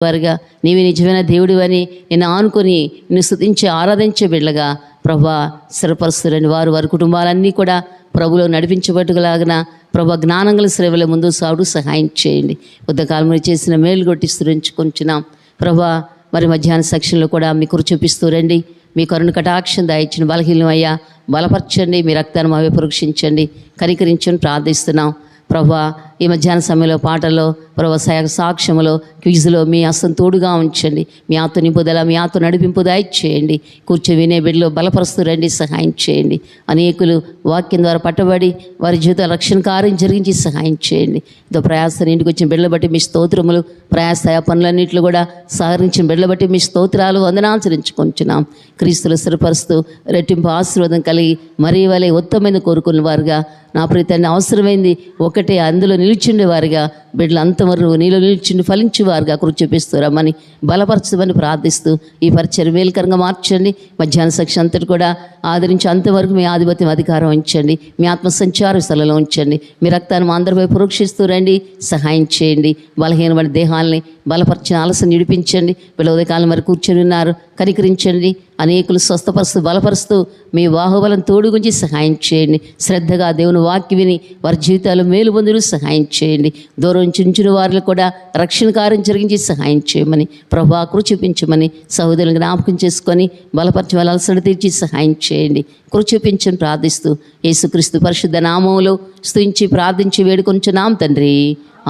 వారుగా నీవి నిజమైన దేవుడివని నిన్ను ఆనుకొని నిన్ను స్తుతించి ఆరాధించే బిడ్డలుగా ప్రభా స్థిరపరుస్తులని వారి కుటుంబాలన్నీ కూడా ప్రభులో నడిపించబట్టులాగిన ప్రభా జ్ఞానంగల సేవల ముందు సాగుడు సహాయం చేయండి. ఉదయకాలం చేసిన మేలు కొట్టి స్తుతించుకుంటున్నాం ప్రభా. మరి మధ్యాహ్న సెక్షన్లో కూడా మీ కృప చూపిస్తూ రండి. మీ కరుణ కటాక్షం దాయిచ్చిన బలహీనం అయ్యా బలపరచండి. మీ రక్తాన్ని అవే పరీక్షించండి, కనికరించని ప్రార్థిస్తున్నాం ప్రభా. ఈ మధ్యాహ్న సమయంలో పాటల్లో ప్రభా సాక్ష్యములో క్విజ్లో మీ హస్తం తోడుగా ఉంచండి. మీ ఆత్మ నింపుదల మీ ఆత్మ నడిపింపు దయచేయండి. కూర్చో వినే బిడ్డలో బలపరుస్తూ రండి, సహాయం చేయండి. అనేకులు వాక్యం ద్వారా పట్టబడి వారి జీవిత రక్షణ కార్యం జరిగించి సహాయం చేయండి. ఇదో ప్రయాసం ఇంటికి వచ్చిన బిడ్డలు బట్టి మీ స్తోత్రములు, ప్రయాస పనులన్నింటిలో కూడా సహకరించిన బిడ్డలు బట్టి మీ స్తోత్రాలు వందనాచరించుకుంటున్నాం. క్రీస్తులు స్థిరపరుస్తూ రెట్టింపు ఆశీర్వాదం కలిగి మరీ వలె ఉత్తమైన కోరుకున్న వారుగా నా ప్రీతాన్ని అవసరమైంది ఒకటే అందులో నిలిచిండేవారుగా బిడ్డలు అంతవరకు నీలో నిలిచిండి ఫలించేవారుగా కృప చూపిస్తారమ్మని బలపరచమని ప్రార్థిస్తూ ఈ పరిచయం మేలుకరంగా మార్చండి. మధ్యాహ్న సెక్షన్ అంతటి కూడా ఆదరించి అంతవరకు మీ ఆధిపత్యం అధికారం ఉంచండి. మీ ఆత్మ సంచార స్థలంలో ఉంచండి. మీ రక్తాన్ని మా అందరిపై పురోక్షిస్తూ రండి, సహాయం చేయండి. బలహీనమైన దేహాలని బలపరిచిన ఆలస్యం నిడిపించండి. వీళ్ళ ఉదయకాలం మరి కూర్చొని ఉన్నారు, కనికరించండి. అనేకులు స్వస్థపరుస్తూ బలపరుస్తూ మీ బాహుబలం తోడుగుంచి సహాయం చేయండి. శ్రద్ధగా దేవుని వాక్య విని వారి జీవితాలు మేలు పొందును సహాయం చేయండి. దూరం చించిన వారిని కూడా రక్షణ కార్యం జరిగించి సహాయం చేయమని ప్రభా కృప చూపించమని సహోదరులను జ్ఞాపకం చేసుకొని బలపరిచి వాళ్ళ అలసట తీర్చి సహాయం చేయండి. కృప చూపించని ప్రార్థిస్తూ యేసుక్రీస్తు పరిశుద్ధ నామములో స్తుతించి ప్రార్థించి వేడుకొంచున్నాం తండ్రి,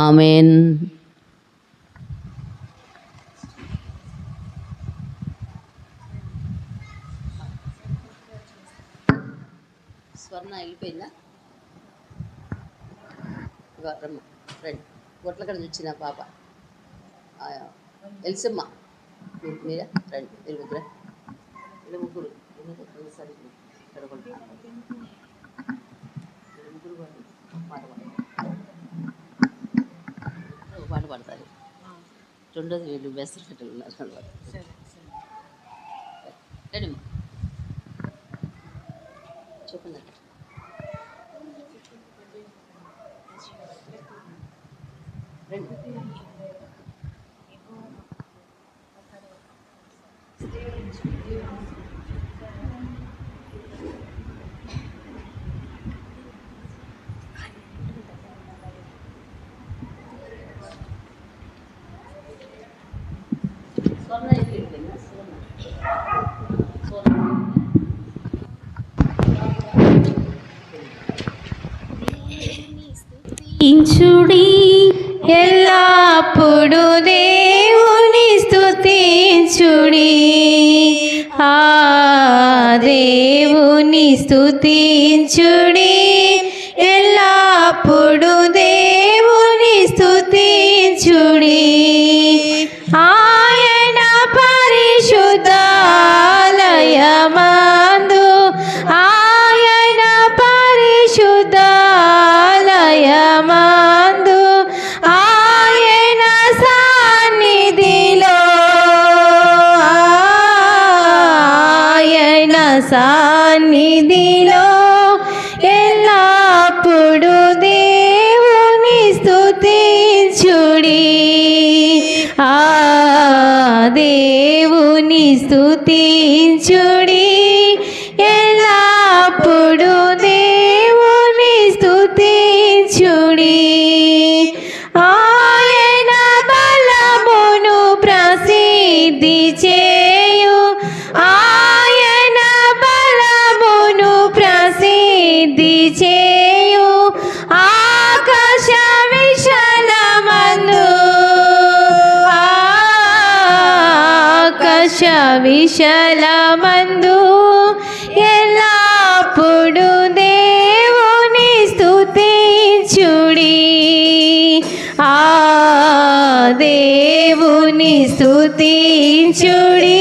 ఆమేన్. స్వర్ణ వెళ్ళిపోయిందా? రండి, గొట్లకడ వచ్చిన పాప ఎల్సమ్మ మీరా రండి. వీళ్ళు ముగ్గురు సరే ఇక్కడ ముగ్గురు పాట పాడతారు. రెండోది వీళ్ళు బెస్ట్ కట్టలు ఉన్నారు. రండి చెప్పండి. స్తుతించుడి ఎల్లప్పుడు దేవుని స్తుతించుడి, ఆ దేవుని స్తుతించుడి ఎల్లప్పుడు దేవుని స్తుతించుడి. ఆయన పరిశుద్ధాలయమందు ఆయన పరిశుద్ధాలయమందు ఆయన సన్నిధిలో ఆయన సన్నిధిలో ఎల్లప్పుడు దేవుని స్తుతించుడి, ఆ దేవుని స్తుతించుడి ఎల్లప్పుడు దేవుని స్తుతించుడి. ఆయన బలమును ప్రసిద్ధి చేయు, ఆయన బలమును ప్రసిద్ధి చేయు ఆకాశ విశాలమందు ఆకాశ విశాలమందు ఎల్లప్పుడు దేవుని స్తుతించుడి, ఆ దేవుని స్తుతించుడి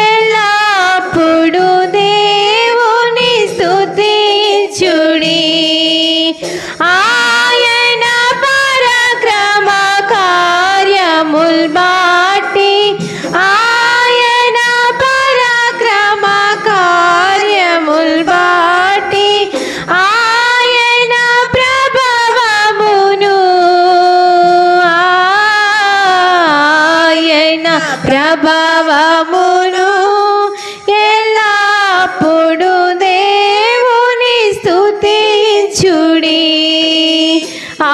ఎల్లప్పుడు దేవుని స్తుతించుడి. ఆయన పరాక్రమ కార్యముల్ బాటి ఆయన పరాక్రమ కార్యముల్ బాటి ఆయన ప్రభావమును ఆయన ప్రభావమును ఎల్లప్పుడు దేవుని స్తుతించుడి. ఆ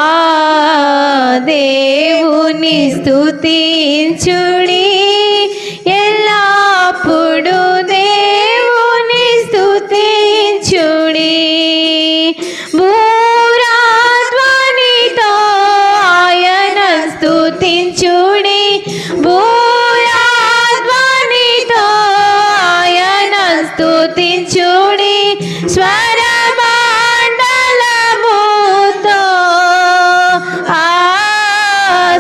దేవుని స్తుతించుడి, ఎల్లప్పుడు దేవుని స్తుతించుడి. భూరాధ్వనితో ఆయన స్తుతించుడి, భూరాధ్వనితో ఆయన స్తుతించుడి. స్వరమండలముతో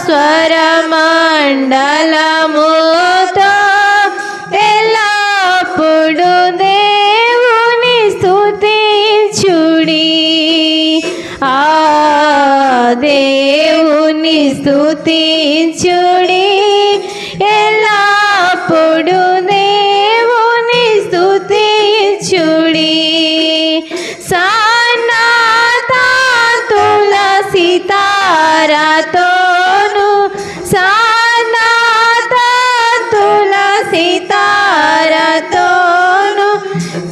స్వరమండలముతో ఎల్లప్పుడు దేవుని స్తుతించుడి. ఆ దేవుని స్తుతించుడి, ఎల్లప్పుడు దేవుని స్తుతించుడి. సన్నతాతుల సితారతోను సన్నతాతుల సితారతోను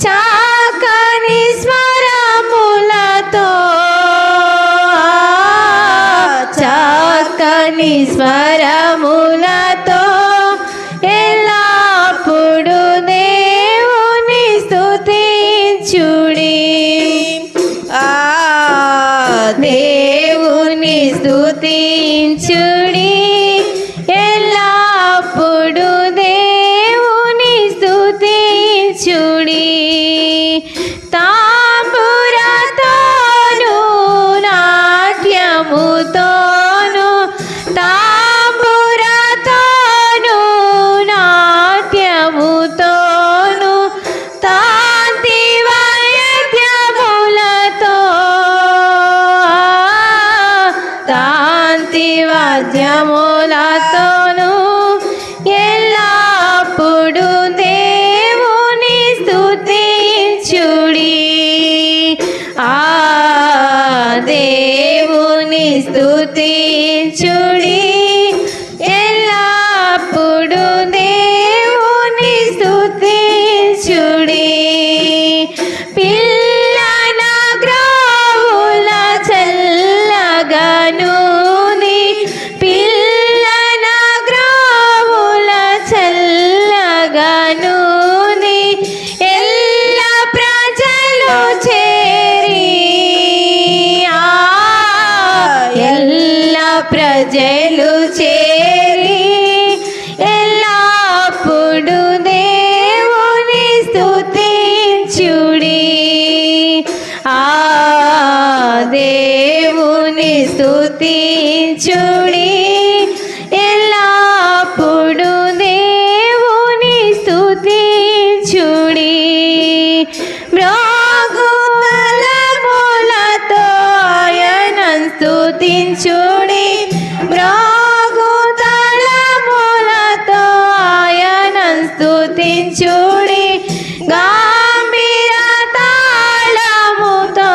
చాకని స్వరములతో చాకని స్వరములతో ఎల్లప్పుడు దేవుని స్తుతించుడి. దేవుని స్తుతించుడి, ఎల్లప్పుడు దేవుని స్తుతించుడి. తాంబురతోను నాట్యముతోను తాంబురతోను నాట్యముతోను తాంతి వాద్యములతో తాంతి వాద్యములతోను ఎల్లప్పుడు దేవుని స్తుతించుడి. ఆ దేవుని స్తుతించుడి, ఎల్లప్పుడు దేవుని స్తుతించుడి. పిల్లన గ్రోవుల చల్లగనూని పిల్లన గ్రోవుల చల్లగనూని ఎల్ల ప్రజలు చేరి ఎల్ల ప్రజలు చేరి ఎల్లప్పుడు దేవుని స్తుతించుడి. ఆ దేవుని స్తుతించుడి, ఎల్లప్పుడు దేవుని స్తుతించుడి. మ్రోగుతలములతో ఆయన స్తుతించుడి, మ్రోగుతలములతో ఆయన స్తుతించుడి. గంభీర తాళముతో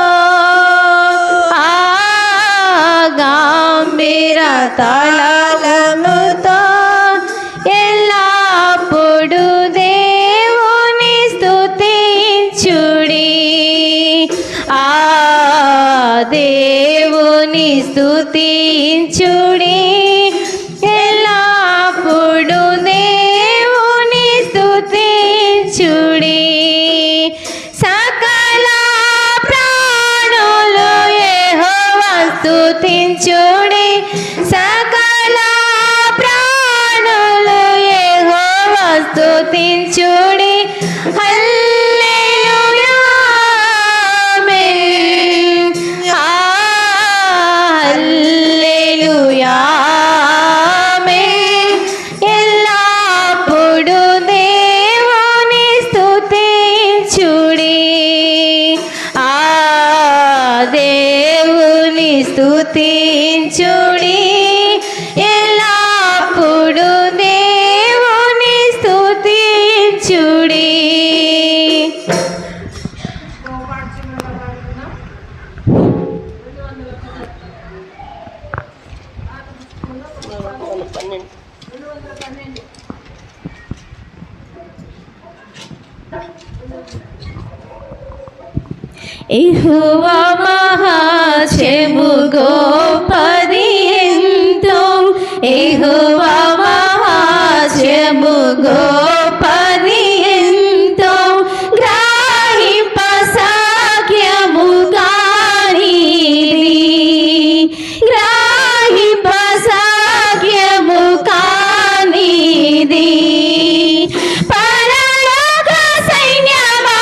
గంభీర తాళముతో ఎల్లప్పుడు దేవుని స్తుతించుడి. ఆ దేవుని స్తుతించుడి, ఎల్లప్పుడు దేవుని స్తుతించుడి. సకల ప్రాణులు యెహోవా స్తుతించుడి, సకల ప్రాణులు యెహోవా స్తుతించుడి. హల్లెలూయా ఆమేన్. హల్లెలూయా ఆమేన్. ఎల్లప్పుడు దేవుని స్తుతించుడి. ఆ దేవుని స్తుతించుడి, ఎల్లప్పుడు దేవుని స్తుతించుడి. యెహోవా మహాత్మ్యము గొప్పది ఎంతో, యెహోవా మహాత్మ్యము గొప్పది ఎంతో, గ్రహింప సాధ్యము కానిది, గ్రహింప సాధ్యము కానిది. పరలోక సైన్యమా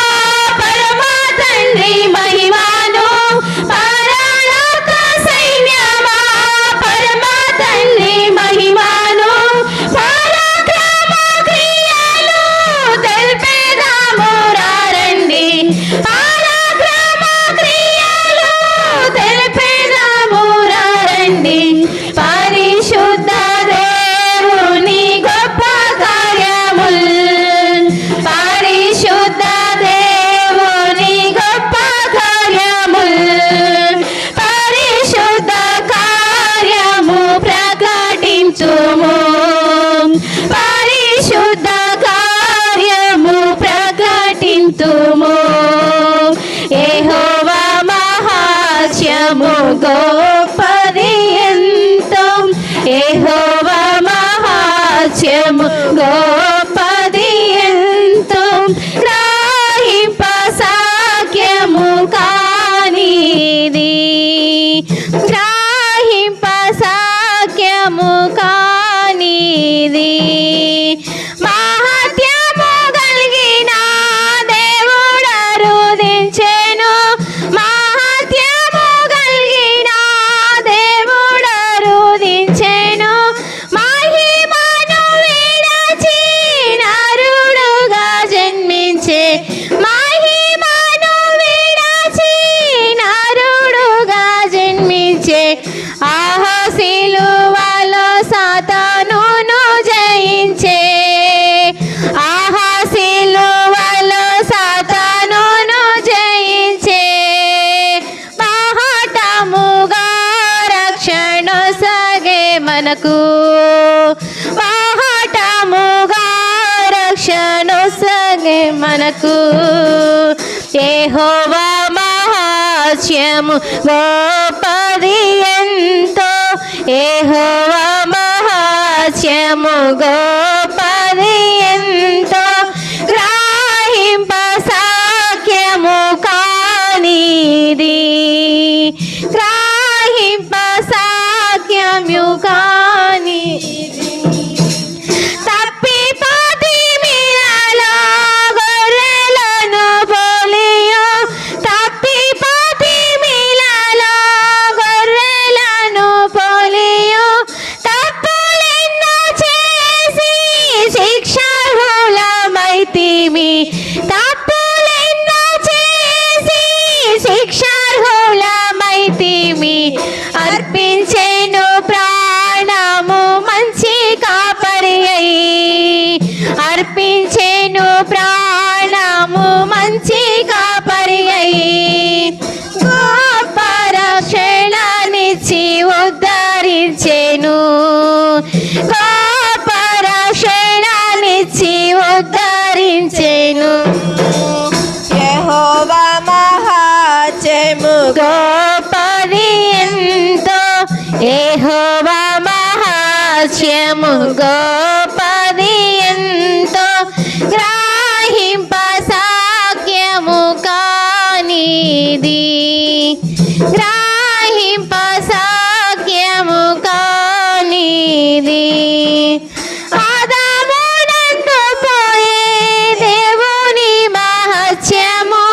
పరమ తండ్రి మహిమను, పరలోక సైన్యమా పరమ తండ్రి మహిమను, పరాక్రమ క్రియలు తెలిపెదాము రండి, పరాక్రమ క్రియలు తెలిపెదాము రండి. పరిశుద్ధ దేవుని గొప్ప కార్యముల్, పరిశుద్ధ దేవుని గొప్ప కార్యముల్, పరిశుద్ధ కార్యము ప్రకటించుము, పరిశుద్ధ కార్యము ప్రకటించుము. యెహోవా మహాత్మ్యము గొప్పది ఎంతో, యెహోవా మహాత్మ్యము గొప్పది ఎంతో, గ్రహింప సాధ్యము కానిది, గ్రహింప సాధ్యము కానిది. మహత్యము కలిగిన దేవుడరుదించెను, మహత్యము కలిగిన దేవుడరుదించెను, మహిమను విడచి నరుడుగా జన్మించే, మహిమను విడచి నరుడుగా జన్మించే. ఆహా సిలువలో సాతానును జయించే, ఆహా సిలువలో సాతానును జయించే. మహటముగా రక్షణ సాగే మనకు, మహటముగా రక్షణ సాగే మనకు. యెహోవా మహాత్మ్యము గొప్పది ఎంతో, యెహోవా మహాత్మ్యము గొప్పది ఎంతో, గ్రహింప సాధ్యము కానిది, గ్రహింప సాధ్యము కానిది. తప్పిపోతి మీరాలో గొర్రెలను పోలియో, తప్పిపోతి మీరాలో గొర్రెలను పోలియో, తప్పులెన్నో చేసి శిక్షార్హులమైతిమి, తప్పులెన్నో చేసి శిక్షార్హులమైతిమి. అర్పించెను ప్రాణము మంచి కాపరి అయి, అర్పించెను ప్రాణము మంచి కాపరి అయి. గొప్ప రక్షణనిచ్చి ఉద్ధరించెను, గొప్ప రక్షణనిచ్చి ఉద్ధరించెను. యెహోవా మహాత్మ్యము గొప్పది ఎంతో, యెహోవా మహాత్మ్యము గొప్పది ఎంతో, గ్రహింప సాధ్యము కానిది, గ్రహింప సాధ్యము కానిది. ఆదామునందు పోయే దేవుని మహత్యము,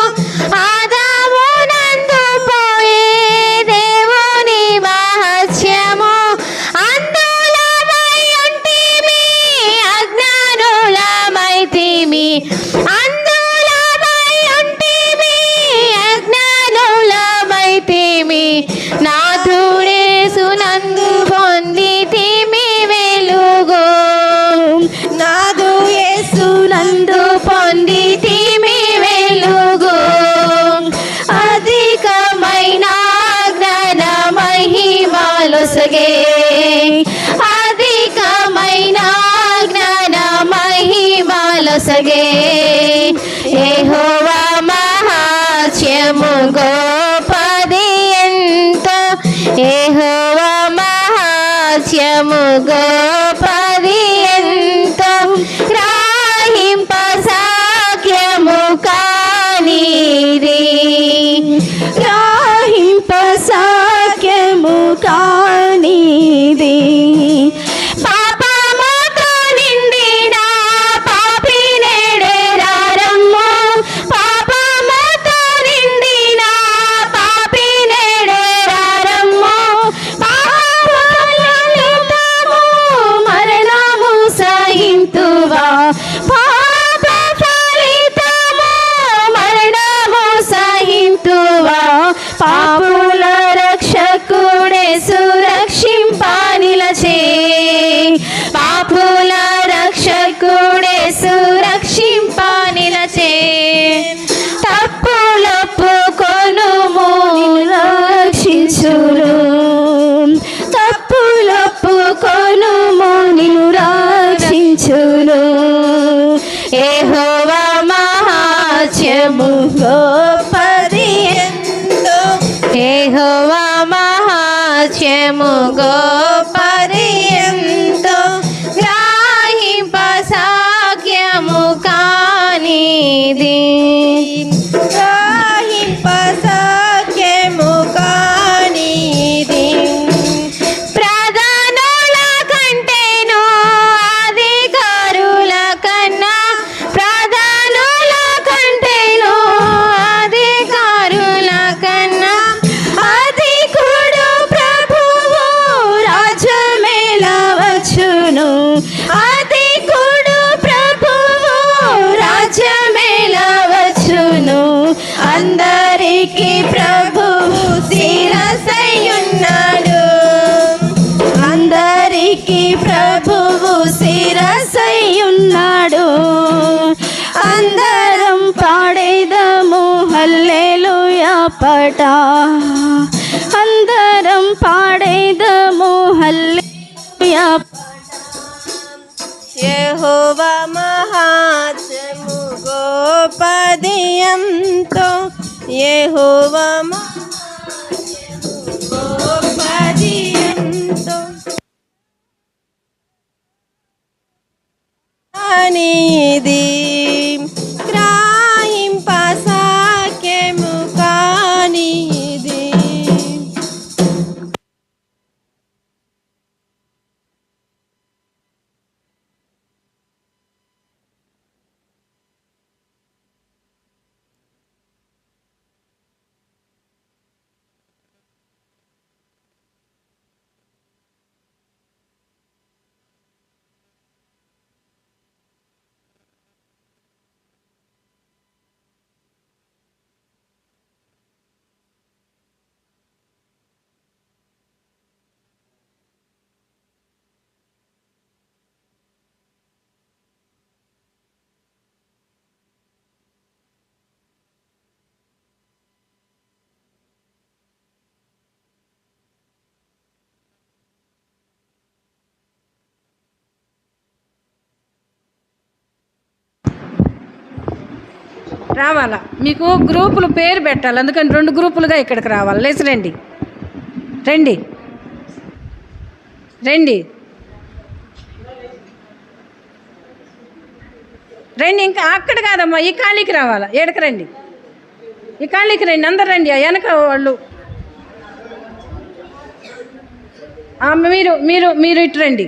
ఆదామునందు పోయే దేవుని మహత్యము, అందులమై ఉంటిమి అజ్ఞానులమైతిమి, అందులమై ఉంటిమి అజ్ఞానులమైతిమి. నాథుడేసునందు పొందితిమి వెలుగు, నాదు యేసునందు పొందితిమి వెలుగు. అధికమైన జ్ఞాన మహిమలొసగే, అధికమైన నొసగే యెహోవా మహాత్మ్యము గొప్పది ఎంతో యెహోవా మహాత్మ్యము గొప్పది ఎంతో గ్రహింప సాధ్యము కానిది గ్రహింప సాధ్యము కానిది పాపముతో నిండిన పాపి నేడెరారమ్ము పాపముతో నిండిన పాపి నేడెరారమ్ము పాపఫలితము మరణము సహింతువా పాప ఫలితము మరణము సహింతువా పాపుల రక్షకుడే సురక్షింపా నిలచే పాపుల రక్షకుడే సురక్షింపా నిలచే తప్పులొప్పుకొనుము రక్షించును తప్పులొప్పుకొనుము నిన్ను రక్షించును యెహోవా మహాత్మ్యము గొప్పది ఎంతో యెహోవా మహాత్మ్యము గొప్పది ఎంతో గ్రహింప సాధ్యము కానిది గ్రహింప సాధ్యము కానిది ప్రధానుల కంటేను అధికారుల కన్నా ప్రధానుల కంటేను అధికారుల కన్నా అధికుడు ప్రభువు రాజ్యమేలవచ్చును అధికుడు ప్రభువు రాజ్యమేలవచ్చును అందరికీ ప్రభువు శిరసయ్యున్నాడు అందరికీ ప్రభువు శిరసయ్యున్నాడు అందరం పాడేదము హల్లెలూయా పాట అందరం పాడేదము హల్లెలూయా యెహోవా మహాత్మ్యము గొప్పది ఎంతో యెహోవా మహాత్మ్యము గొప్పది ఎంతో కానిది గ్రహింప సాధ్యము కానిది రావాలా మీకు గ్రూపులు పేరు పెట్టాలి అందుకని 2 గ్రూపులుగా ఇక్కడికి రావాలి లేచి రండి రండి రండి రండి ఇంకా అక్కడ కాదమ్మా ఈ ఖాళీకి రావాలా ఏడకి రండి ఈ ఖాళీకి రండి అందరు రండి వెనక వాళ్ళు మీరు మీరు మీరు ఇటు రండి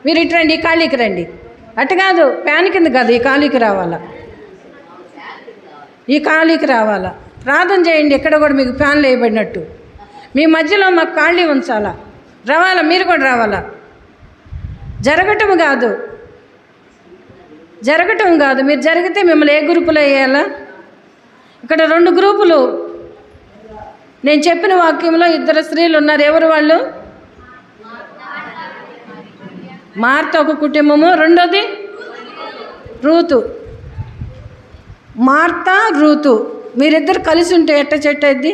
మీరు ఇటు రండి ఈ ఖాళీకి రండి అటు కాదు ఫ్యాన్ కింద కాదు ఈ ఖాళీకి రావాలా ఈ ఖాళీకి రావాలా ప్రార్థన చేయండి ఎక్కడ కూడా మీకు ఫ్యాన్లు వేయబడినట్టు మీ మధ్యలో మాకు ఖాళీ ఉంచాలా రావాలా మీరు కూడా రావాలా జరగటం కాదు మీరు జరిగితే మిమ్మల్ని ఏ గ్రూపులో వేయాలా ఇక్కడ 2 గ్రూపులు నేను చెప్పిన వాక్యంలో 2 స్త్రీలు ఉన్నారు ఎవరు వాళ్ళు మార్త ఒక కుటుంబము రెండోది రూతు మార్త రూతు మీరిద్దరు కలిసి ఉంటే ఎట్ట చెట్టు అయింది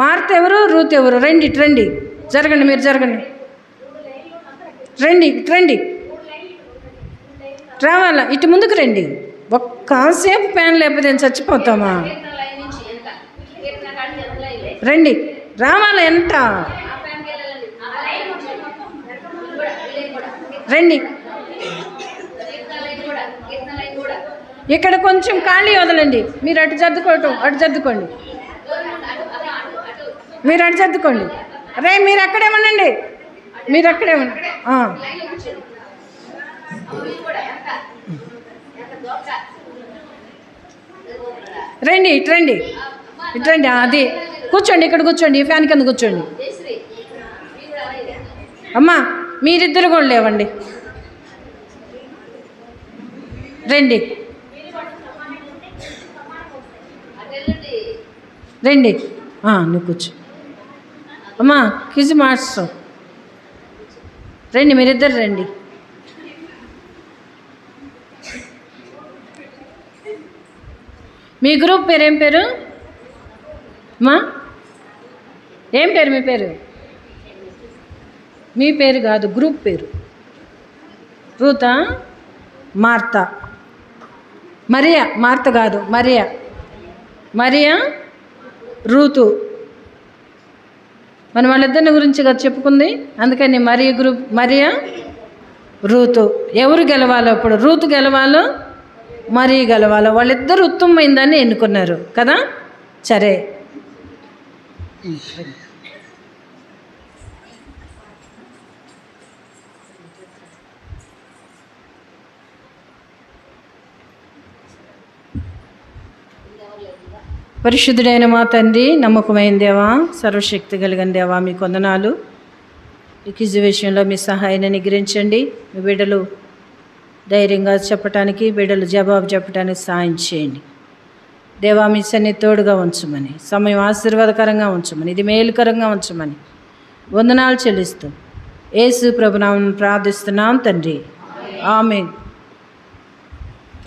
మార్త ఎవరు రూతు ఎవరు రండి రండి జరగండి మీరు జరగండి రండి రండి రావాలా, ఇటు ముందుకు రండి. ఒక్కసేపు ఫ్యాన్ లేకపోతే నేను చచ్చిపోతామా? రండి, రావాలా, ఎంత రండి. ఇక్కడ కొంచెం ఖాళీ వదలండి. మీరు అటు సర్దుకోండి. మీరు అటు సర్దుకోండి. రే, మీరు అక్కడేమనండి. రండి, ఇటు రండి. అది కూర్చోండి, ఇక్కడ కూర్చోండి, ఈ ఫ్యాన్ కింద కూర్చోండి. అమ్మా, మీరిద్దరు కూడా లేవండి. రండి, నువ్వు కూర్చో. అమ్మా, క్విజ్ మాస్టర్ రండి, మీరిద్దరు రండి. మీ గ్రూప్ పేరు ఏం పేరు అమ్మా? ఏం పేరు మీ పేరు? మీ పేరు కాదు, గ్రూప్ పేరు. రూతా, మార్తా, మరియా. మార్త కాదు, మరియా, రూతు. మన వాళ్ళిద్దరిని గురించి కదా చెప్పుకుంది, అందుకని మరియా, రూతు. ఎవరు గెలవాలో ఇప్పుడు? రూతు గెలవాలో, మరియ గెలవాలో? వాళ్ళిద్దరు ఉత్తమమైందని ఎన్నుకున్నారు కదా. సరే, పరిశుద్ధుడైన మా తండ్రి, నమ్మకమైన దేవా, సర్వశక్తి కలిగిన దేవా, మీ వందనాలు. ఈ క్విజ్ విషయంలో మీ సహాయాన్ని అనుగ్రహించండి. మీ బిడ్డలు ధైర్యంగా చెప్పటానికి, బిడ్డలు జవాబు చెప్పడానికి సహాయం చేయండి దేవా. మీ సన్నిధి తోడుగా ఉంచమని, సమయం ఆశీర్వాదకరంగా ఉంచమని, ఇది మేలుకరంగా ఉంచమని వందనాలు చెల్లిస్తూ యేసు ప్రభునామమున ప్రార్థిస్తున్నాం తండ్రి, ఆమేన్.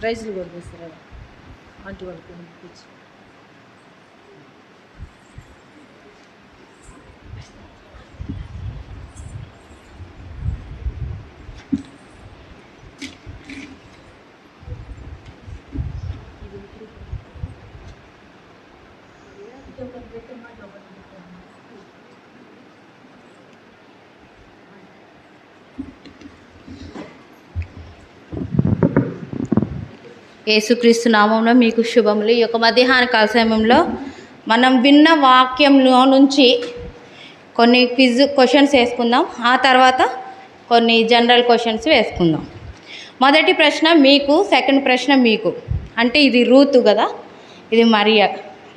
ప్రైజ్లు కొనిపిస్తారా ఆంటీ వాళ్ళకి? యేసుక్రీస్తు నామంలో మీకు శుభములు. ఈ యొక్క మధ్యాహ్న కాల సమయంలో మనం విన్న వాక్యంలో నుంచి కొన్ని క్వశ్చన్స్ వేసుకుందాం. ఆ తర్వాత కొన్ని జనరల్ క్వశ్చన్స్ వేసుకుందాం. మొదటి ప్రశ్న మీకు, సెకండ్ ప్రశ్న మీకు. అంటే ఇది రూతు కదా, ఇది మరియా,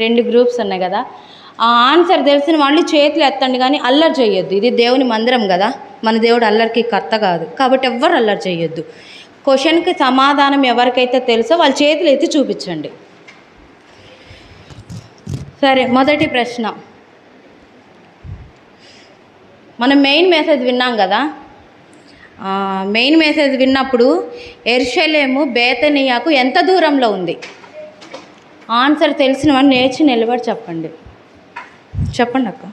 2 గ్రూప్స్ ఉన్నాయి కదా. ఆ ఆన్సర్ తెలిసిన వాళ్ళు చేతులు ఎత్తండి, కానీ అల్లరి చేయొద్దు. ఇది దేవుని మందిరం కదా, మన దేవుడు అల్లరికి కర్త కాదు, కాబట్టి ఎవ్వరు అల్లరి చేయొద్దు. క్వశ్చన్కి సమాధానం ఎవరికైతే తెలుసో వాళ్ళు చేతులు ఎత్తి చూపించండి. సరే, మొదటి ప్రశ్న. మనం మెయిన్ మెసేజ్ విన్నాం కదా. మెయిన్ మెసేజ్ విన్నప్పుడు యెరూషలేము బేతనియాకు ఎంత దూరంలో ఉంది? ఆన్సర్ తెలిసిన వాళ్ళు లేచి నిలబడి చెప్పండి. చెప్పండి అక్క.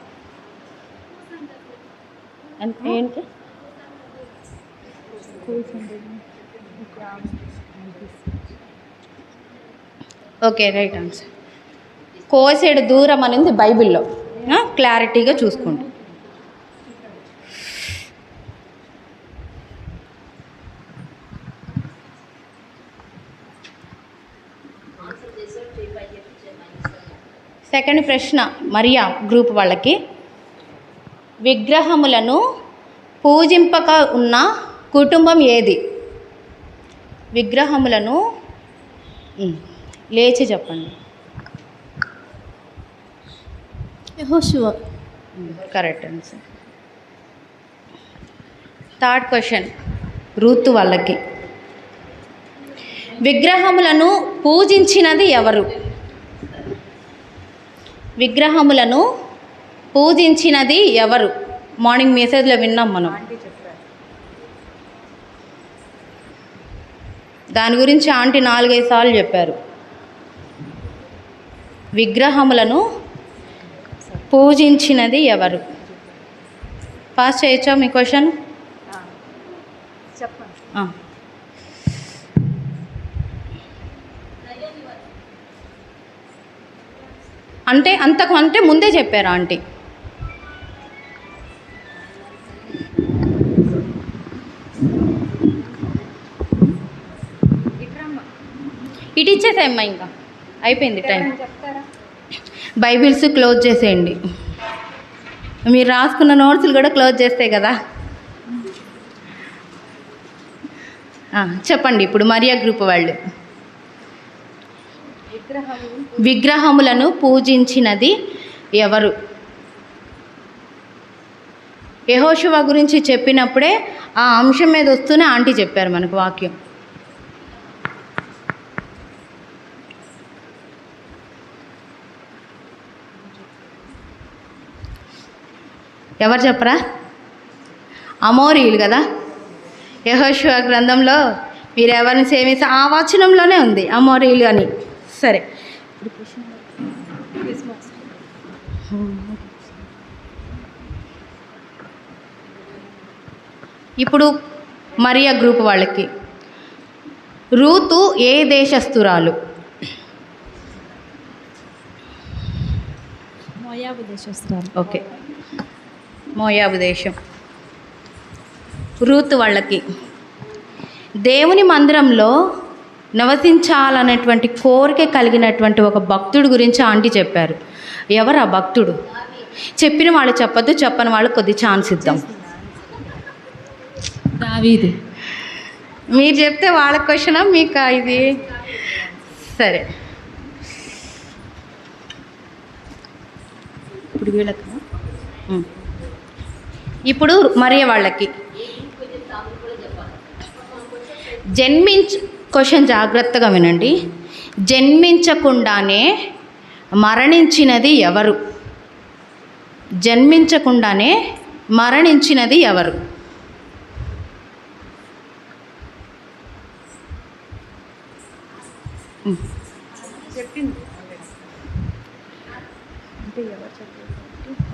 ఏంటి? Okay, right answer. కోసేడు దూరం అనేది బైబిల్లో క్లారిటీగా చూసుకోండి. సెకండ్ ప్రశ్న మరియా గ్రూప్ వాళ్ళకి. విగ్రహములను పూజింపక ఉన్న కుటుంబం ఏది? విగ్రహములను లేచి చెప్పండి. యెహోషువ. Correct answer. Third question Ruth వాళ్ళకి. విగ్రహములను పూజించినది ఎవరు? విగ్రహములను పూజించినది ఎవరు? మార్నింగ్ మెసేజ్లో విన్నాం మనం. దాని గురించి ఆంటీ 4-5 సార్లు చెప్పారు. విగ్రహములను పూజించినది ఎవరు? పాస్ చేయొచ్చా మీ క్వశ్చన్? అంటే ముందే చెప్పారా ఆంటీ? ఇటు ఇచ్చేసేమ్మా, ఇంకా అయిపోయింది టైం. బైబిల్స్ క్లోజ్ చేసేయండి. మీరు రాసుకున్న నోట్స్లు కూడా క్లోజ్ చేస్తే కదా. చెప్పండి ఇప్పుడు మరియా గ్రూప్ వాళ్ళు. విగ్రహములను పూజించినది ఎవరు? యెహోషువ గురించి చెప్పినప్పుడే ఆ అంశం మీద వస్తూనే ఆంటీ చెప్పారు మనకు వాక్యం. ఎవరు చెప్పరా? అమోరీయులు కదా. యెహోషువ గ్రంథంలో మీరు ఎవరిని సేవిస్తే ఆ వచనంలోనే ఉంది అమోరీయులు అని. సరే, ఇప్పుడు మరియా గ్రూప్ వాళ్ళకి. రూతు ఏ దేశస్తురాలు? మోయాబు దేశస్తురాలు. ఓకే, మోయాబు దేశం. రూతు వాళ్ళకి దేవుని మందిరంలో నివసించాలనేటువంటి కోరిక కలిగినటువంటి ఒక భక్తుడు గురించి ఆంటీ చెప్పారు. ఎవరు ఆ భక్తుడు? చెప్పిన వాళ్ళు చెప్పొద్దు, చెప్పని వాళ్ళు కొద్ది ఛాన్స్ ఇద్దాం. దావీదు. మీరు చెప్తే వాళ్ళ క్వశ్చనా మీకు ఇది? సరే, ఇప్పుడు వీళ్ళకి. ఇప్పుడు మరియ వాళ్ళకి క్వశ్చన్ జాగ్రత్తగా వినండి. జన్మించకుండానే మరణించినది ఎవరు? జన్మించకుండానే మరణించినది ఎవరు?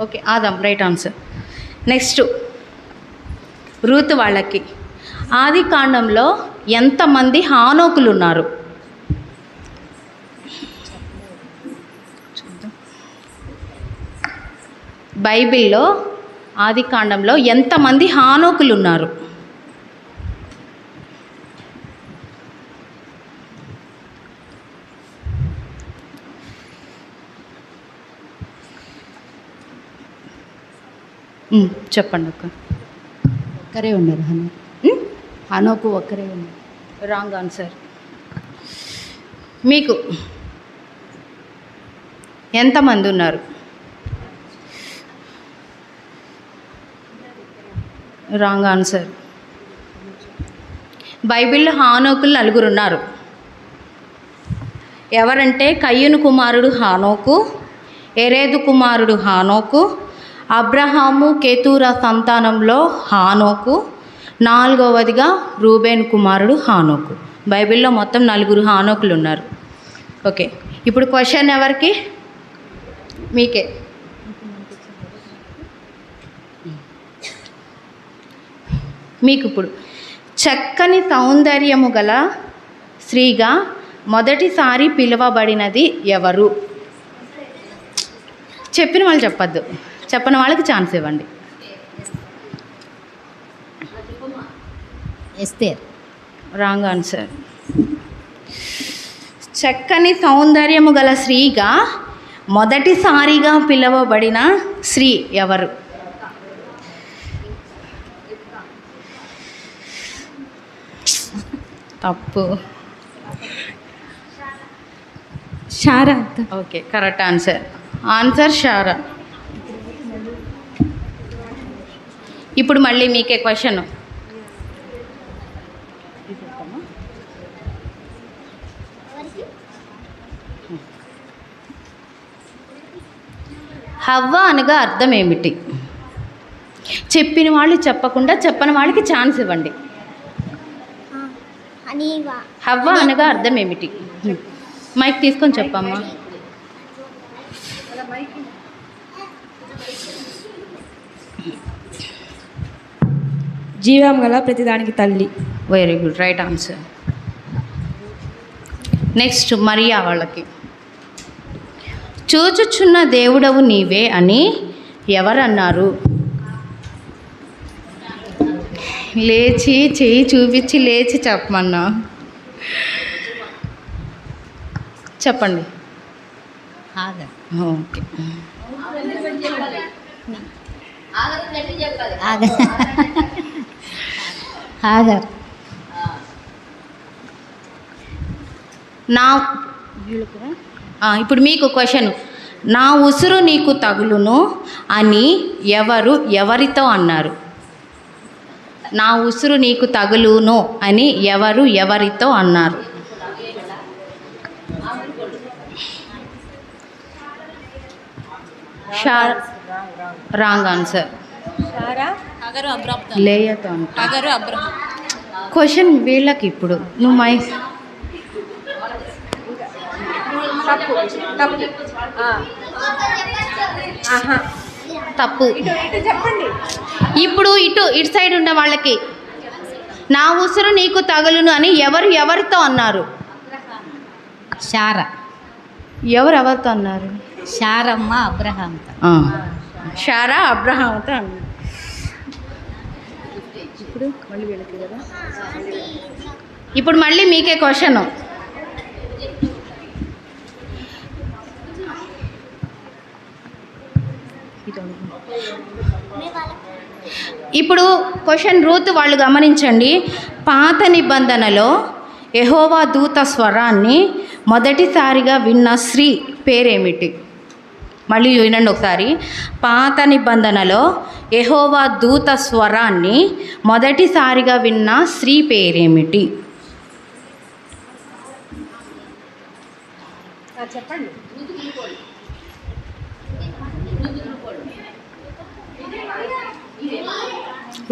Okay, Adam right answer. Next Ruth వాళ్ళకి ఆది కాండంలో ఎంతమంది హానోకులు ఉన్నారు? బైబిల్లో ఆది కాండంలో ఎంతమంది హానోకులు ఉన్నారు? చెప్పండి అక్క. ఒక్కరే ఉన్నారు హనోకు ఒక్కరే ఉన్నారు. Wrong answer. మీకు ఎంతమంది ఉన్నారు? Wrong answer. బైబిల్లో హానోకులు 4 ఉన్నారు. ఎవరంటే కయ్యూను కుమారుడు హానోకు, ఎరేదు కుమారుడు హానోకు, అబ్రహాము కేతూరా సంతానంలో హానోకు, 4వదిగా రూబేన్ కుమారుడు హానోకు. బైబిల్లో మొత్తం 4 హానోకులు ఉన్నారు. ఓకే, ఇప్పుడు క్వశ్చన్ ఎవరికి? మీకే. మీకు ఇప్పుడు చక్కని సౌందర్యము గల స్త్రీగా మొదటిసారి పిలువబడినది ఎవరు? చెప్పిన వాళ్ళు చెప్పద్దు, చెప్పని వాళ్ళకి ఛాన్స్ ఇవ్వండి. ఎస్తేర్. Wrong answer. చక్కని సౌందర్యము గల స్త్రీగా మొదటిసారిగా పిలువబడిన స్త్రీ ఎవరు? తప్పు. Sarah. Okay, correct answer. Answer Sarah. ఇప్పుడు మళ్ళీ మీకే క్వశ్చన్. హవ్వ అనగా అర్థం ఏమిటి? చెప్పిన వాళ్ళు చెప్పకుండా చెప్పని వాళ్ళకి ఛాన్స్ ఇవ్వండి. హవ్వ అనగా అర్థం ఏమిటి? మైక్ తీసుకొని చెప్పమ్మా. జీవం గల ప్రతిదానికి తల్లి. Very good, right answer. Next Mariya వాళ్ళకి చూచుచున్న దేవుడవు నీవే అని ఎవరన్నారు? లేచి చెయ్యి చూపించి లేచి చెప్పమన్నా. చెప్పండి. ఓకే. నా ఇప్పుడు మీకు క్వశ్చన్, నా ఉసురు నీకు తగులును అని ఎవరితో అన్నారు? నా ఉసురు నీకు తగులును అని ఎవరితో అన్నారు? Wrong answer. లేయతో క్వశ్చన్ వీళ్ళకి. ఇప్పుడు నువ్వు తప్పు. ఇప్పుడు ఇటు సైడ్ ఉన్న వాళ్ళకి నా ఉసురు నీకు తగులును అని ఎవరితో అన్నారు? ఎవరితో అన్నారు? శారమ్మ అబ్రహాంతో. శారా అబ్రహాంతో అన్నారు. ఇప్పుడు మళ్ళీ మీకే క్వశ్చన్. ఇప్పుడు క్వశ్చన్ రూత్ వాళ్ళు గమనించండి. పాత నిబంధనలో యెహోవా దూత స్వరాన్ని మొదటిసారిగా విన్న స్త్రీ పేరేమిటి? మళ్ళీ వినండి ఒకసారి. పాత నిబంధనలో యెహోవా దూత స్వరాన్ని మొదటిసారిగా విన్న స్త్రీ పేరేమిటి? చెప్పండి.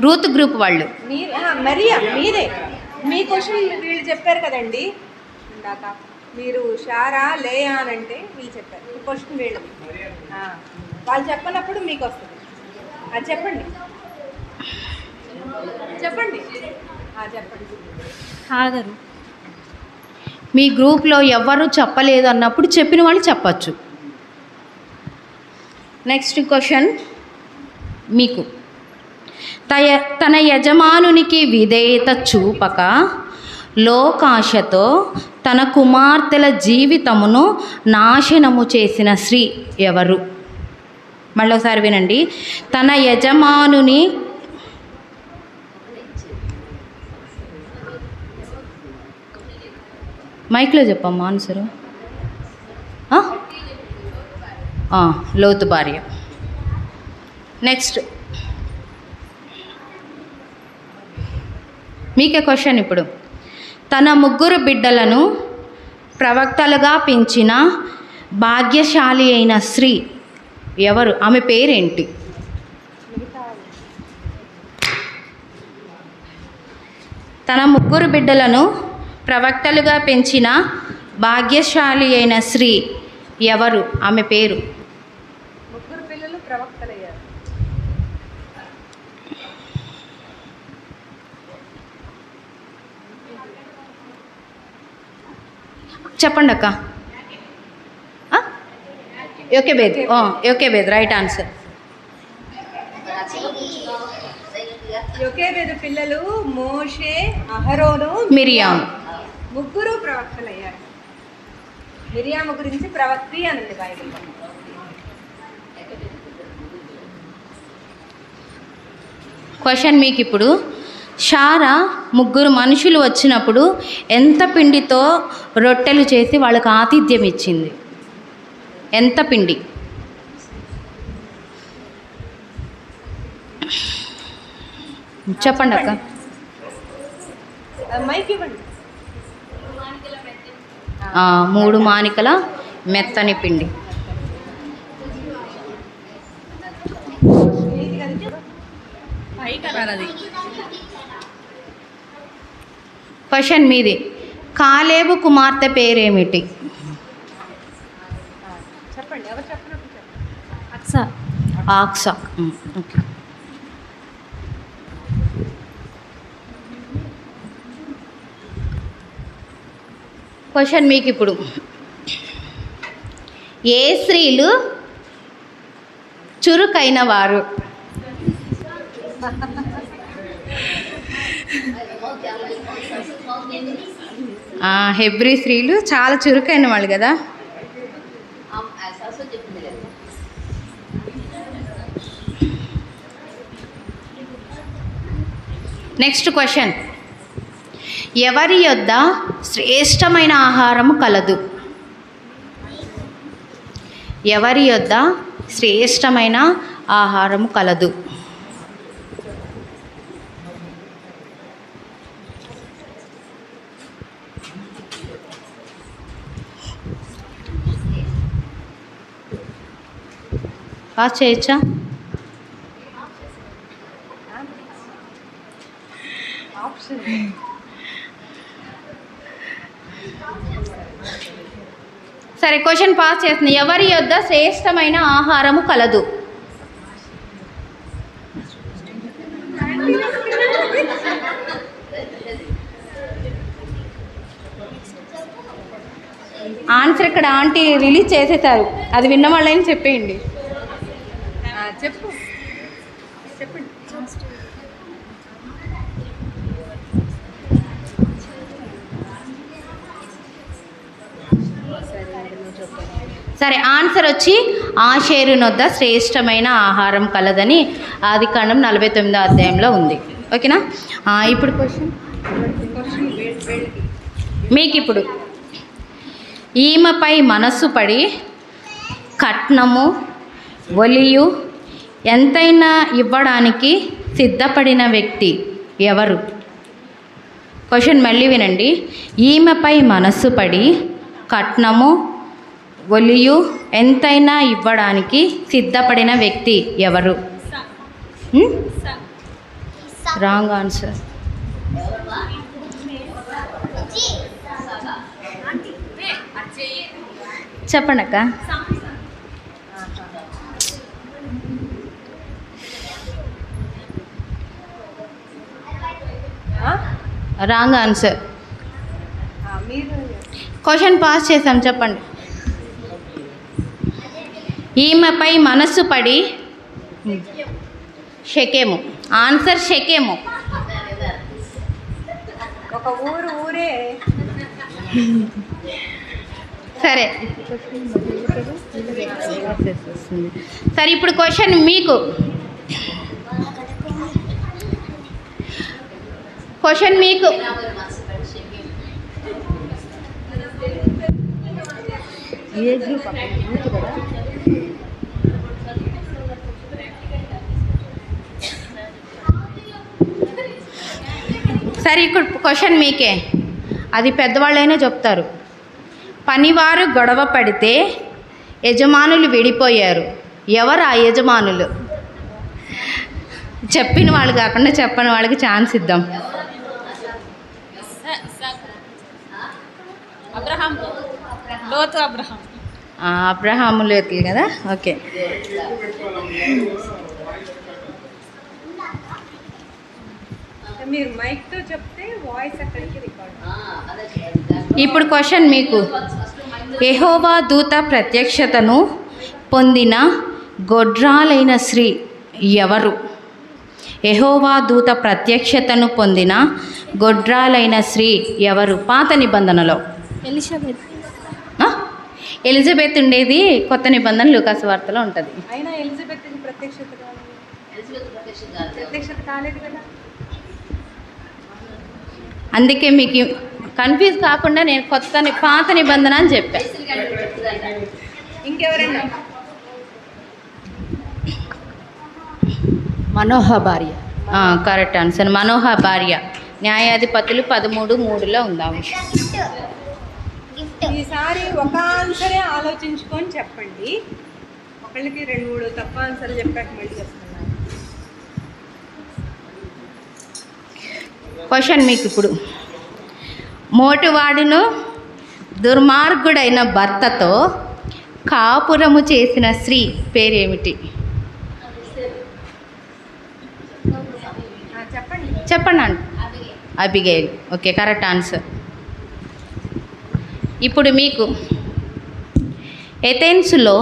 రూత్ గ్రూప్ వాళ్ళు. మరియా, మీరే మీ క్వశ్చన్ వీళ్ళు చెప్పారు కదండి ఇందాక. మీరు షారా లేయా అని అంటే వీళ్ళు చెప్పారు. ఈ క్వశ్చన్ వీళ్ళు వాళ్ళు చెప్పనప్పుడు మీకు వస్తుంది. అది చెప్పండి. చెప్పండి. హాగరు. మీ గ్రూప్లో ఎవ్వరూ చెప్పలేదు అన్నప్పుడు చెప్పిన వాళ్ళు చెప్పచ్చు. నెక్స్ట్ క్వశ్చన్ మీకు. తన యజమానునికి విధేయత చూపక లోకాశతో తన కుమార్తెల జీవితమును నాశనము చేసిన స్త్రీ ఎవరు? మళ్ళీ ఒకసారి వినండి. తన యజమానుని మైక్లో చెప్పమ్మా ఆన్సరు. లోతు భార్య. నెక్స్ట్ మీకే క్వశ్చన్ ఇప్పుడు. తన 3 బిడ్డలను ప్రవక్తలుగా పెంచిన భాగ్యశాలి అయిన స్త్రీ ఎవరు? ఆమె పేరేంటి? తన 3 బిడ్డలను ప్రవక్తలుగా పెంచిన భాగ్యశాలి అయిన స్త్రీ ఎవరు? ఆమె పేరు. 3 పిల్లలు ప్రవక్తలయ్యారు. చెప్పండి అక్క. యోకేబేద్ రైట్ ఆన్సర్. యోకేబేదు పిల్లలు మోషే, అహరోను, మిరియాం. 3 ప్రవక్తలయ్యారు. మిరియాము గురించి ప్రవక్తి అనండి బైబిల్లో. క్వశ్చన్ మీకు ఇప్పుడు. షారా 3 మనుషులు వచ్చినప్పుడు ఎంత పిండితో రొట్టెలు చేసి వాళ్ళకి ఆతిథ్యం ఇచ్చింది? ఎంత పిండి? చెప్పండి అక్క. మైక్ ఇవ్వండి. 3 మానికల మెత్తని పిండి. క్వశ్చన్ మీది. కాలేబు కుమార్తె పేరేమిటి? చెప్పండి. ఎవరు చెప్పినప్పుడు చెప్పండి. అక్సా. ఆక్సా. ఓకే. క్వశ్చన్ మీకు ఇప్పుడు. ఏ స్త్రీలు చురుకైన వారు? హెబ్రీ స్త్రీలు చాలా చురుకైన వాళ్ళు కదా. నెక్స్ట్ క్వశ్చన్, ఎవరి యొద్ద శ్రేష్టమైన ఆహారము కలదు? ఎవరి యొద్ద శ్రేష్టమైన ఆహారము కలదు? పాస్ చేయొచ్చా? సరే, క్వశ్చన్ పాస్ చేస్తుంది. ఎవరి యొద్ద శ్రేష్టమైన ఆహారము కలదు? ఆన్సర్ ఇక్కడ ఆంటీ రిలీజ్ చేసేసారు, అది విన్న వాళ్ళని చెప్పేయండి. చెప్పు చెప్పండి. సరే, ఆన్సర్ వచ్చి ఆషేరునొద్ద శ్రేష్టమైన ఆహారం కలదని ఆదికాండం 49వ అధ్యాయంలో ఉంది. ఓకేనా? ఇప్పుడు క్వశ్చన్ మీకు ఇప్పుడు, ఈమెపై మనస్సు పడి కట్నము ఒలియు ఎంతైనా ఇవ్వడానికి సిద్ధపడిన వ్యక్తి ఎవరు? క్వశ్చన్ మళ్ళీ వినండి. ఈమెపై మనస్సు పడి కట్నము ఒలియు ఎంతైనా ఇవ్వడానికి సిద్ధపడిన వ్యక్తి ఎవరు? Wrong answer. చెప్పండి అక్క. Wrong answer. క్వశ్చన్ పాస్ చేసాం, చెప్పండి. ఈమెపై మనస్సు పడి షెకెము. ఆన్సర్ షెకెము. ఒక ఊరే. సరే సరే, ఇప్పుడు క్వశ్చన్ మీకు, క్వశ్చన్ మీకు సరే, ఇప్పుడు క్వశ్చన్ మీకే, అది పెద్దవాళ్ళైనా చెప్తారు. పనివారు గొడవ పడితే యజమానులు విడిపోయారు. ఎవరు ఆ యజమానులు? చెప్పిన వాళ్ళు కాకుండా చెప్పని వాళ్ళకి ఛాన్స్ ఇద్దాం. అబ్రహాము లోతు కదా. ఓకే, మీరు మైక్తో చెప్తే వాయిస్ అక్కడికి రికార్డ్. ఇప్పుడు క్వశ్చన్ మీకు, యెహోవా దూత ప్రత్యక్షతను పొందిన గొడ్రాలైన స్త్రీ ఎవరు? యెహోవా దూత ప్రత్యక్షతను పొందిన గొడ్రాలైన స్త్రీ ఎవరు? పాత నిబంధనలో ఎలిజబెత్ ఉండేది, కొత్త నిబంధన లూకాసు వార్తలో ఉంటుంది. అయినా ఎలిజబెత్ ప్రత్యక్షత కాలేదు కదా. అందుకే మీకు కన్ఫ్యూజ్ కాకుండా నేను పాత నిబంధన అని చెప్పాను. ఇంకెవరైనా? మనోహ భార్య. కరెక్ట్ ఆన్సర్, మనోహ భార్య. న్యాయాధిపతులు 13:3లో ఉందా. ఈసారి ఒక ఆన్సరే ఆలోచించుకొని చెప్పండి. ఒకళ్ళకి 2-3 తప్ప ఆన్సర్లు చెప్పాక మళ్ళీ చెప్తున్నాను. క్వశ్చన్ మీకు ఇప్పుడు, మోటువాడును దుర్మార్గుడైన భర్తతో కాపురము చేసిన స్త్రీ పేరేమిటి? చెప్పండి అండి. అబిగైల్. Okay, correct answer. ఇప్పుడు మీకు, ఎథెన్సులో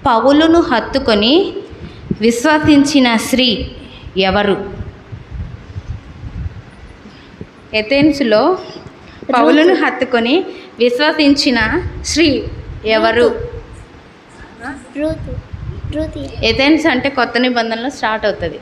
పౌలును హత్తుకొని విశ్వసించిన స్త్రీ ఎవరు? ఎథెన్సులో పౌలును హత్తుకొని విశ్వసించిన స్త్రీ ఎవరు? ఎథెన్స్ అంటే కొత్త నిబంధనలో స్టార్ట్ అవుతుంది.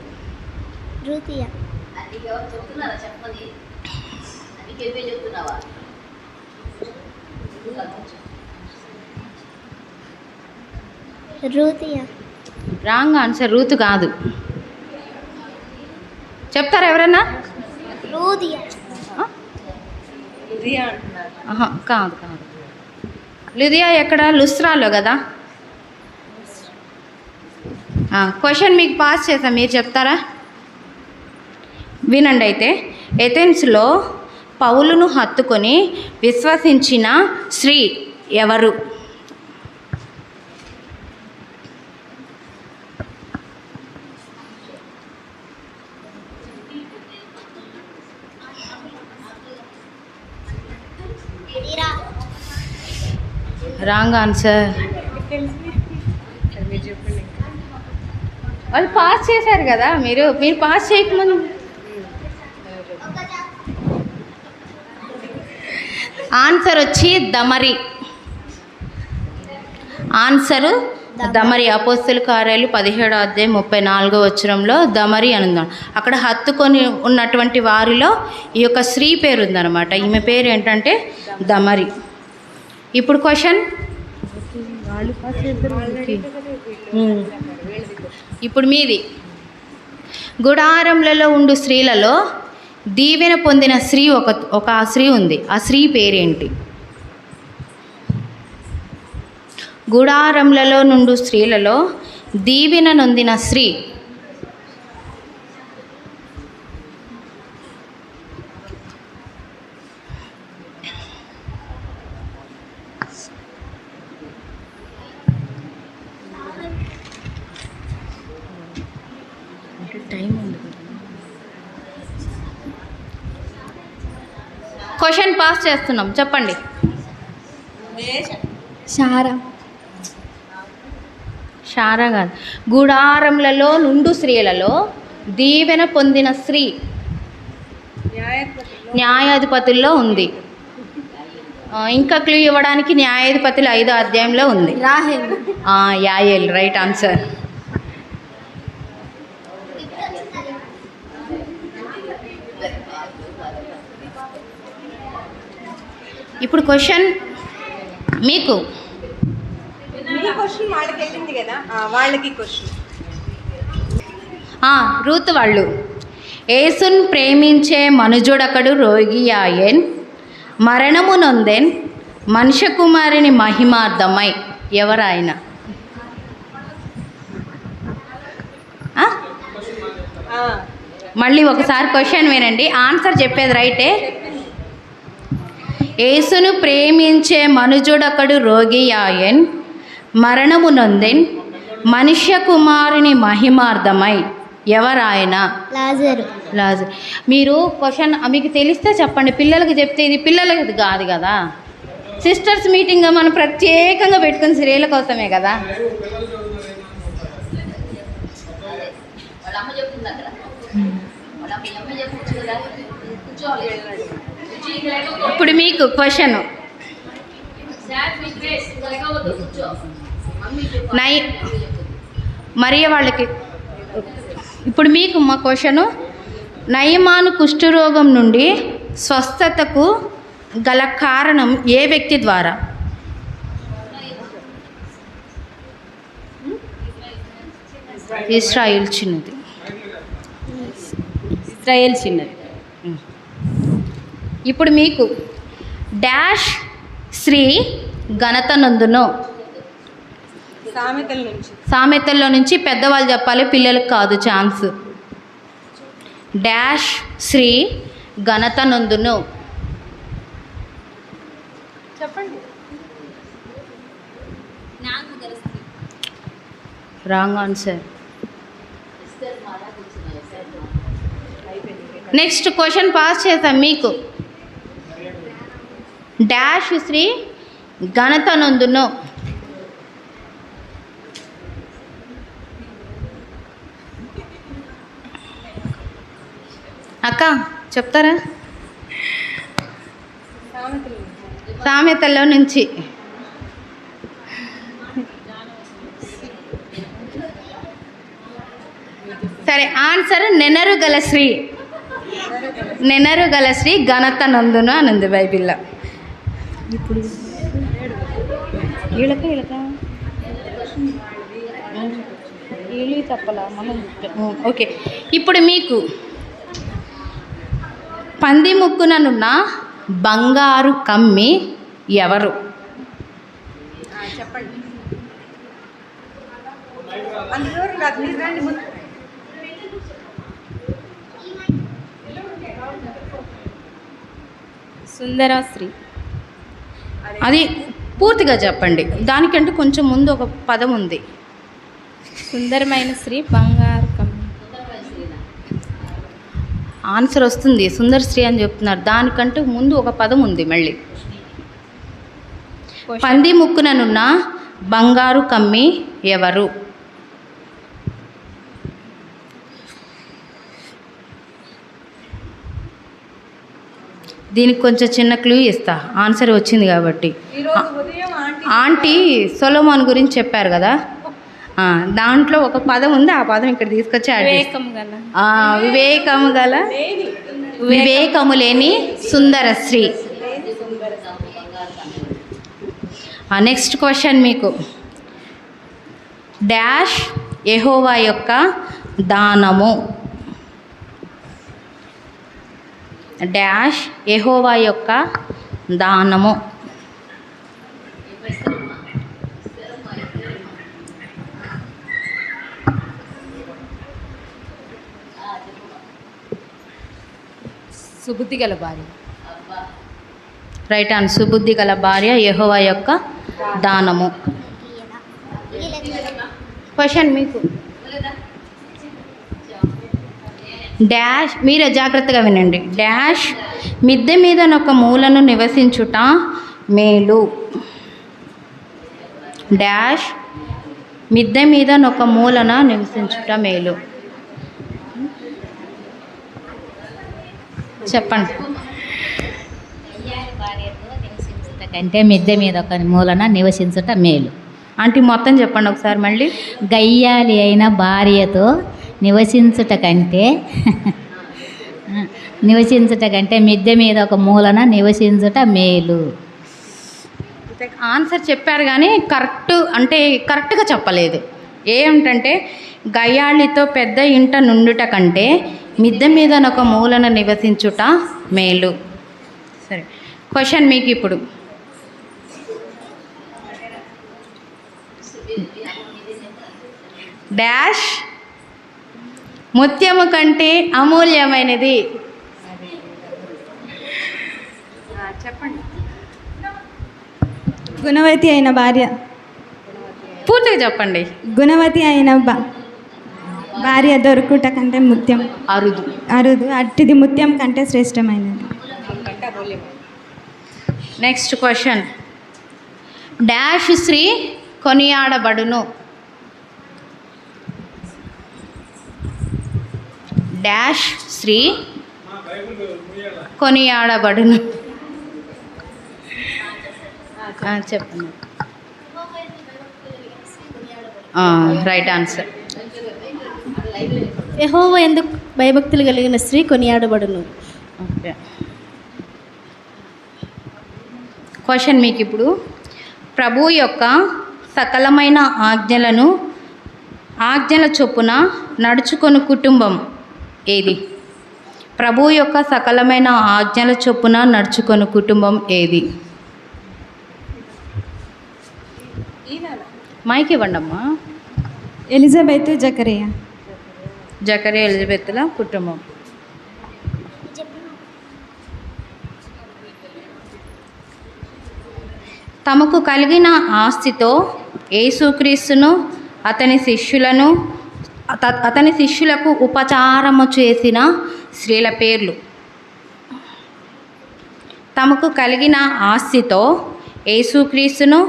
Wrong answer. రూతు కాదు. చెప్తారా ఎవరన్నా? లుదియా అంటున్నారు. కాదు కాదు. లుదియా ఎక్కడ? లుస్త్రాలో కదా. క్వశ్చన్ మీకు పాస్ చేసా, మీరు చెప్తారా? వినండి అయితే. ఎథెన్స్లో పౌలును హత్తుకొని విశ్వసించిన స్త్రీ ఎవరు? Wrong answer. వాళ్ళు పాస్ చేశారు కదా. మీరు పాస్ చేయకముందు ఆన్సర్ వచ్చి దమరి. ఆన్సరు దమరి. అపోస్తల కార్యాలు 17వ అధ్యాయం 34వ వచనంలో దమరి అని ఉందాం. అక్కడ హత్తుకొని ఉన్నటువంటి వారిలో ఈ యొక్క స్త్రీ పేరు ఉందన్నమాట. ఈమె పేరు ఏంటంటే దమరి. ఇప్పుడు క్వశ్చన్ ఇప్పుడు మీది. గుడారములలో ఉండు స్త్రీలలో దీవెన పొందిన స్త్రీ ఒక స్త్రీ ఉంది. ఆ స్త్రీ పేరేంటి? గుడారములలో నుండు స్త్రీలలో దీవెన నొందిన స్త్రీ. క్వశ్చన్ పాస్ చేస్తున్నాం, చెప్పండి. షారా కాదు. గుడారములలో నుండు స్త్రీలలో దీవెన పొందిన స్త్రీ న్యాయాధిపతుల్లో ఉంది. ఇంకా క్లూ ఇవ్వడానికి న్యాయాధిపతులు 5వ అధ్యాయంలో ఉంది. యాయేల్. Right answer. ఇప్పుడు క్వశ్చన్ మీకు. మీ క్వశ్చన్ వాళ్ళకి వెళ్ళింది కదా, వాళ్ళకి క్వశ్చన్. రూతు వాళ్ళు. యేసును ప్రేమించే మనుజుడకడు రోగియాయెన్, మరణము నొందెన్, మనుష్య కుమారుని మహిమార్థమై. ఎవరాయన? మళ్ళీ ఒకసారి క్వశ్చన్ వినండి, ఆన్సర్ చెప్పేది రైటే. యేసును ప్రేమించే మనుజుడకడు రోగియాయెన్, మరణము నొందెన్, మనుష్య కుమారుని మహిమార్థమై. ఎవరాయన? లాజరు. మీరు క్వశ్చన్ మీకు తెలిస్తే చెప్పండి. పిల్లలకి చెప్తే ఇది పిల్లలకి కాదు కదా. సిస్టర్స్ మీటింగ్ మనం ప్రత్యేకంగా పెట్టుకుని స్త్రీల కోసమే కదా. ఇప్పుడు మీకు క్వశ్చన్ మరియ వాళ్ళకి. ఇప్పుడు మీకు మా క్వశ్చను, నయమాను కుష్ఠరోగం నుండి స్వస్థతకు గల కారణం ఏ వ్యక్తి ద్వారా? ఇశ్రాయేల్ చిన్నది. ఇప్పుడు మీకు డాష్ శ్రీ ఘనత నందును. సామెతల్లో నుంచి పెద్దవాళ్ళు చెప్పాలి, పిల్లలకు కాదు ఛాన్స్. డాష్ శ్రీ ఘనత నందును. చెప్పండి. Wrong answer. Next question pass చేసాం మీకు. డాష్ శ్రీ ఘనత నందును. అక్క చెప్తారా? సామెతల్లో నుంచి. సరే, ఆన్సర్ నెనరు గల శ్రీ. నెనరు గల శ్రీ ఘనత నందును అని ఉంది బైబిల్లో. ఇప్పుడు చెప్పలా మనం. ఓకే, ఇప్పుడు మీకు పంది ముక్కుననున్న బంగారు కమ్మి ఎవరు? చెప్పండి. అందులో నాకు మీరు రండి ముందు. సుందరాశ్రీ. అది పూర్తిగా చెప్పండి, దానికంటే కొంచెం ముందు ఒక పదం ఉంది. సుందరమైన శ్రీ బంగారు కమ్మి. ఆన్సర్ వస్తుంది, సుందర శ్రీ అని చెప్తున్నారు. దానికంటే ముందు ఒక పదం ఉంది మళ్ళీ. పంది ముక్కుననున్న బంగారు కమ్మి ఎవరు? దీనికి కొంచెం చిన్న క్లూ ఇస్తా, ఆన్సర్ వచ్చింది కాబట్టి. ఈరోజు ఉదయం ఆంటీ సొలొమోన్ గురించి చెప్పారు కదా, దాంట్లో ఒక పదం ఉంది, ఆ పదం ఇక్కడ తీసుకొచ్చి వివేకము గల వివేకము లేని సుందర శ్రీ. నెక్స్ట్ క్వశ్చన్ మీకు, డాష్ యెహోవా యొక్క దానము. డాష్ యెహోవా యొక్క దానము. సుబుద్ధి గల భార్య. రైట్ ఆన్, సుబుద్ధి గల భార్య యెహోవా యొక్క దానము. క్వశ్చన్ మీకు, డాష్, మీరే జాగ్రత్తగా వినండి. డాష్ మిద్దె మీద ఒక మూలను నివసించుట మేలు. డాష్ మిద్దె మీద ఒక మూలన నివసించుట మేలు. చెప్పండి. కంటే మిద్దె మీద ఒక మూలన నివసించుట మేలు. ఆంటీ మొత్తం చెప్పండి ఒకసారి మళ్ళీ. గయ్యాలి అయిన భార్యతో నివసించుట కంటే మిద్దె మీద ఒక మూలన నివసించుట మేలు. ఆన్సర్ చెప్పారు కానీ కరెక్ట్గా చెప్పలేదు. ఏమిటంటే గయ్యాళితో పెద్ద ఇంట నుండుట కంటే మిద్దె మీద ఒక మూలన నివసించుట మేలు. సరే, క్వశ్చన్ మీకు ఇప్పుడు, డాష్ ముత్యము కంటే అమూల్యమైనది. చెప్పండి. గుణవతి అయిన భార్య. పూర్తిగా చెప్పండి. గుణవతి అయిన భార్య దొరుకుట కంటే ముత్యం అరుదు, అట్టిది ముత్యం కంటే శ్రేష్టమైనది. నెక్స్ట్ క్వశ్చన్, డాష్ శ్రీ కొనియాడబడును. డాష్ శ్రీ కొనియాడబడును. చెప్పండి. Right answer. యెహోవా యందు భయభక్తులు కలిగిన స్త్రీ కొనియాడబడును. ఓకే, క్వశ్చన్ మీకు ఇప్పుడు, ప్రభు యొక్క సకలమైన ఆజ్ఞల చొప్పున నడుచుకొని కుటుంబం ఏది? ప్రభు యొక్క సకలమైన ఆజ్ఞల చొప్పున నడుచుకొని కుటుంబం ఏది? మైక్ ఇవ్వండి అమ్మా. ఎలిజబెత్ జకరియా. ఎలిజబెత్ల కుటుంబం. తమకు కలిగిన ఆస్తితో యేసుక్రీస్తును అతని శిష్యులకు ఉపచారము చేసిన స్త్రీల పేర్లు. తమకు కలిగిన ఆస్తితో యేసుక్రీస్తును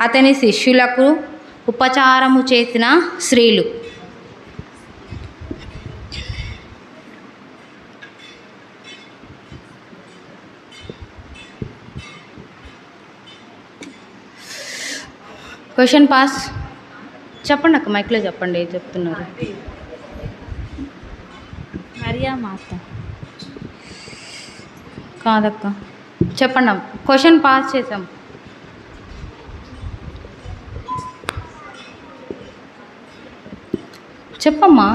అతని శిష్యులకు ఉపచారము చేసిన స్త్రీలు. Question pass. చెప్పండి అక్క, మైక్లో చెప్పండి ఏం చెప్తున్నారు. మరియా మాత. కాదక్క, చెప్పండి. క్వశ్చన్ పాస్ చేసాం. చెప్పమ్మా.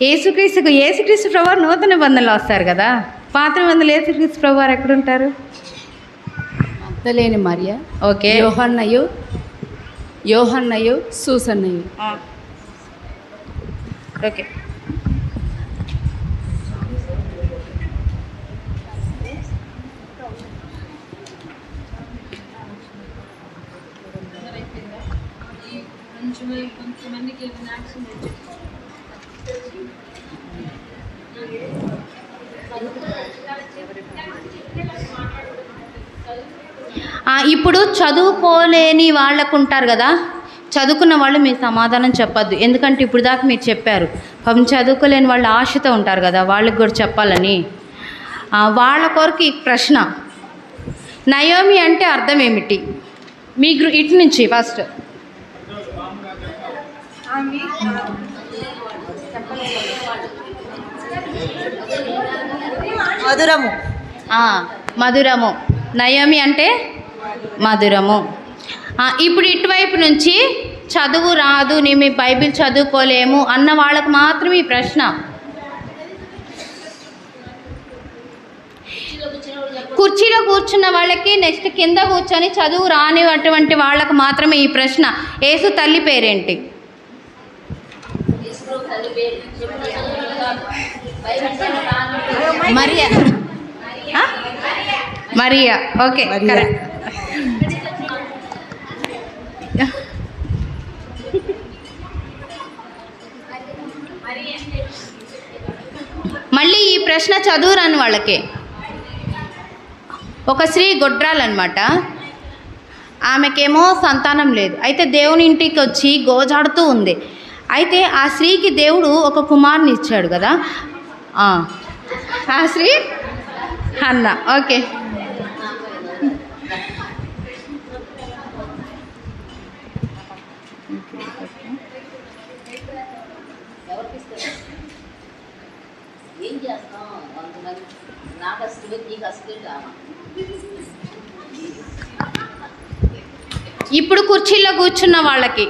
యేసుక్రీస్తు ప్రభువారు నూతన నిబంధనలు వస్తారు కదా, పాత నిబంధనలు యేసుక్రీస్తు ప్రభువారు ఎక్కడుంటారు? మగ్దలేని మరియ, ఓకే. యోహన్నయు సూసన్నయు. ఓకే. ఇప్పుడు చదువుకోలేని వాళ్ళకు ఉంటారు కదా, చదువుకున్న వాళ్ళు మీరు సమాధానం చెప్పద్దు, ఎందుకంటే ఇప్పుడు దాకా మీరు చెప్పారు. పాపం చదువుకోలేని వాళ్ళు ఆశతో ఉంటారు కదా, వాళ్ళకి కూడా చెప్పాలని. వాళ్ళ కొరకు ఈ ప్రశ్న. నయోమి అంటే అర్థం ఏమిటి? మీ ఇటు నుంచి ఫస్ట్. మధురము. మధురము. నయోమి అంటే మధురము. ఇప్పుడు ఇటువైపు నుంచి చదువు రాదు, మేము బైబిల్ చదువుకోలేము అన్న వాళ్ళకు మాత్రం ఈ ప్రశ్న. కుర్చీలో కూర్చున్న వాళ్ళకి, నెక్స్ట్ కింద కూర్చొని చదువు రానిటువంటి వాళ్ళకు మాత్రమే ఈ ప్రశ్న. యేసు తల్లి పేరేంటి? మరియా. మరియా. Okay, correct. మళ్ళీ ఈ ప్రశ్న చదువు రాని వాళ్ళకే. ఒక స్త్రీ గొడ్రాలన్నమాట, ఆమెకేమో సంతానం లేదు. అయితే దేవుని ఇంటికి వచ్చి గోజాడుతూ ఉంది. అయితే ఆ స్త్రీకి దేవుడు ఒక కుమారుని ఇచ్చాడు కదా, ఆ స్త్రీ హన్న. ఓకే. ఇప్పుడు కుర్చీలో కూర్చున్న వాళ్ళకి,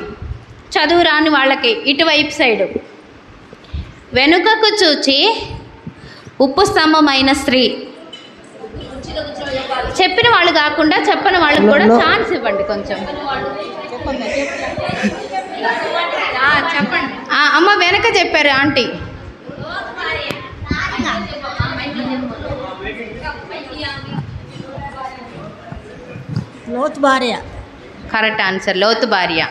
చదువు రాని వాళ్ళకి ఇటువైపు సైడు వెనుకకు చూచి ఉప్పు స్తంభమైన స్త్రీ. చెప్పిన వాళ్ళు కాకుండా చెప్పని వాళ్ళకి కూడా ఛాన్స్ ఇవ్వండి కొంచెం. చెప్పండి. అమ్మ వెనక చెప్పారు ఆంటీ. లోతు భార్య. కరెక్ట్ ఆన్సర్, లోతు భార్య.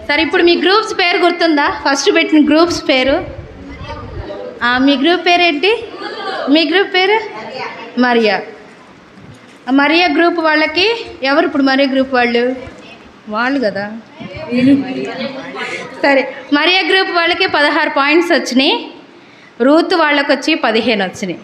సరే, ఇప్పుడు మీ గ్రూప్స్ పేరు గుర్తుందా? ఫస్ట్ పెట్టిన గ్రూప్స్ పేరు. మీ గ్రూప్ పేరు ఏంటి? మీ గ్రూప్ పేరు మరియా. మరియా గ్రూప్ వాళ్ళకి ఎవరు ఇప్పుడు మరియా గ్రూప్ వాళ్ళు కదా. సరే, మరియా గ్రూప్ వాళ్ళకి 16 పాయింట్స్ వచ్చినాయి. రూత్ వాళ్ళకి వచ్చి 15 వచ్చినాయి.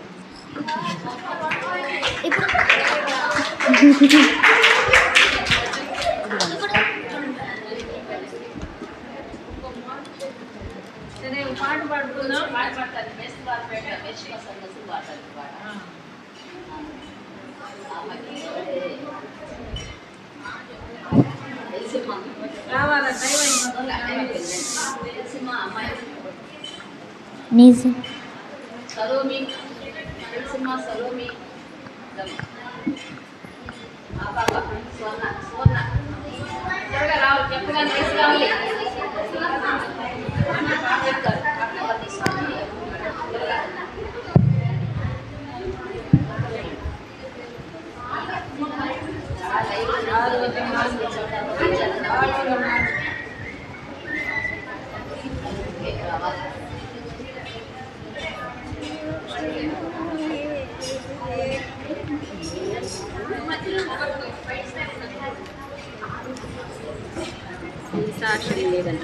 సాక్ష్యం లేదంట.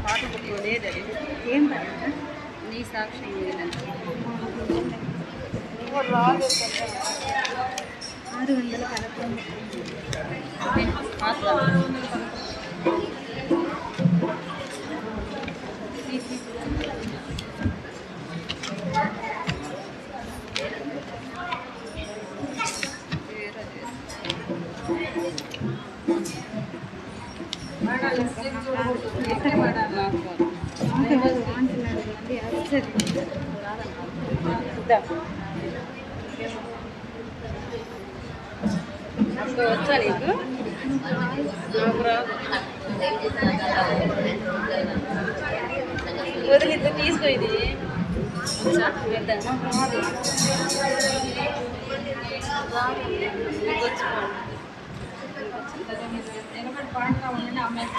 పాట లేదండి. ఏం పని నీ సాక్ష్యం లేదంట. 600. వచ్చా నీకు? వదిలిద్దు తీసుకో. ఇది పాడుగా ఉండండి. అమ్మాయి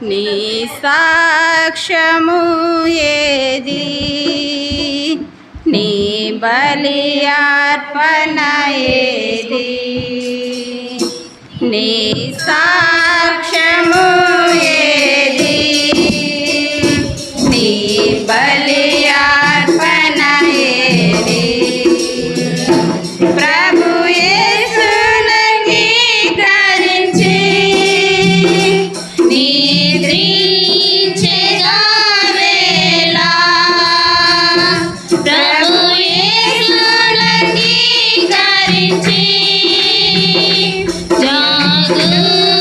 నీ సాక్ష్యము ఏది, నీ బలి అర్పణ ఏది, నీ సాక్ష్యము ఏది, నీ బలి అర్పణ ఏది. ప్రభు యేసుని అంగీకరించి నిద్రించెగా వేళ, ప్రభు యేసుని అంగీకరించి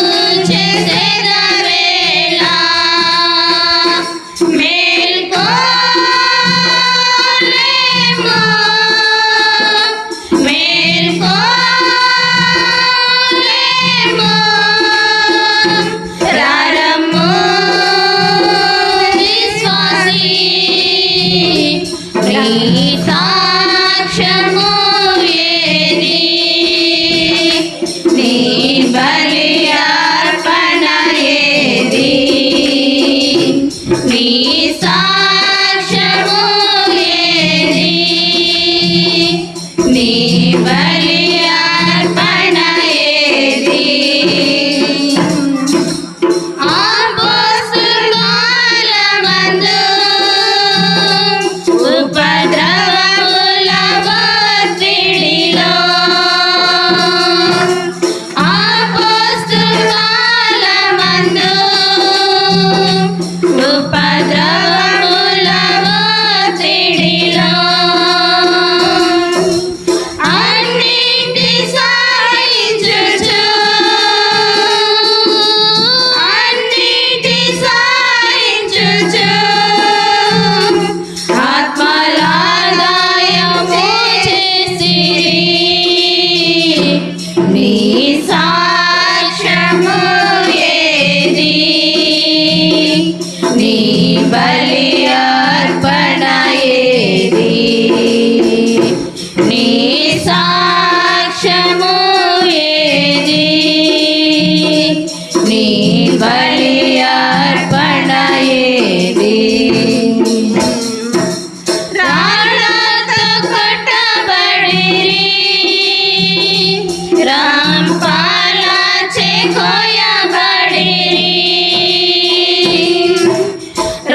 జాగుచెదెగా వేళ, మేల్కోలేమో మేల్కోలేమో రారమ్ము విశ్వాసీ, నీ సాక్ష్యము ఏది, నీ బలి అర్పణ ఏది, నీ సాక్ష్యము ఏది, నీ బలి అర్పణ ఏది. అపోస్తలులమందు ఉపద్రవముల ఒత్తిడిలో, అపోస్తలులమందు ఉపద్రవముల ఒత్తిడిలో అన్నిటి సాయించుచు, అన్నిటి సాయించుచు ఆత్మలాదాయము చేసిరి. నీ సాక్ష్యము ఏది, నీ బలి అర్పణ ఏది, నీ సాక్ష్యము ఏది, నీ బలి అర్పణ ఏది. రాళ్ళతో కొట్టబడిరి, రాంపాలచే కోయబడిరి,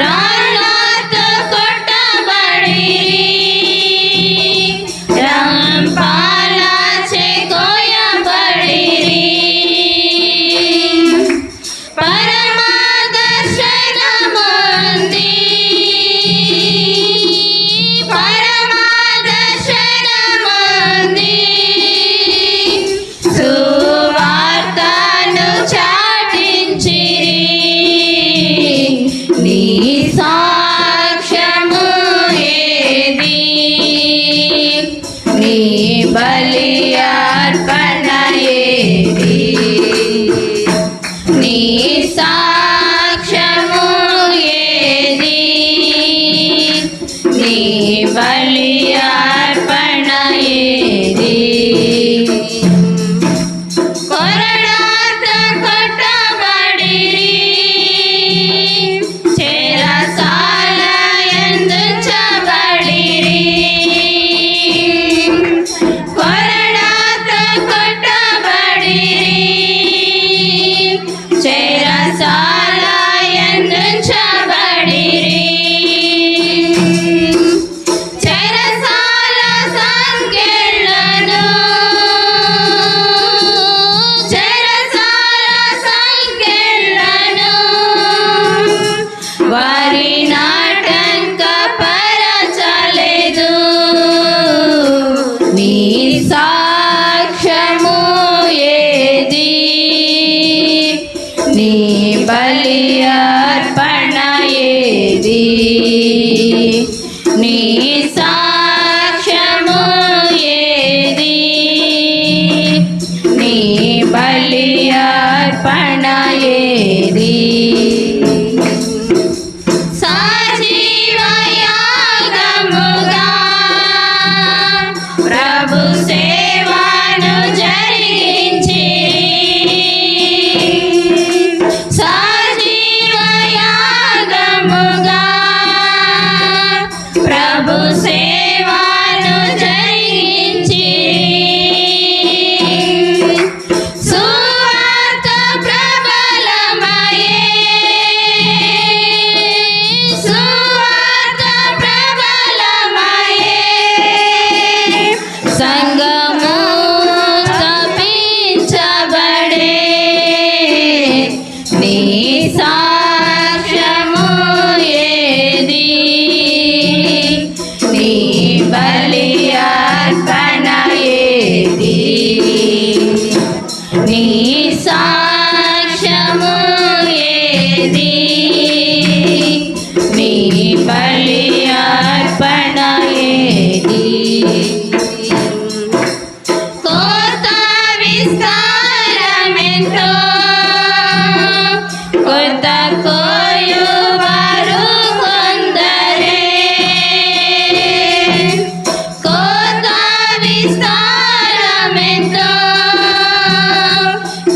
రాళ్ళతో కొట్టబడిరి, రాంపాలచే కోయబడిరి. పరమదర్శనముంది, పరమదర్శనముంది, సువార్తను చాటించిరి. నీ సాక్ష్యము ఏది, నీ బలి అర్పణ ఏది, బలి అర్పణ ఏది కొరడాత కొట్టబడిరి చెరసాల యందుంచబడిరి కొరడాత కొట్టబడిరి చెరసాల యందుంచబడిరి చెరసాల సంకెళ్ళను వారి నాటంక పరచలేదు నీ సాక్ష్యము ఏది నీ బలి అర్పణ ఏది నీ సాక్ష్యము ఏది నీ బలి అర్పణ ఏది సజీవయాగముగా ప్రభు సేవను జరిగించిరి సజీవయాగముగా ప్రభు సేవను జరిగించిరి సువార్త ప్రబలమయే సువార్త ప్రబలమయే సంగము స్థాపించబడే నీ సాక్ష్యము ఏది నీ బలి అర్పణ ఏది నీ సాక్ష్యము ఏది నీ బలి అర్పణ ఏది కోత విస్తారమెంతో కొత్త కోయువారు కొందరే కోత విస్తారమెంతో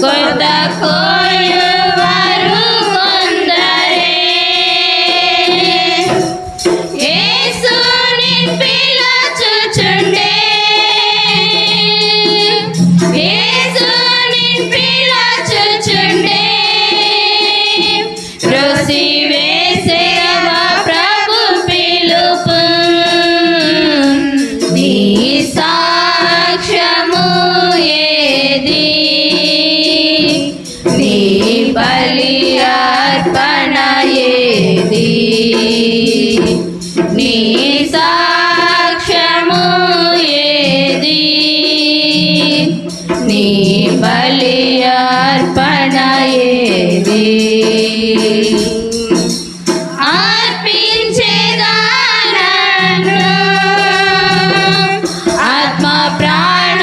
కొత్త కోయువారు కొందరే యేసుని పిలచుచుండే యేసుని పిలచుచుండే రోసి వేసేవ ప్రభు పిలుపు నీ సాక్ష్యము ఏది నీ బలి అర్పణ ఏది నీ సాక్ష్యము ఏది నీ బలి అర్పణ ఏది అర్పించేదానను ఆత్మ ప్రాణ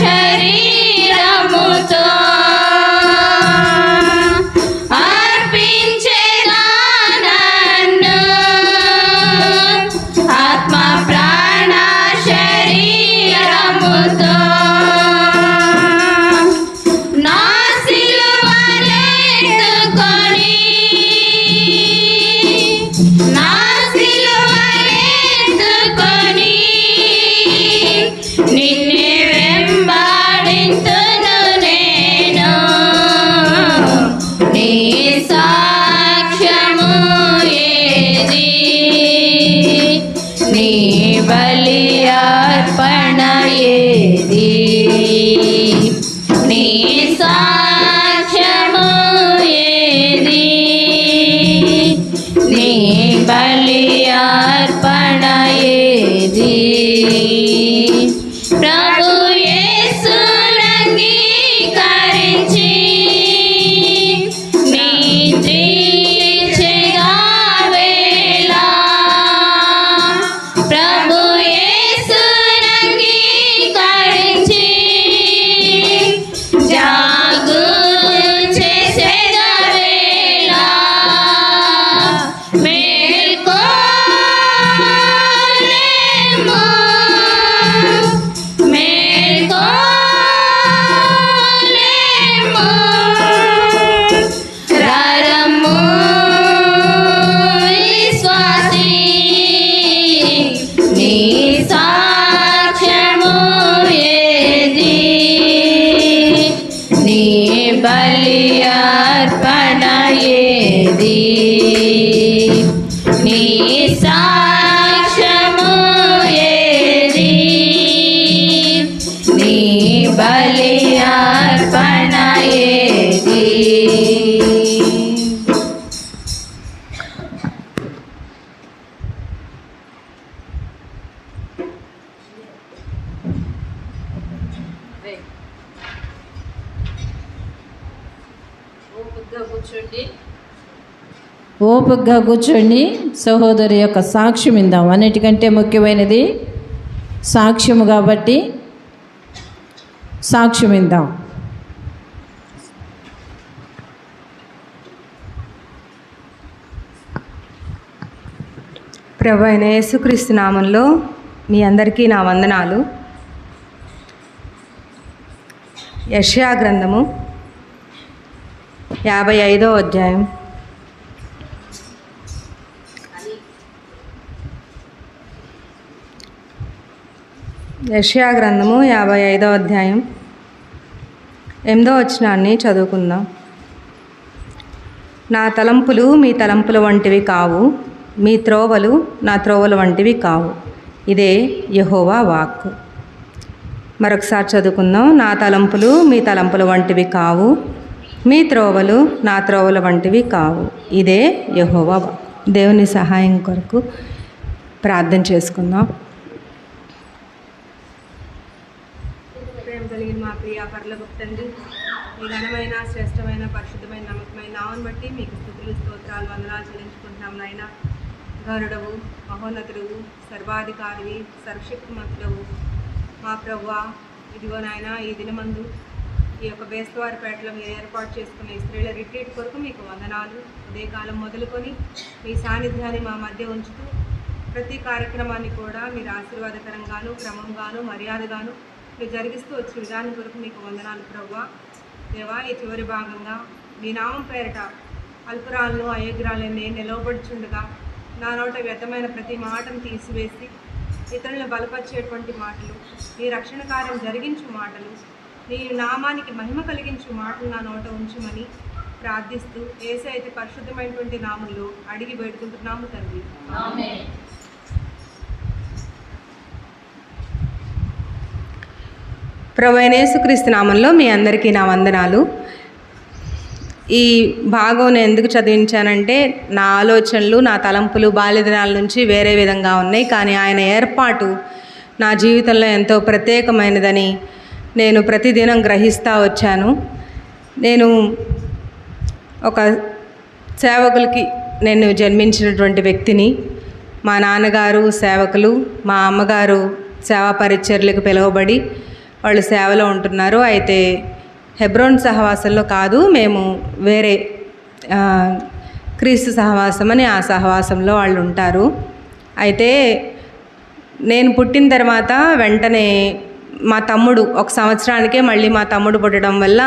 శరీరముతో అర్పించేదానను ఆత్మ ప్రాణ శరీరముతో నా సిలువనెత్తుకొని నా సిలువనెత్తుకొని నిన్నే వెంబడింతును నేను నీ సాక్ష్యము ఏది నీ బలి అర్పణ ఏది నీ సాక్ష్యము ఏది నీ బలి అర్పణ ఏది ప్రభు యేసునంగీకరించి నిద్రించెగా వేళ ప్రభు యేసునంగీకరించి జాగు చేసేద వేళ మేల్కో నీ సాక్ష్యము ఏది, నీ బలి అర్పణ ఏది. ఓపికగా కూర్చోండి. సహోదరి యొక్క సాక్ష్యం ఇందాం. అన్నిటికంటే ముఖ్యమైనది సాక్ష్యము కాబట్టి సాక్ష్యం ఇందాం. ప్రభు అయిన యేసుక్రీస్తు నామంలో మీ అందరికీ నా వందనాలు. యెషయా గ్రంథము 55వ అధ్యాయం. యెషయా గ్రంథము 55వ అధ్యాయం 8వ వచనాన్ని చదువుకుందాం. నా తలంపులు మీ తలంపుల వంటివి కావు, మీ త్రోవలు నా త్రోవల వంటివి కావు. ఇదే యెహోవా వాక్కు. మరొకసారి చదువుకుందాం. నా తలంపులు మీ తలంపుల వంటివి కావు, మీ త్రోవలు నా త్రోవల వంటివి కావు. ఇదే యెహోవా వాక్కు. దేవుని సహాయం కొరకు ప్రార్థన చేసుకుందాం. ప్రేమ కలిగిన మా ప్రియ పరలోకపు తండ్రి, మీ ఘనమైన శ్రేష్టమైన పరిశుద్ధమైన నమ్మకమైన నామమును బట్టి మీకు స్తుతులు స్తోత్రాలు వందనాలు చెల్లించుకుంటున్నాం నాయన. గరుడవు, మహోన్నతుడవు, సర్వాధికారివి, సర్వశక్తిమంతుడవు మా ప్రభువా, ఇదిగో నాయన ఈ దినమందు ఈ యొక్క బేస్తవారిపేటలో మీరు ఏర్పాటు చేసుకున్న ఈ స్త్రీల రిట్రీట్ కొరకు మీకు వందనాలు. ఉదయకాలం మొదలుకొని మీ సాన్నిధ్యాన్ని మా మధ్య ఉంచుతూ ప్రతి కార్యక్రమాన్ని కూడా మీరు ఆశీర్వాదకరంగాను క్రమంగాను మర్యాదగాను మీరు జరిగిస్తూ వచ్చిన విధానం కొరకు మీకు వందనాలు ప్రభువా. దేవా, ఈ చివరి భాగంగా మీ నామం పేరట అల్పురాలను అయోగ్యురాలను నేను నిలవబడుచుండగా నా నోట వ్యర్థమైన ప్రతి మాటను తీసివేసి ఇతరులను బలపరిచేటువంటి మాటలు, నీ రక్షణ కార్యం జరిగించు మాటలు, నీ నామానికి మహిమ కలిగించు మాటలు నా నోట ఉంచుమని ప్రార్థిస్తూ యేసయ్య అయితే పరిశుద్ధమైనటువంటి నామంలో అడిగి వేడుకుంటున్నాము తండ్రి. ఆమేన్. ప్రభువైన యేసుక్రీస్తు నామంలో మీ అందరికీ నా వందనాలు. ఈ భాగం నేను ఎందుకు చదివించానంటే, నా ఆలోచనలు నా తలంపులు బాల్యదినాల నుంచి వేరే విధంగా ఉన్నాయి, కానీ ఆయన ఏర్పాటు నా జీవితంలో ఎంతో ప్రత్యేకమైనదని నేను ప్రతిదినం గ్రహిస్తూ వచ్చాను. నేను ఒక సేవకులకి నేను జన్మించినటువంటి వ్యక్తిని. మా నాన్నగారు సేవకులు, మా అమ్మగారు సేవా పరిచర్లకు పిలువబడి వాళ్ళు సేవలో ఉంటున్నారు. అయితే హెబ్రోన్ సహవాసంలో కాదు, మేము వేరే క్రీస్తు సహవాసం అని ఆ సహవాసంలో వాళ్ళు ఉంటారు. అయితే నేను పుట్టిన తర్వాత వెంటనే మా తమ్ముడు, ఒక సంవత్సరానికే మళ్ళీ మా తమ్ముడు పుట్టడం వల్ల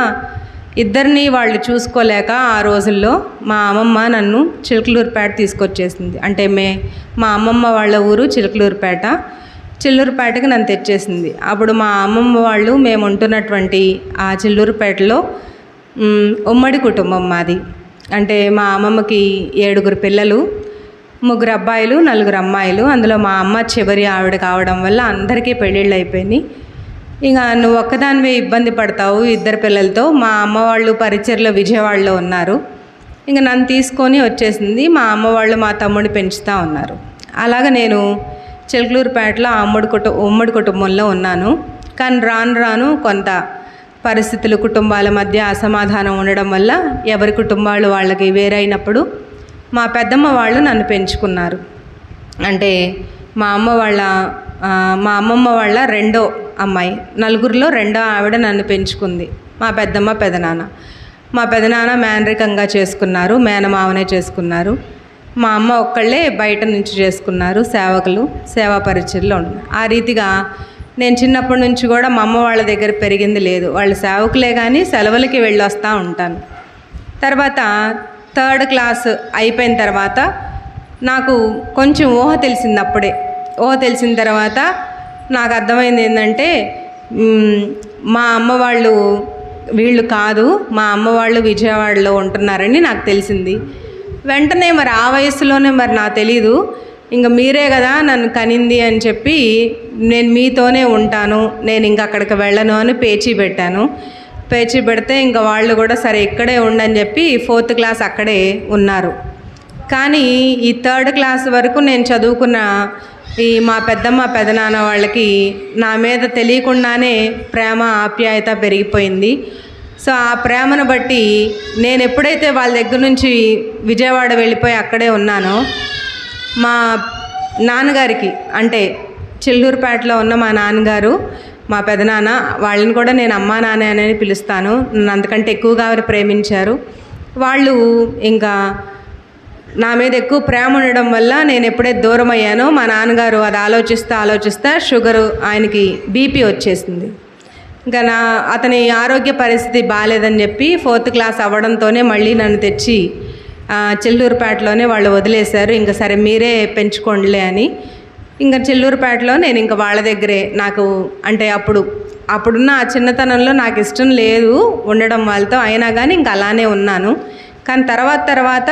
ఇద్దరిని వాళ్ళు చూసుకోలేక ఆ రోజుల్లో మా అమ్మమ్మ నన్ను చిలకలూరుపేట తీసుకొచ్చేసింది. అంటే మా అమ్మమ్మ వాళ్ళ ఊరు చిలకలూరుపేట. చిల్లూరుపేటకి నన్ను తెచ్చేసింది. అప్పుడు మా అమ్మమ్మ వాళ్ళు మేము ఉంటున్నటువంటి ఆ చిల్లూరుపేటలో ఉమ్మడి కుటుంబం మాది. అంటే మా అమ్మమ్మకి 7 పిల్లలు, 3 అబ్బాయిలు 4 అమ్మాయిలు. అందులో మా అమ్మ చివరి ఆవిడ కావడం వల్ల అందరికీ పెళ్ళిళ్ళు అయిపోయినాయి. ఇక నువ్వు ఒక్కదానివే ఇబ్బంది పడతావు 2 పిల్లలతో. మా అమ్మ వాళ్ళు పరిచర్లో విజయవాడలో ఉన్నారు. ఇంక నన్ను తీసుకొని వచ్చేసింది. మా అమ్మ వాళ్ళు మా తమ్ముడిని పెంచుతూ ఉన్నారు. అలాగ నేను చిలకలూరుపేటలో ఉమ్మడి కుటుంబంలో ఉన్నాను. కానీ రాను రాను కొంత పరిస్థితులు, కుటుంబాల మధ్య అసమాధానం ఉండడం వల్ల ఎవరి కుటుంబాలు వాళ్ళకి వేరైనప్పుడు మా పెద్దమ్మ వాళ్ళు నన్ను పెంచుకున్నారు. అంటే మా అమ్మమ్మ వాళ్ళ రెండో అమ్మాయి, నలుగురిలో రెండో ఆవిడ నన్ను పెంచుకుంది. మా పెద్దమ్మ పెదనాన్న. మా పెదనాన్న మేనరికంగా చేసుకున్నారు, మేనమావనే చేసుకున్నారు. మా అమ్మ ఒక్కళ్ళే బయట నుంచి చేసుకున్నారు, సేవకులు, సేవా పరిచర్లో ఉన్నారు. ఆ రీతిగా నేను చిన్నప్పటి నుంచి కూడా మా అమ్మ వాళ్ళ దగ్గర పెరిగింది లేదు. వాళ్ళు సేవకులే కానీ సెలవులకి వెళ్ళొస్తూ ఉంటాను. తర్వాత 3rd క్లాస్ అయిపోయిన తర్వాత నాకు కొంచెం ఊహ తెలిసింది. అప్పుడే ఊహ తెలిసిన తర్వాత నాకు అర్థమైంది ఏంటంటే, మా అమ్మ వాళ్ళు వీళ్ళు కాదు, మా అమ్మ వాళ్ళు విజయవాడలో ఉంటున్నారని నాకు తెలిసింది. వెంటనే మరి ఆ వయసులోనే మరి నాకు తెలీదు, ఇంక మీరే కదా నన్ను కనింది అని చెప్పి నేను మీతోనే ఉంటాను, నేను ఇంక అక్కడికి వెళ్ళను అని పేచీ పెట్టాను. పేచీ పెడితే ఇంకా వాళ్ళు కూడా సరే ఇక్కడే ఉండని చెప్పి 4th క్లాస్ అక్కడే ఉన్నారు. కానీ ఈ 3rd క్లాస్ వరకు నేను చదువుకున్న ఈ మా పెద్దమ్మ పెదనాన్న వాళ్ళకి నా మీద తెలియకుండానే ప్రేమ ఆప్యాయత పెరిగిపోయింది. సో ఆ ప్రేమను బట్టి నేను ఎప్పుడైతే వాళ్ళ దగ్గర నుంచి విజయవాడ వెళ్ళిపోయి అక్కడే ఉన్నానో, మా నాన్నగారికి అంటే చిల్లూరుపేటలో ఉన్న మా నాన్నగారు, మా పెదనాన్న, వాళ్ళని కూడా నేను అమ్మా నాన్న అని పిలుస్తాను, నన్ను అంతకంటే ఎక్కువగా వారు ప్రేమించారు. వాళ్ళు ఇంకా నా మీద ఎక్కువ ప్రేమ ఉండడం వల్ల నేను ఎప్పుడైతే దూరం అయ్యానో మా నాన్నగారు అది ఆలోచిస్తా షుగరు, ఆయనకి బీపీ వచ్చేసింది. ఇంకా అతని ఆరోగ్య పరిస్థితి బాగాలేదని చెప్పి 4th క్లాస్ అవ్వడంతోనే మళ్ళీ నన్ను తెచ్చి చిల్లూరుపేటలోనే వాళ్ళు వదిలేశారు. ఇంకా సరే మీరే పెంచుకోండిలే అని. ఇంకా చిల్లూరుపేటలో నేను ఇంకా వాళ్ళ దగ్గరే, నాకు అంటే అప్పుడున్న ఆ చిన్నతనంలో నాకు ఇష్టం లేదు ఉండడం వాళ్ళతో, అయినా కానీ ఇంకా అలానే ఉన్నాను. కానీ తర్వాత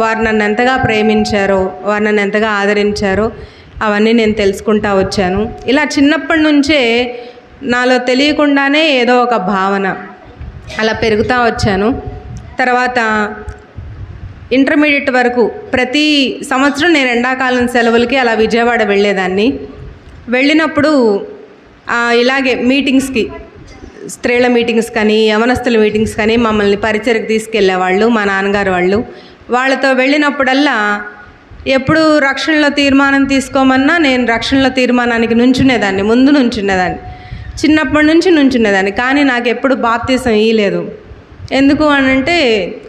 వారు నన్ను ఎంతగా ప్రేమించారో, వారు నన్ను ఎంతగా ఆదరించారో అవన్నీ నేను తెలుసుకుంటా వచ్చాను. ఇలా చిన్నప్పటి నుంచే నాలో తెలియకుండానే ఏదో ఒక భావన అలా పెరుగుతూ వచ్చాను. తర్వాత ఇంటర్మీడియట్ వరకు ప్రతి సంవత్సరం నేను ఎండాకాలం సెలవులకి అలా విజయవాడ వెళ్ళేదాన్ని. వెళ్ళినప్పుడు ఇలాగే మీటింగ్స్కి, స్త్రీల మీటింగ్స్ కానీ యవనస్తుల మీటింగ్స్ కానీ మమ్మల్ని పరిచయకు తీసుకెళ్ళేవాళ్ళు మా నాన్నగారు వాళ్ళు. వాళ్ళతో వెళ్ళినప్పుడల్లా ఎప్పుడు రక్షణలో తీర్మానం తీసుకోమన్నా నేను రక్షణలో తీర్మానానికి ముందు నుంచునేదాన్ని, చిన్నప్పటి నుంచి నుంచునేదాన్ని. కానీ నాకు ఎప్పుడు బాప్తీసం ఇయ్యలేదు. ఎందుకు అనంటే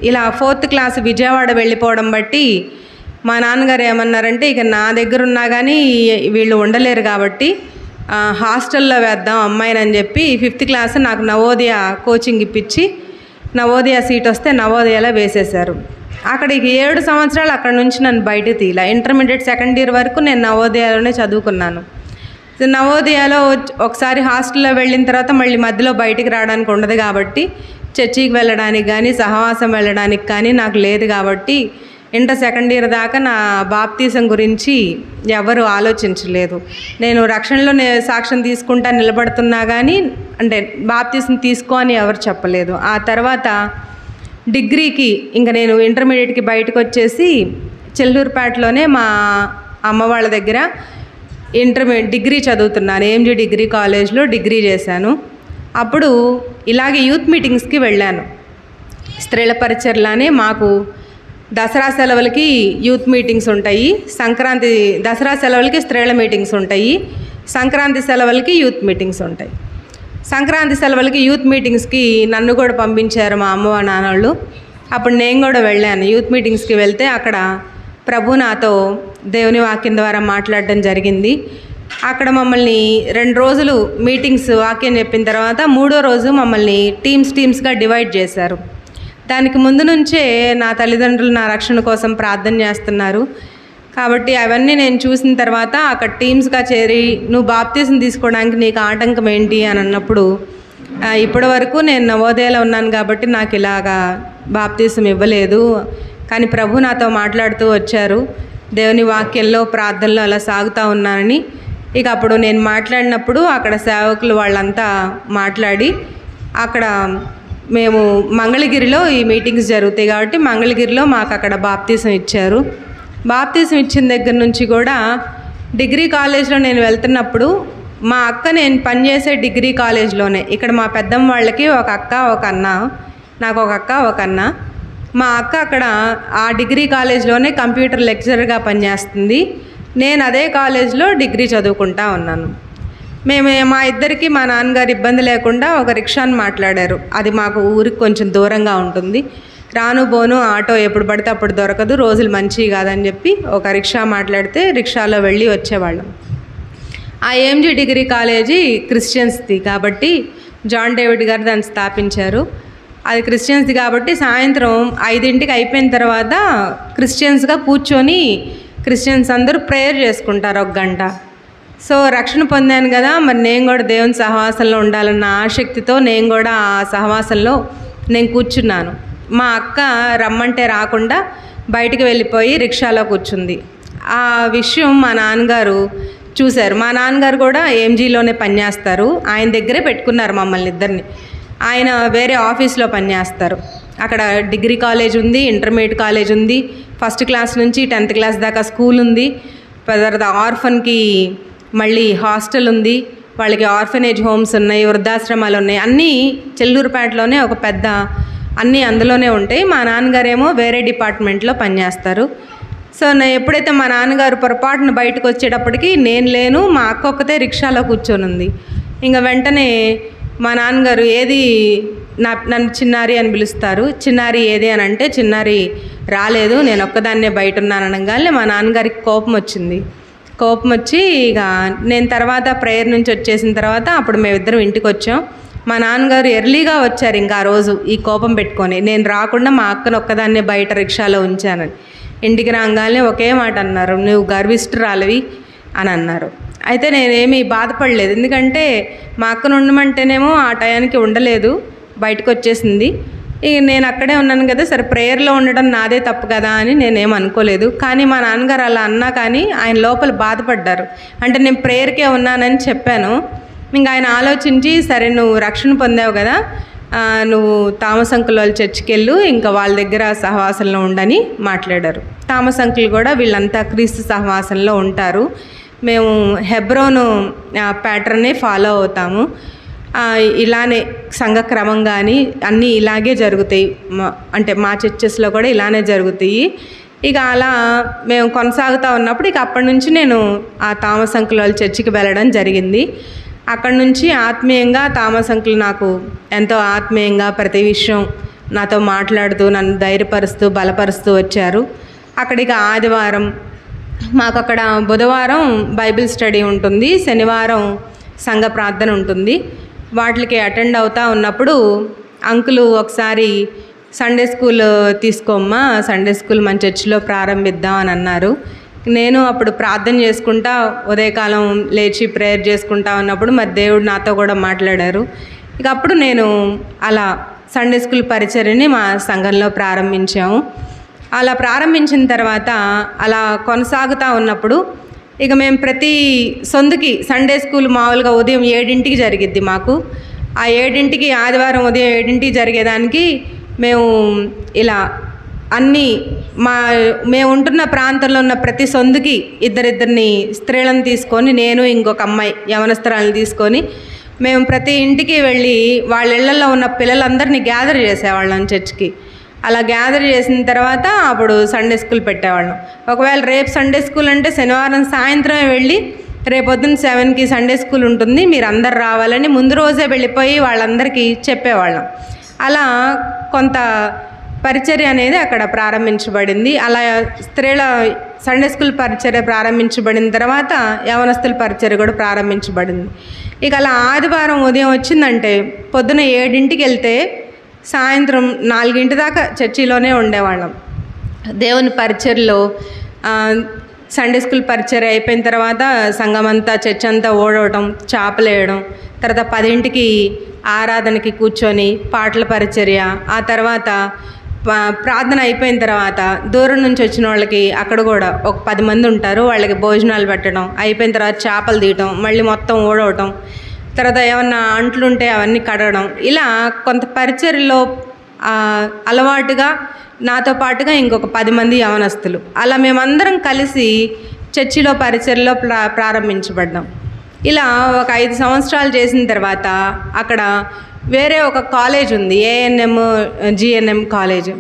ఇలా 4th క్లాస్ విజయవాడ వెళ్ళిపోవడం బట్టి మా నాన్నగారు ఏమన్నారంటే, ఇక నా దగ్గర ఉన్నా కానీ వీళ్ళు ఉండలేరు కాబట్టి హాస్టల్లో వేద్దాం అమ్మాయిని చెప్పి 5th క్లాస్ నాకు నవోదయ కోచింగ్ ఇప్పించి నవోదయ సీట్ వస్తే నవోదయలో వేసేశారు. అక్కడికి 7 సంవత్సరాలు అక్కడ నుంచి నన్ను బయట తీయలే. ఇంటర్మీడియట్ 2nd ఇయర్ వరకు నేను నవోదయలోనే చదువుకున్నాను. నవోదయలో ఒకసారి హాస్టల్లో వెళ్ళిన తర్వాత మళ్ళీ మధ్యలో బయటికి రావడానికి ఉండదు కాబట్టి, చర్చికి వెళ్ళడానికి కానీ సహవాసం వెళ్ళడానికి కానీ నాకు లేదు కాబట్టి ఇంటర్ 2nd ఇయర్ దాకా నా బాప్తీసం గురించి ఎవరు ఆలోచించలేదు. నేను రక్షణలో సాక్ష్యం తీసుకుంటా నిలబడుతున్నా కానీ అంటే బాప్తీసం తీసుకో అని ఎవరు చెప్పలేదు. ఆ తర్వాత డిగ్రీకి ఇంకా నేను ఇంటర్మీడియట్కి బయటకు వచ్చేసి చిల్లూరుపేటలోనే మా అమ్మ వాళ్ళ దగ్గర డిగ్రీ చదువుతున్నాను. AMG డిగ్రీ కాలేజ్లో డిగ్రీ చేశాను. అప్పుడు ఇలాగే యూత్ మీటింగ్స్కి వెళ్ళాను. స్త్రీల పరిచర్లానే మాకు దసరా సెలవులకి యూత్ మీటింగ్స్ ఉంటాయి, దసరా సెలవులకి స్త్రీల మీటింగ్స్ ఉంటాయి, సంక్రాంతి సెలవులకి యూత్ మీటింగ్స్ ఉంటాయి. సంక్రాంతి సెలవులకి యూత్ మీటింగ్స్కి నన్ను కూడా పంపించారు మా అమ్మ నాన్నోళ్ళు. అప్పుడు నేను కూడా వెళ్ళాను. యూత్ మీటింగ్స్కి వెళ్తే అక్కడ ప్రభు నాతో దేవుని వాక్యం ద్వారా మాట్లాడడం జరిగింది. అక్కడ మమ్మల్ని 2 రోజులు మీటింగ్స్ వాక్యం చెప్పిన తర్వాత 3వ రోజు మమ్మల్ని టీమ్స్గా డివైడ్ చేశారు. దానికి ముందు నుంచే నా తల్లిదండ్రులు నా రక్షణ కోసం ప్రార్థన చేస్తున్నారు కాబట్టి అవన్నీ నేను చూసిన తర్వాత అక్కడ టీమ్స్గా చేరి నువ్వు బాప్తీసం తీసుకోవడానికి నీకు ఆటంకం ఏంటి అని అన్నప్పుడు, ఇప్పటి వరకు నేను నవోదయలో ఉన్నాను కాబట్టి నాకు ఇలాగా బాప్తీసం ఇవ్వలేదు, కానీ ప్రభు నాతో మాట్లాడుతూ వచ్చారు, దేవుని వాక్యంలో ప్రార్థనలో అలా సాగుతూ ఉన్నానని. ఇక అప్పుడు నేను మాట్లాడినప్పుడు అక్కడ సేవకులు వాళ్ళంతా మాట్లాడి అక్కడ మేము మంగళగిరిలో ఈ మీటింగ్స్ జరుగుతాయి కాబట్టి మంగళగిరిలో మాకు అక్కడ బాప్తీసం ఇచ్చారు. బాప్తీసం ఇచ్చిన దగ్గర నుంచి కూడా డిగ్రీ కాలేజ్లో నేను వెళ్తున్నప్పుడు మా అక్క, నేను పనిచేసే డిగ్రీ కాలేజ్లోనే, ఇక్కడ మా పెద్దమ్మ వాళ్ళకి ఒక అక్క ఒక అన్న, నాకు ఒక అక్క ఒక అన్న. మా అక్క అక్కడ ఆ డిగ్రీ కాలేజ్లోనే కంప్యూటర్ లెక్చరర్గా పనిచేస్తుంది. నేను అదే కాలేజ్లో డిగ్రీ చదువుకుంటా ఉన్నాను. మా ఇద్దరికి మా నాన్నగారు ఇబ్బంది లేకుండా ఒక రిక్షాని మాట్లాడారు. అది మాకు ఊరికి కొంచెం దూరంగా ఉంటుంది, రాను బోను ఆటో ఎప్పుడు పడితే అప్పుడు దొరకదు, రోజులు మంచివి కాదని చెప్పి ఒక రిక్షా మాట్లాడితే రిక్షాలో వెళ్ళి వచ్చేవాళ్ళం. ఆ AMG డిగ్రీ కాలేజీ క్రిస్టియన్స్ది కాబట్టి జాన్ డేవిడ్ గారు దాన్ని స్థాపించారు. అది క్రిస్టియన్స్ది కాబట్టి సాయంత్రం 5ంటికి అయిపోయిన తర్వాత క్రిస్టియన్స్గా కూర్చొని క్రిస్టియన్స్ అందరూ ప్రేయర్ చేసుకుంటారు 1 గంట. సో రక్షణ పొందాను కదా, మరి నేను కూడా దేవుని సహవాసంలో ఉండాలన్న ఆసక్తితో నేను కూడా ఆ సహవాసంలో నేను కూర్చున్నాను. మా అక్క రమ్మంటే రాకుండా బయటికి వెళ్ళిపోయి రిక్షాలో కూర్చుంది. ఆ విషయం మా నాన్నగారు చూశారు. మా నాన్నగారు కూడా AMGలోనే పనిచేస్తారు. ఆయన దగ్గరే పెట్టుకున్నారు మమ్మల్ని ఇద్దరిని. ఆయన వేరే ఆఫీస్లో పనిచేస్తారు. అక్కడ డిగ్రీ కాలేజ్ ఉంది, ఇంటర్మీడియట్ కాలేజ్ ఉంది, 1st క్లాస్ నుంచి 10th క్లాస్ దాకా స్కూల్ ఉంది. తర్వాత ఆర్ఫన్కి మళ్ళీ హాస్టల్ ఉంది, వాళ్ళకి ఆర్ఫనేజ్ హోమ్స్ ఉన్నాయి, వృద్ధాశ్రమాలు ఉన్నాయి. అన్నీ చెల్లూరుపేటలోనే ఒక పెద్ద అన్నీ అందులోనే ఉంటాయి. మా నాన్నగారేమో వేరే డిపార్ట్మెంట్లో పనిచేస్తారు. సో ఎప్పుడైతే మా నాన్నగారు పొరపాటున బయటకు వచ్చేటప్పటికి నేను లేను, మా అక్క ఒక్కతే రిక్షాలో కూర్చొని ఉంది. ఇంకా వెంటనే మా నాన్నగారు ఏది నన్ను చిన్నారి అని పిలుస్తారు. చిన్నారి ఏది అని అంటే చిన్నారి రాలేదు, నేను ఒక్కదాన్నే బయట ఉన్నాను అనగానే మా నాన్నగారికి కోపం వచ్చింది. కోపం వచ్చి ఇక నేను తర్వాత ప్రేయర్ నుంచి వచ్చేసిన తర్వాత అప్పుడు మేమిద్దరం ఇంటికి వచ్చాం. మా నాన్నగారు ఎర్లీగా వచ్చారు ఇంకా ఆ రోజు ఈ కోపం పెట్టుకొని, నేను రాకుండా మా అక్కను ఒక్కదాన్నే బయట రిక్షాలో ఉంచానని. ఇంటికి రాగానే ఒకే మాట అన్నారు, నువ్వు గర్విష్ఠురాలివి అని అన్నారు. అయితే నేనేమీ బాధపడలేదు, ఎందుకంటే మా అక్కను ఉండమంటేనేమో ఆ టయానికి ఉండలేదు, బయటకు వచ్చేసింది. ఇక నేను అక్కడే ఉన్నాను కదా, సరే ప్రేయర్లో ఉండడం నాదే తప్పు కదా అని నేనేం అనుకోలేదు. కానీ మా నాన్నగారు అలా అన్నా కానీ ఆయన లోపల బాధపడ్డారు. అంటే నేను ప్రేయర్కే ఉన్నానని చెప్పాను. ఇంకా ఆయన ఆలోచించి, సరే నువ్వు రక్షణ పొందావు కదా, నువ్వు థామస్ అంకుల్ వాళ్ళ చర్చికి వెళ్ళు, ఇంకా వాళ్ళ దగ్గర సహవాసంలో ఉండని మాట్లాడారు. థామస్ అంకుల్ కూడా వీళ్ళంతా క్రీస్తు సహవాసంలో ఉంటారు. మేము హెబ్రోను ప్యాటర్నే ఫాలో అవుతాము. ఇలానే సంఘక్రమం కానీ అన్నీ ఇలాగే జరుగుతాయి. అంటే మా చర్చెస్లో కూడా ఇలానే జరుగుతాయి. ఇక అలా మేము కొనసాగుతూ ఉన్నప్పుడు ఇక అప్పటి నుంచి నేను ఆ థామస్ అంకుల్ వాళ్ళ చర్చికి వెళ్ళడం జరిగింది. అక్కడి నుంచి ఆత్మీయంగా థామస్ అంకుల్ నాకు ఎంతో ఆత్మీయంగా ప్రతి విషయం నాతో మాట్లాడుతూ నన్ను ధైర్యపరుస్తూ బలపరుస్తూ వచ్చారు. అక్కడికి ఆదివారం మాకు అక్కడ బుధవారం బైబిల్ స్టడీ ఉంటుంది, శనివారం సంఘ ప్రార్థన ఉంటుంది. వాటికి అటెండ్ అవుతూ ఉన్నప్పుడు అంకులు ఒకసారి సండే స్కూల్ తీసుకోమ్మా, సండే స్కూల్ మన చర్చిలో ప్రారంభిద్దాం అని అన్నారు. నేను అప్పుడు ప్రార్థన చేసుకుంటా ఉదయకాలం లేచి ప్రేయర్ చేసుకుంటా ఉన్నప్పుడు మరి దేవుడు నాతో కూడా మాట్లాడారు. ఇక అప్పుడు నేను అలా సండే స్కూల్ పరిచర్యని మా సంఘంలో ప్రారంభించాము. అలా ప్రారంభించిన తర్వాత అలా కొనసాగుతూ ఉన్నప్పుడు ఇక మేము ప్రతి సందుకి సండే స్కూల్ మామూలుగా ఉదయం 7ంటికి జరిగిద్ది మాకు. ఆ 7ంటికి ఆదివారం ఉదయం 7ంటికి జరిగేదానికి మేము ఇలా అన్నీ మేము ఉంటున్న ప్రాంతంలో ఉన్న ప్రతి సందుకి ఇద్దరిద్దరిని స్త్రీలను తీసుకొని, నేను ఇంకొక అమ్మాయి యవనస్త్రాలను తీసుకొని మేము ప్రతి ఇంటికి వెళ్ళి వాళ్ళ ఇళ్లలో ఉన్న పిల్లలందరినీ గ్యాదర్ చేసేవాళ్ళం చర్చ్కి. అలా గ్యాదర్ చేసిన తర్వాత అప్పుడు సండే స్కూల్ పెట్టేవాళ్ళం. ఒకవేళ రేపు సండే స్కూల్ అంటే శనివారం సాయంత్రమే వెళ్ళి రేపొద్దున 7కి సండే స్కూల్ ఉంటుంది, మీరు అందరు రావాలని ముందు రోజే వెళ్ళిపోయి వాళ్ళందరికీ చెప్పేవాళ్ళం. అలా కొంత పరిచర్య అనేది అక్కడ ప్రారంభించబడింది. అలా స్త్రీల సండే స్కూల్ పరిచర్య ప్రారంభించబడిన తర్వాత యవనస్తుల పరిచర్య కూడా ప్రారంభించబడింది. ఇక అలా ఆదివారం ఉదయం వచ్చిందంటే పొద్దున 7ంటికి వెళ్తే సాయంత్రం 4 దాకా చర్చిలోనే ఉండేవాళ్ళం. దేవుని పరిచర్లో సండే స్కూల్ పరిచర్య అయిపోయిన తర్వాత సంఘమంతా చర్చ్ అంతా ఓడవటం, చాపలేయడం, తర్వాత 10ంటికి ఆరాధనకి కూర్చొని పాటల పరిచర్య, ఆ తర్వాత ప్రార్థన అయిపోయిన తర్వాత దూరం నుంచి వచ్చిన వాళ్ళకి అక్కడ కూడా ఒక 10 మంది ఉంటారు, వాళ్ళకి భోజనాలు పెట్టడం, అయిపోయిన తర్వాత చేపలు తీయటం, మళ్ళీ మొత్తం ఓడవటం, తర్వాత ఏమన్నా అంట్లుంటే అవన్నీ కడగడం, ఇలా కొంత పరిచర్యలో అలవాటుగా నాతో పాటుగా ఇంకొక 10 మంది యవనస్తులు, అలా మేమందరం కలిసి చర్చిలో పరిచర్యలో ప్రారంభించబడ్డాం. ఇలా ఒక 5 సంవత్సరాలు చేసిన తర్వాత అక్కడ వేరే ఒక కాలేజ్ ఉంది, ANM GNM కాలేజ్.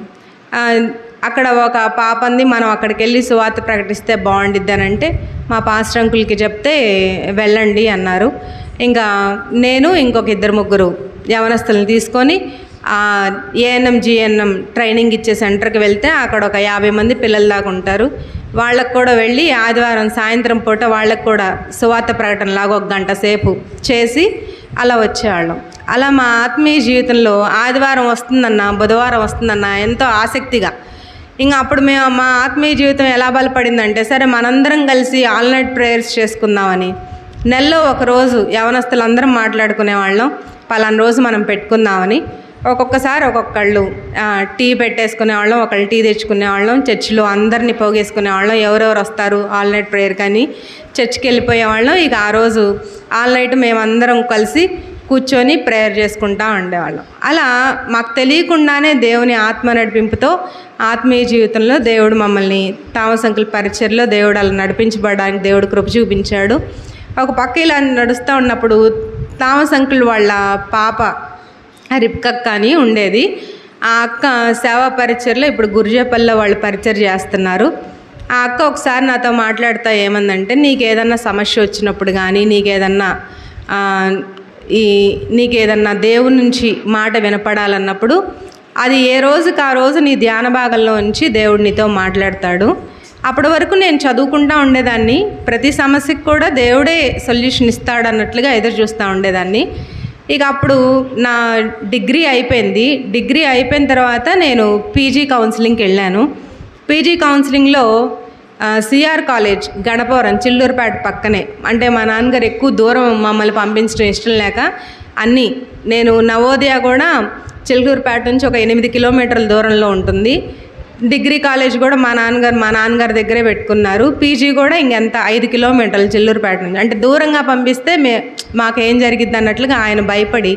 అక్కడ ఒక పాప ఉంది, మనం అక్కడికి వెళ్ళి సువార్త ప్రకటిస్తే బాగుండిద్ది అని అంటే మా పాస్టర్ అంకుల్కి చెప్తే వెళ్ళండి అన్నారు. ఇంకా నేను ఇంకొక 2-3 యవనస్తులను తీసుకొని ANM GNM ట్రైనింగ్ ఇచ్చే సెంటర్కి వెళ్తే అక్కడ ఒక 50 మంది పిల్లల దాకా ఉంటారు. వాళ్ళకు కూడా వెళ్ళి ఆదివారం సాయంత్రం పూట వాళ్ళకు కూడా సువార్త ప్రకటనలాగా 1 గంట సేపు చేసి అలా వచ్చేవాళ్ళం. అలా మా ఆత్మీయ జీవితంలో ఆదివారం వస్తుందన్న, బుధవారం వస్తుందన్న ఎంతో ఆసక్తిగా, ఇంకా అప్పుడు మా ఆత్మీయ జీవితం ఎలా బలపడిందంటే, సరే మనందరం కలిసి ఆల్ నైట్ ప్రేయర్స్ చేసుకుందామని నెలలో ఒక రోజు యవనస్తులందరం మాట్లాడుకునేవాళ్ళం, పలానా రోజు మనం పెట్టుకుందామని. ఒక్కొక్కసారి ఒక్కొక్కళ్ళు టీ పెట్టేసుకునే వాళ్ళం, ఒకళ్ళు టీ తెచ్చుకునే వాళ్ళం, చర్చిలో అందరినీ పోగేసుకునే వాళ్ళం. ఎవరెవరు వస్తారు ఆల్ నైట్ ప్రేయర్ కానీ చర్చికి వెళ్ళిపోయే వాళ్ళం. ఇక ఆ రోజు ఆల్ నైట్ మేమందరం కలిసి కూర్చొని ప్రేయర్ చేసుకుంటూ ఉండేవాళ్ళం. అలా మాకు తెలియకుండానే దేవుని ఆత్మ నడిపింపుతో ఆత్మీయ జీవితంలో దేవుడు మమ్మల్ని థామస్ అంకుల్ పరిచర్లో దేవుడు అలా నడిపించబడడానికి దేవుడు కృప చూపించాడు. ఒక పక్క ఇలా నడుస్తూ ఉన్నప్పుడు థామస్ అంకుల్ వాళ్ళ పాప రిప్కక్క అని ఉండేది. ఆ అక్క సేవా పరిచర్లో ఇప్పుడు గుర్జేపల్లిలో వాళ్ళు పరిచర్ చేస్తున్నారు. ఆ అక్క ఒకసారి నాతో మాట్లాడుతూ ఏమందంటే, నీకేదన్నా సమస్య వచ్చినప్పుడు కానీ నీకేదన్నా దేవుని నుంచి మాట వినపడాలన్నప్పుడు అది ఏ రోజుకి ఆ రోజు నీ ధ్యాన భాగంలో ఉంచి దేవుడు నీతో మాట్లాడతాడు. అప్పటి వరకు నేను చదువుకుంటూ ఉండేదాన్ని, ప్రతి సమస్యకు కూడా దేవుడే సొల్యూషన్ ఇస్తాడు అన్నట్లుగా ఎదురు చూస్తూ ఉండేదాన్ని. ఇక అప్పుడు నా డిగ్రీ అయిపోయింది. డిగ్రీ అయిపోయిన తర్వాత నేను పీజీ కౌన్సిలింగ్కి వెళ్ళాను. పీజీ కౌన్సిలింగ్లో సిఆర్ కాలేజ్ గణపవరం చిల్లూరుపేట పక్కనే, అంటే మా నాన్నగారు ఎక్కువ దూరం మమ్మల్ని పంపించడం ఇష్టం లేక నేను నవోదయ కూడా చిల్లూరుపేట నుంచి ఒక 8 కిలోమీటర్ల దూరంలో ఉంటుంది. డిగ్రీ కాలేజ్ కూడా మా నాన్నగారి దగ్గరే పెట్టుకున్నారు. పీజీ కూడా ఇంకెంత 5 కిలోమీటర్లు చిల్లూరుపేట నుంచి, అంటే దూరంగా పంపిస్తే మాకేం జరిగిద్ది అన్నట్లుగా ఆయన భయపడి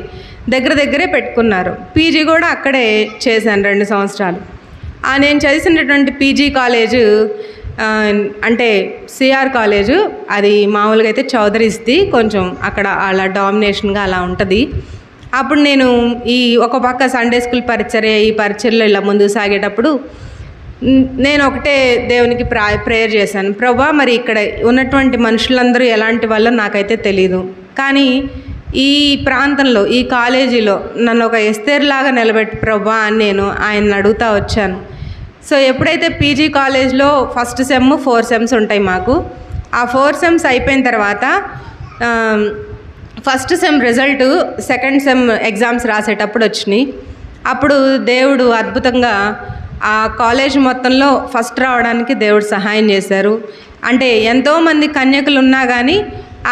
దగ్గరే పెట్టుకున్నారు. పీజీ కూడా అక్కడే చేశాను 2 సంవత్సరాలు. నేను చేసినటువంటి పీజీ కాలేజు అంటే సిఆర్ కాలేజు, అది మామూలుగా అయితే చౌదరీస్ది, కొంచెం అక్కడ అలా డామినేషన్గా అలా ఉంటుంది. అప్పుడు నేను ఒక పక్క సండే స్కూల్ పరిచర్య, ఈ పరిచర్లో ఇలా ముందుకు సాగేటప్పుడు నేను ఒకటే దేవునికి ప్రేయర్ చేశాను. ప్రభా, మరి ఇక్కడ ఉన్నటువంటి మనుషులందరూ ఎలాంటి వాళ్ళో నాకైతే తెలీదు, కానీ ఈ ప్రాంతంలో ఈ కాలేజీలో నన్ను ఒక ఎస్తేర్లాగా నిలబెట్టి ప్రభా అని నేను ఆయన్ని అడుగుతూ వచ్చాను. సో ఎప్పుడైతే పీజీ కాలేజ్లో ఫస్ట్ సెమ్ 4 సెమ్స్ ఉంటాయి మాకు, ఆ 4 సెమ్స్ అయిపోయిన తర్వాత first sem result second sem exams రాసేటప్పుడు వచ్చినాయి. అప్పుడు దేవుడు అద్భుతంగా ఆ కాలేజ్ మొత్తంలో ఫస్ట్ రావడానికి దేవుడు సహాయం చేశారు. అంటే ఎంతోమంది కన్యకులు ఉన్నా కానీ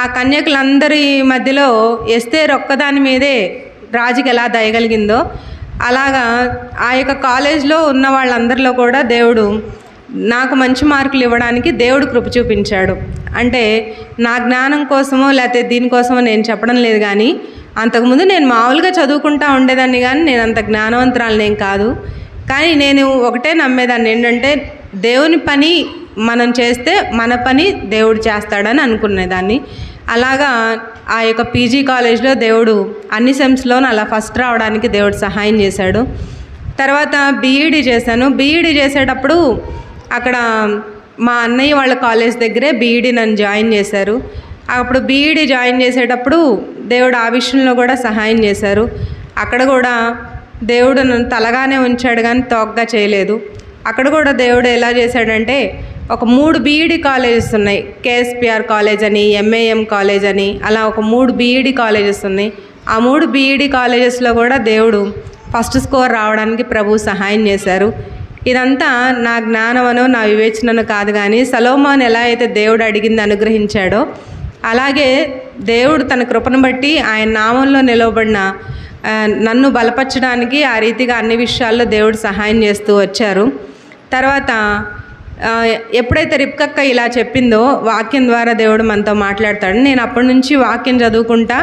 ఆ కన్యకులందరి మధ్యలో ఎస్తేర్ ఒక్కదాని మీదే రాజుకి ఎలా దయగలిగిందో అలాగా ఆ యొక్క కాలేజ్లో ఉన్న వాళ్ళందరిలో కూడా దేవుడు నాకు మంచి మార్కులు ఇవ్వడానికి దేవుడు కృప చూపించాడు. అంటే నా జ్ఞానం కోసమో లేకపోతే దీనికోసమో నేను చెప్పడం లేదు, కానీ అంతకుముందు నేను మామూలుగా చదువుకుంటూ ఉండేదాన్ని, కానీ నేను అంత జ్ఞానవంతురాలనేం కాదు. కానీ నేను ఒకటే నమ్మేదాన్ని, ఏంటంటే దేవుని పని మనం చేస్తే మన పని దేవుడు చేస్తాడని అనుకునేదాన్ని. అలాగా ఆ యొక్క పీజీ కాలేజ్లో దేవుడు అన్ని సెమ్స్లోనూ అలా ఫస్ట్ రావడానికి దేవుడు సహాయం చేశాడు. తర్వాత బీఈడీ చేశాను. బీఈడీ చేసేటప్పుడు అక్కడ మా అన్నయ్య వాళ్ళ కాలేజ్ దగ్గరే బీఈడీ నన్ను జాయిన్ చేశారు. అప్పుడు బీఈడీ జాయిన్ చేసేటప్పుడు దేవుడు ఆ విషయంలో కూడా సహాయం చేశారు. అక్కడ కూడా దేవుడు నన్ను తలగానే ఉంచాడు కానీ తోకగా చేయలేదు. అక్కడ కూడా దేవుడు ఎలా చేశాడంటే, ఒక 3 బీఈడీ కాలేజెస్ ఉన్నాయి, కేఎస్పిఆర్ కాలేజ్ అని, ఎంఏఎం కాలేజ్ అని, అలా ఒక 3 బీఈడీ కాలేజెస్ ఉన్నాయి. ఆ 3 బీఈడీ కాలేజెస్లో కూడా దేవుడు ఫస్ట్ స్కోర్ రావడానికి ప్రభు సహాయం చేశారు. ఇదంతా నా జ్ఞానమనో నా వివేచనను కాదు, కానీ సొలొమోను ఎలా అయితే దేవుడు అడిగింది అనుగ్రహించాడో అలాగే దేవుడు తన కృపను బట్టి ఆయన నామంలో నిలవబడిన నన్ను బలపరచడానికి ఆ రీతిగా అన్ని విషయాల్లో దేవుడు సహాయం చేస్తూ వచ్చారు. తర్వాత ఎప్పుడైతే రిప్కక్క ఇలా చెప్పిందో వాక్యం ద్వారా దేవుడు మనతో మాట్లాడతాడు. నేను అప్పటి నుంచి వాక్యం చదువుకుంటా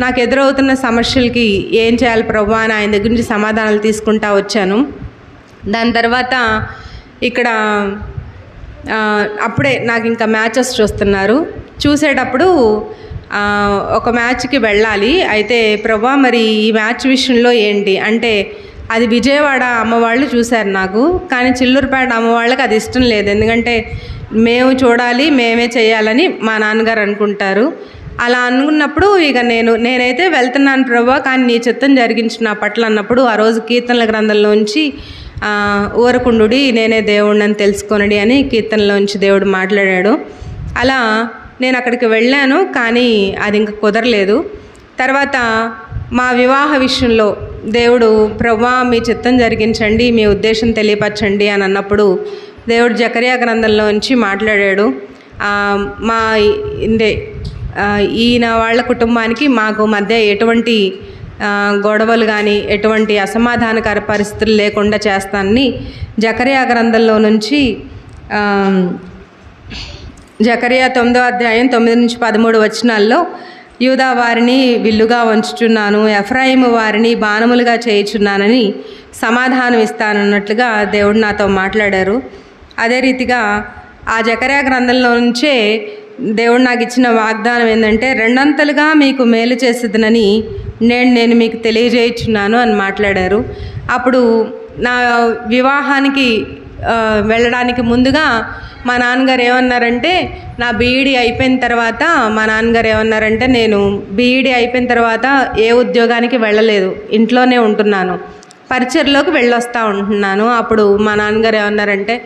నాకు ఎదురవుతున్న సమస్యలకి ఏం చేయాలి ప్రభు అని ఆయన దగ్గర నుంచి సమాధానాలు తీసుకుంటా వచ్చాను. దాని తర్వాత ఇక్కడ అప్పుడే నాకు ఇంకా మ్యాచెస్ చూసేటప్పుడు ఒక మ్యాచ్కి వెళ్ళాలి. అయితే ప్రభా మరి ఈ మ్యాచ్ విషయంలో ఏంటి అంటే, అది విజయవాడ అమ్మవాళ్ళు చూశారు నాకు, కానీ చిల్లూరుపేట అమ్మవాళ్ళకి అది ఇష్టం లేదు. ఎందుకంటే మేము చూడాలి, మేమే చేయాలని మా నాన్నగారు అనుకుంటారు. అలా అనుకున్నప్పుడు ఇక నేనైతే వెళ్తున్నాను ప్రభా, కానీ నీ చిత్తం జరిగించు నా పట్ల అన్నప్పుడు ఆ రోజు కీర్తనల గ్రంథంలోంచి ఊరకుండుడి నేనే దేవుడిని తెలుసుకొనడి అని కీర్తనలోంచి దేవుడు మాట్లాడాడు. అలా నేను అక్కడికి వెళ్ళాను, కానీ అది ఇంక కుదరలేదు. తర్వాత మా వివాహ విషయంలో దేవుడు ప్రభా మీ చిత్తం జరిగించండి, మీ ఉద్దేశం తెలియపరచండి అని అన్నప్పుడు దేవుడు జకర్యా గ్రంథంలోంచి మాట్లాడాడు. ఈయన వాళ్ళ కుటుంబానికి మాకు మధ్య ఎటువంటి గొడవలు కానీ ఎటువంటి అసమాధానకర పరిస్థితులు లేకుండా చేస్తానని జకర్యా గ్రంథంలో నుంచి జకర్యా 9వ అధ్యాయం 9-13 వచనాల్లో యూదా వారిని విల్లుగా వంచుచున్నాను, ఎఫ్రాయిము వారిని బాణములుగా చేయుచున్నానని సమాధానం ఇస్తానన్నట్లుగా దేవుడు నాతో మాట్లాడారు. అదే రీతిగా ఆ జకర్యా గ్రంథంలో నుంచే దేవుడు నాకు ఇచ్చిన వాగ్దానం ఏంటంటే, రెండంతలుగా మీకు మేలు చేసేదనని నేను మీకు తెలియజేయుచున్నాను అని మాట్లాడారు. అప్పుడు నా వివాహానికి వెళ్ళడానికి ముందుగా మా నాన్నగారు ఏమన్నారంటే, నా బీఈడీ అయిపోయిన తర్వాత నేను బీఈడీ అయిపోయిన తర్వాత ఏ ఉద్యోగానికి వెళ్ళలేదు, ఇంట్లోనే ఉంటున్నాను, పరిచర్లోకి వెళ్ళొస్తూ ఉంటున్నాను. అప్పుడు మా నాన్నగారు ఏమన్నారంటే,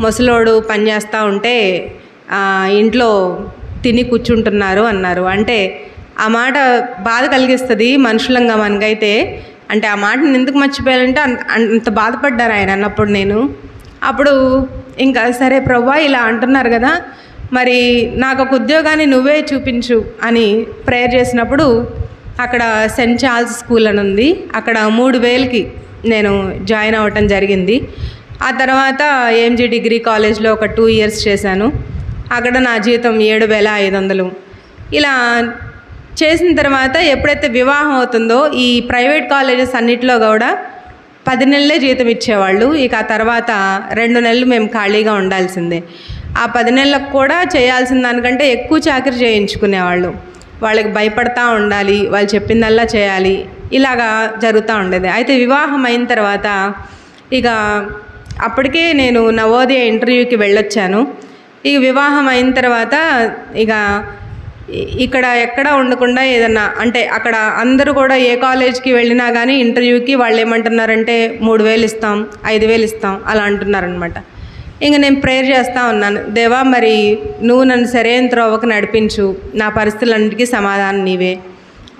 ముసలోడు పని చేస్తూ ఉంటే ఇంట్లో తిని కూర్చుంటున్నారు అన్నారు. అంటే ఆ మాట బాధ కలిగిస్తుంది మనుషులంగా మనకైతే. అంటే ఆ మాటను ఎందుకు మర్చిపోయాలంటే అంత బాధపడ్డారు ఆయన అన్నప్పుడు. అప్పుడు ఇంకా సరే ప్రభువా ఇలా అంటున్నారు కదా, మరి నాకు ఒక ఉద్యోగాన్ని నువ్వే చూపించు అని ప్రేయర్ చేసినప్పుడు అక్కడ సెయింట్ చార్ల్స్ స్కూల్ అని ఉంది, అక్కడ 3,000కి నేను జాయిన్ అవ్వటం జరిగింది. ఆ తర్వాత ఏఎంజీ డిగ్రీ కాలేజ్లో ఒక 2 ఇయర్స్ చేశాను. అక్కడ నా జీతం 7,500. ఇలా చేసిన తర్వాత ఎప్పుడైతే వివాహం అవుతుందో ఈ ప్రైవేట్ కాలేజెస్ అన్నిటిలో కూడా 10 నెలలే జీతం ఇచ్చేవాళ్ళు. ఇక ఆ తర్వాత 2 నెలలు మేము ఖాళీగా ఉండాల్సిందే. ఆ 10 నెలలకు కూడా చేయాల్సిన దానికంటే ఎక్కువ చాకరీ చేయించుకునేవాళ్ళు. వాళ్ళకి భయపడతా ఉండాలి, వాళ్ళు చెప్పిందల్లా చేయాలి, ఇలాగా జరుగుతూ ఉండేది. అయితే వివాహం అయిన తర్వాత ఇక అప్పటికే నేను నవోదయ ఇంటర్వ్యూకి వెళ్ళొచ్చాను. ఇక వివాహం అయిన తర్వాత ఇక ఇక్కడ ఎక్కడ ఉండకుండా ఏదన్నా అంటే అక్కడ అందరూ కూడా ఏ కాలేజ్కి వెళ్ళినా కానీ ఇంటర్వ్యూకి వాళ్ళు ఏమంటున్నారంటే 3,000 ఇస్తాం, 5,000 ఇస్తాం అలా అంటున్నారనమాట. ఇంక నేను ప్రేయర్ చేస్తూ ఉన్నాను, దేవా మరి నువ్వు నన్ను సరైన త్రోవకు నడిపించు, నా పరిస్థితులన్నిటికీ సమాధానం నీవే.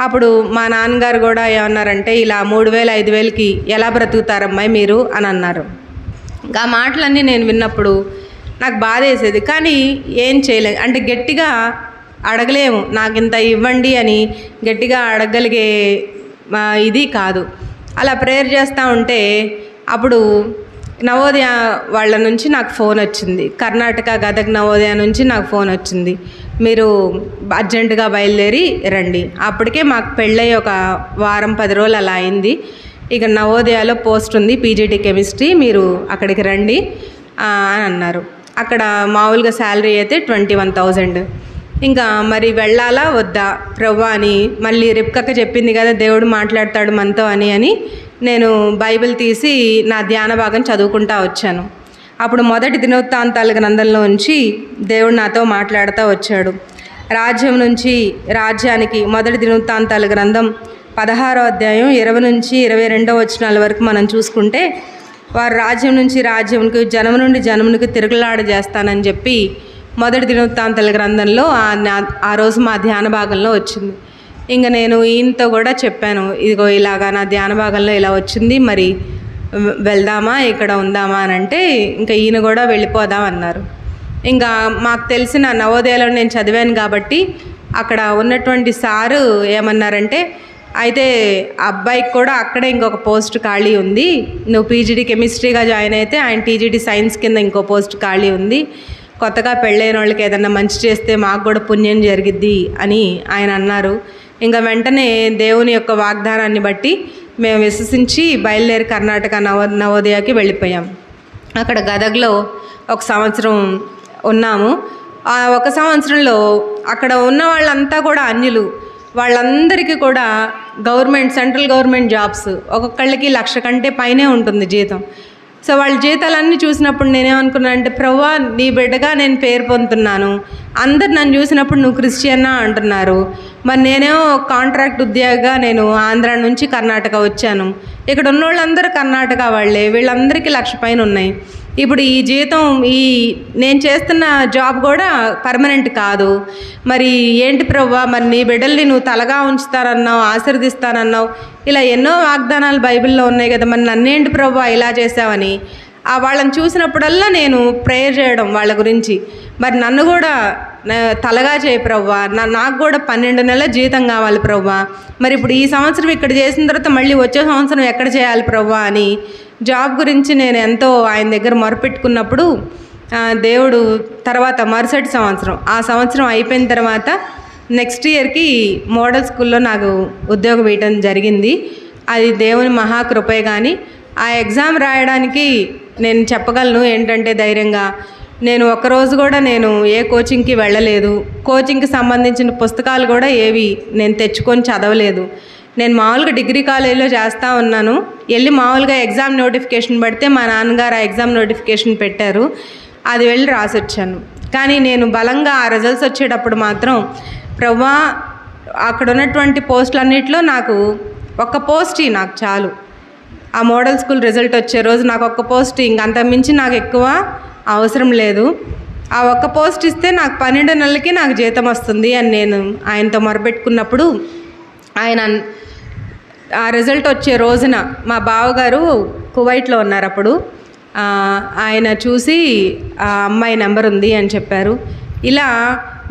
అప్పుడు మా నాన్నగారు కూడా ఏమన్నారంటే, ఇలా 3,000, 5,000కి ఎలా బ్రతుకుతారమ్మాయి మీరు అని అన్నారు. ఇంకా ఆ మాటలన్నీ నేను విన్నప్పుడు నాకు బాధ వేసేది, కానీ ఏం చేయలేదు. అంటే గట్టిగా అడగలేము, నాకు ఇంత ఇవ్వండి అని గట్టిగా అడగలిగే ఇది కాదు. అలా ప్రేయర్ చేస్తూ ఉంటే అప్పుడు నవోదయ వాళ్ళ నుంచి నాకు ఫోన్ వచ్చింది, కర్ణాటక గదగ్ నవోదయ నుంచి నాకు ఫోన్ వచ్చింది, మీరు అర్జెంటుగా బయలుదేరి రండి. అప్పటికే మాకు పెళ్ళై ఒక వారం 10 రోజులు అలా అయింది. ఇక నవోదయాలో పోస్ట్ ఉంది పీజీటీ కెమిస్ట్రీ, మీరు అక్కడికి రండి అని అన్నారు. అక్కడ మామూలుగా శాలరీ అయితే 21,000. ఇంకా మరి వెళ్ళాలా వద్దా ప్రభువా అని మళ్ళీ రిప్కక్క చెప్పింది కదా దేవుడు మాట్లాడతాడు మనతో అని నేను బైబిల్ తీసి నా ధ్యాన భాగం చదువుకుంటా వచ్చాను. అప్పుడు మొదటి దినవృత్తాంతాల గ్రంథంలో నుంచి దేవుడు నాతో మాట్లాడుతూ వచ్చాడు. రాజ్యం నుంచి రాజ్యానికి మొదటి దినవృత్తాంతాల గ్రంథం 16వ అధ్యాయం 20-22 వచనాల వరకు మనం చూసుకుంటే, వారు రాజ్యం నుంచి రాజ్యంకు, జనము నుండి జనమునికి తిరుగులాడ చేస్తానని చెప్పి మొదటి దినవృత్తాంతాల గ్రంథంలో ఆ రోజు మా ధ్యాన భాగంలో వచ్చింది. ఇంకా నేను ఈయనతో కూడా చెప్పాను, ఇదిగో ఇలాగా నా ధ్యాన భాగంలో ఇలా వచ్చింది, మరి వెళ్దామా ఇక్కడ ఉందామా అని అంటే ఇంకా ఈయన కూడా వెళ్ళిపోదాం అన్నారు. ఇంకా మాకు తెలిసిన నవోదయలో నేను చదివాను కాబట్టి అక్కడ ఉన్నటువంటి సారు ఏమన్నారంటే, అయితే అబ్బాయికి కూడా అక్కడే ఇంకొక పోస్ట్ ఖాళీ ఉంది, నువ్వు పీజీడీ కెమిస్ట్రీగా జాయిన్ అయితే ఆయన టీజీడీ సైన్స్ కింద ఇంకో పోస్ట్ ఖాళీ ఉంది, కొత్తగా పెళ్ళైన వాళ్ళకి ఏదన్నా మంచి చేస్తే మాకు కూడా పుణ్యం జరిగిద్ది అని ఆయన అన్నారు. ఇంకా వెంటనే దేవుని యొక్క వాగ్దానాన్ని బట్టి మేము విశ్వసించి బయలుదేరి కర్ణాటక నవోదయకి వెళ్ళిపోయాం. అక్కడ గదగ్లో 1 సంవత్సరం ఉన్నాము. ఆ 1 సంవత్సరంలో అక్కడ ఉన్న వాళ్ళంతా కూడా అన్యులు, వాళ్ళందరికీ కూడా సెంట్రల్ గవర్నమెంట్ జాబ్స్, ఒక్కొక్కళ్ళకి 1,00,000 కంటే పైనే ఉంటుంది జీతం. సో వాళ్ళ జీతాలన్నీ చూసినప్పుడు నేనేమనుకున్నాను అంటే, ప్రభువా నీ బిడ్డగా నేను పేరు పొందుతున్నాను, అందరు నన్ను చూసినప్పుడు నువ్వు క్రిస్టియన్నా అంటున్నారు, మరి నేనేమో కాంట్రాక్ట్ ఉద్యోగిగా నేను ఆంధ్ర నుంచి కర్ణాటక వచ్చాను, ఇక్కడ ఉన్న వాళ్ళందరూ కర్ణాటక వాళ్ళే, వీళ్ళందరికీ 1,00,000 పైన ఉన్నాయి. ఇప్పుడు ఈ జీతం నేను చేస్తున్న జాబ్ కూడా పర్మనెంట్ కాదు, మరి ఏంటి ప్రభువా, మరి నీ బిడ్డల్ని నువ్వు తలగా ఉంచుతానన్నావు, ఆశీర్దిస్తానన్నావు, ఇలా ఎన్నో వాగ్దానాలు బైబిల్లో ఉన్నాయి కదా, మరి నన్నేంటి ప్రభువా ఇలా చేసావని వాళ్ళని చూసినప్పుడల్లా నేను ప్రేయర్ చేయడం వాళ్ళ గురించి, మరి నన్ను కూడా తలగా చేయి ప్రభువా, నాకు కూడా 12 నెలల జీతం కావాలి ప్రభువా, మరి ఇప్పుడు ఈ సంవత్సరం ఇక్కడ చేసిన తర్వాత మళ్ళీ వచ్చే సంవత్సరం ఎక్కడ చేయాలి ప్రభువా అని జాబ్ గురించి నేను ఎంతో ఆయన దగ్గర మొరపెట్టుకున్నప్పుడు దేవుడు తర్వాత మరుసటి సంవత్సరం, ఆ సంవత్సరం అయిపోయిన తర్వాత నెక్స్ట్ ఇయర్కి మోడల్ స్కూల్లో నాకు ఉద్యోగం ఇవ్వడం జరిగింది. అది దేవుని మహాకృపే. కానీ ఆ ఎగ్జామ్ రాయడానికి నేను చెప్పగలను ఏంటంటే ధైర్యంగా, నేను ఒక్కరోజు కూడా నేను ఏ కోచింగ్కి వెళ్ళలేదు, కోచింగ్కి సంబంధించిన పుస్తకాలు కూడా ఏవి నేను తెచ్చుకొని చదవలేదు. నేను మామూలుగా డిగ్రీ కాలేజీలో చేస్తూ ఉన్నాను. వెళ్ళి మామూలుగా ఎగ్జామ్ నోటిఫికేషన్ పడితే మా నాన్నగారు ఆ ఎగ్జామ్ నోటిఫికేషన్ పెట్టారు, అది వెళ్ళి రాసి వచ్చాను. కానీ నేను బలంగా ఆ రిజల్ట్స్ వచ్చేటప్పుడు మాత్రం ప్రభువా అక్కడ ఉన్నటువంటి పోస్టులన్నింటిలో నాకు ఒక్క పోస్ట్ నాకు చాలు, ఆ మోడల్ స్కూల్ రిజల్ట్ వచ్చే రోజు నాకు ఒక్క పోస్ట్, ఇంకంత మించి నాకు ఎక్కువ అవసరం లేదు, ఆ ఒక్క పోస్ట్ ఇస్తే నాకు 12 నెలలకి నాకు జీతం వస్తుంది అని నేను ఆయనతో మొరపెట్టుకున్నప్పుడు ఆయన ఆ రిజల్ట్ వచ్చే రోజున మా బావగారు కువైట్లో ఉన్నారు అప్పుడు, ఆయన చూసి ఆ అమ్మాయి నెంబర్ ఉంది అని చెప్పారు. ఇలా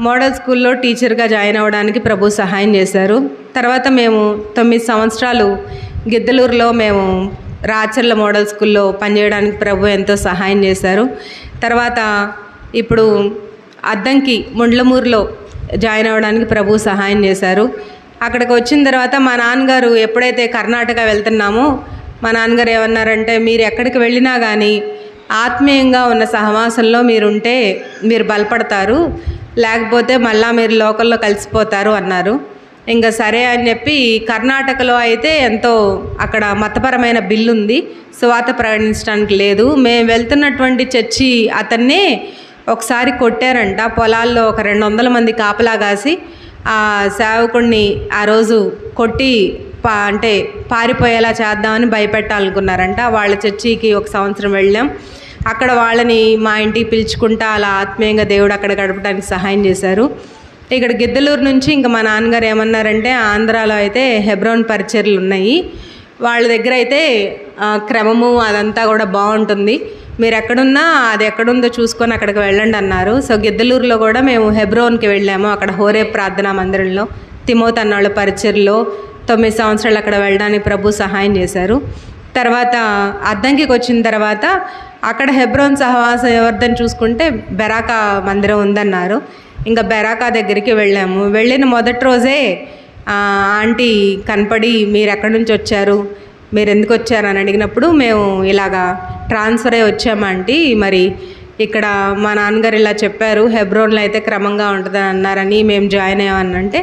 మోడల్ స్కూల్లో టీచర్గా జాయిన్ అవ్వడానికి ప్రభు సహాయం చేశారు. తర్వాత మేము 9 సంవత్సరాలు గిద్దలూరులో మేము రాచర్ల మోడల్ స్కూల్లో పనిచేయడానికి ప్రభు ఎంతో సహాయం చేశారు. తర్వాత ఇప్పుడు అద్దంకి ముండ్లమూరులో జాయిన్ అవ్వడానికి ప్రభు సహాయం చేశారు. అక్కడికి వచ్చిన తర్వాత మా నాన్నగారు ఎప్పుడైతే కర్ణాటక వెళ్తున్నామో మా నాన్నగారు ఏమన్నారంటే, మీరు ఎక్కడికి వెళ్ళినా కానీ ఆత్మీయంగా ఉన్న సహవాసంలో మీరుంటే మీరు బలపడతారు, లేకపోతే మళ్ళీ మీరు లోకల్లో కలిసిపోతారు అన్నారు. ఇంకా సరే అని చెప్పి కర్ణాటకలో అయితే ఎంతో అక్కడ మతపరమైన బిల్లు ఉంది, సువార్త ప్రకటించడానికి లేదు. మేము వెళ్తున్నటువంటి చర్చి అతన్నే ఒకసారి కొట్టారంట, పొలాల్లో ఒక 200 మంది కాపలా కాసి ఆ సేవకుడిని ఆ రోజు కొట్టి అంటే పారిపోయేలా చేద్దామని భయపెట్టాలనుకున్నారంట. వాళ్ళ చర్చికి ఒక సంవత్సరం వెళ్ళాం. అక్కడ వాళ్ళని మా ఇంటికి పిలుచుకుంటా అలా ఆత్మీయంగా దేవుడు అక్కడ గడపడానికి సహాయం చేశారు. ఇక్కడ గిద్దలూరు నుంచి ఇంకా మా నాన్నగారు ఏమన్నారంటే, ఆంధ్రాలో అయితే హెబ్రోన్ పరిచర్లు ఉన్నాయి, వాళ్ళ దగ్గర అయితే క్రమము అదంతా కూడా బాగుంటుంది, మీరు ఎక్కడున్నా అది ఎక్కడుందో చూసుకొని అక్కడికి వెళ్ళండి అన్నారు. సో గిద్దలూరులో కూడా మేము హెబ్రోన్కి వెళ్ళాము. అక్కడ హోరేబ్ ప్రార్థనా మందిరంలో తిమోతి అన్నాళ్ళ పరిచర్లో 9 సంవత్సరాలు అక్కడ వెళ్ళడానికి ప్రభు సహాయం చేశారు. తర్వాత అద్దంకికి వచ్చిన తర్వాత అక్కడ హెబ్రోన్ సహవాసం ఎవరిదని చూసుకుంటే బెరాకా మందిరం ఉందన్నారు. ఇంకా బెరాకా దగ్గరికి వెళ్ళాము. వెళ్ళిన మొదటి రోజే ఆంటీ కనపడి, మీరు ఎక్కడి నుంచి వచ్చారు, మీరు ఎందుకు వచ్చారు అని అడిగినప్పుడు, మేము ఇలాగా ట్రాన్స్ఫర్ అయ్యి వచ్చామంటే, మరి ఇక్కడ మా నాన్నగారు ఇలా చెప్పారు, హెబ్రోన్లో అయితే క్రమంగా ఉంటుందని అన్నారని మేము జాయిన్ అయ్యామనంటే,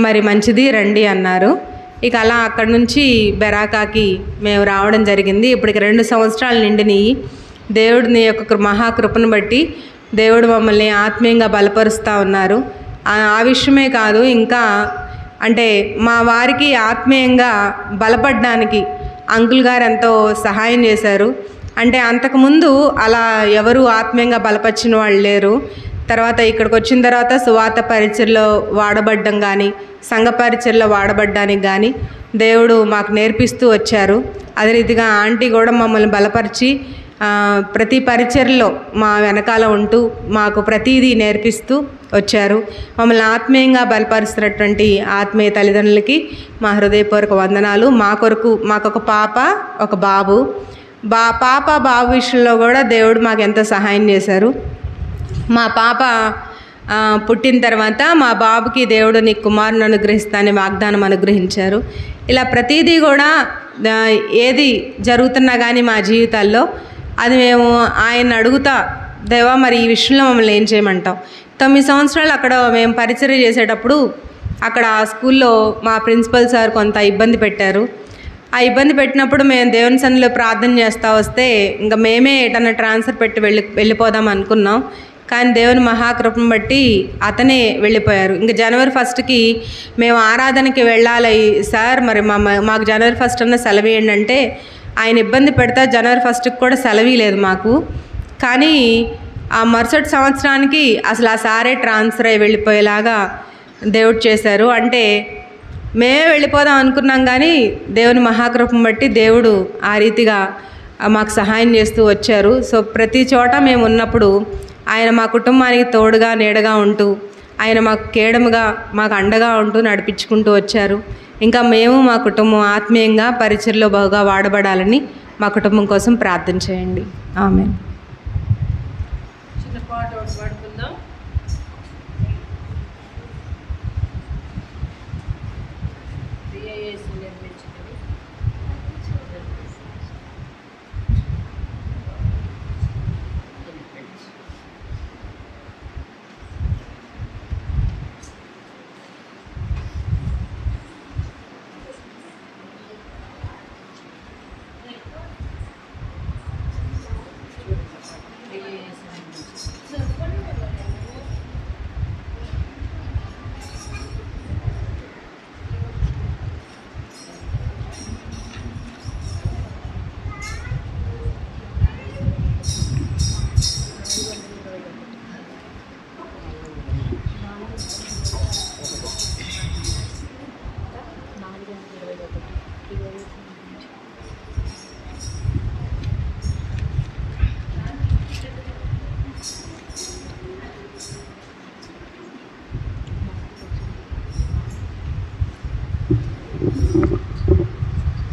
మరి మంచిది రండి అన్నారు. ఇక అలా అక్కడి నుంచి బెరాకాకి మేము రావడం జరిగింది. ఇప్పటికి 2 సంవత్సరాలు నిండినాయి. దేవుడిని యొక్క మహాకృపను బట్టి దేవుడు మమ్మల్ని ఆత్మీయంగా బలపరుస్తూ ఉన్నారు. ఆ విషయమే కాదు, ఇంకా అంటే మా వారికి ఆత్మీయంగా బలపడడానికి అంకుల్ గారు ఎంతో సహాయం చేశారు. అంటే అంతకుముందు అలా ఎవరు ఆత్మీయంగా బలపరిచిన వాళ్ళు లేరు. తర్వాత ఇక్కడికి వచ్చిన తర్వాత సువార్త పరిచర్లో వాడబడ్డం కానీ, సంఘ పరిచర్లో వాడబడ్డానికి కానీ దేవుడు మాకు నేర్పిస్తూ వచ్చారు. అదే రీతిగా ఆంటీ కూడా మమ్మల్ని బలపరిచి ప్రతి పరిచర్లో మా వెనకాల ఉంటూ మాకు ప్రతీదీ నేర్పిస్తూ వచ్చారు. మమ్మల్ని ఆత్మీయంగా బలపరుస్తున్నటువంటి ఆత్మీయ తల్లిదండ్రులకి మా హృదయపూర్వక వందనాలు. మాకొక పాప, ఒక బాబు. పాప బాబు విషయంలో కూడా దేవుడు మాకు ఎంతో సహాయం చేశారు. మా పాప పుట్టిన తర్వాత మా బాబుకి దేవుడు నీ కుమారుని అనుగ్రహిస్తానని వాగ్దానం అనుగ్రహించారు. ఇలా ప్రతిదీ కూడా ఏది జరుగుతున్నా కానీ మా జీవితాల్లో అది మేము ఆయన అడుగుతా, దేవా మరి ఈ విషయంలో మమ్మల్ని ఏం చేయమంటాం. 9 సంవత్సరాలు అక్కడ మేము పరిచర్య చేసేటప్పుడు అక్కడ ఆ స్కూల్లో మా ప్రిన్సిపల్ సార్ కొంత ఇబ్బంది పెట్టారు. ఆ ఇబ్బంది పెట్టినప్పుడు మేము దేవుని సన్నిధిలో ప్రార్థన చేస్తూ వస్తే ఇంకా మేమే ఎటన్నా ట్రాన్స్ఫర్ పెట్టి వెళ్ళిపోదాం అనుకున్నాం. కానీ దేవుని మహాకృపను బట్టి అతనే వెళ్ళిపోయారు. ఇంకా జనవరి 1కి మేము ఆరాధనకి వెళ్ళాలి సార్, మరి మాకు జనవరి 1 అన్న సెలవు ఏంటంటే ఆయన ఇబ్బంది పెడతా జనవరి 1కి కూడా సెలవు లేదు మాకు. కానీ ఆ మరుసటి సంవత్సరానికి అసలు ఆ సారే ట్రాన్స్ఫర్ అయ్యి వెళ్ళిపోయేలాగా దేవుడు చేశారు. అంటే మేమే వెళ్ళిపోదాం అనుకున్నాం, కానీ దేవుని మహాకృపను బట్టి దేవుడు ఆ రీతిగా మాకు సహాయం చేస్తూ వచ్చారు. సో ప్రతి చోట మేము ఉన్నప్పుడు ఆయన మా కుటుంబానికి తోడుగా నీడగా ఉంటూ, ఆయన మాకు కేడముగా మాకు అండగా ఉంటూ నడిపించుకుంటూ వచ్చారు. ఇంకా మేము మా కుటుంబం ఆత్మీయంగా పరిచర్లో బాగా వాడబడాలని మా కుటుంబం కోసం ప్రార్థన చేయండి. ఆమేన్. చిన్న పాట ఒకటి పాడుకుందాం.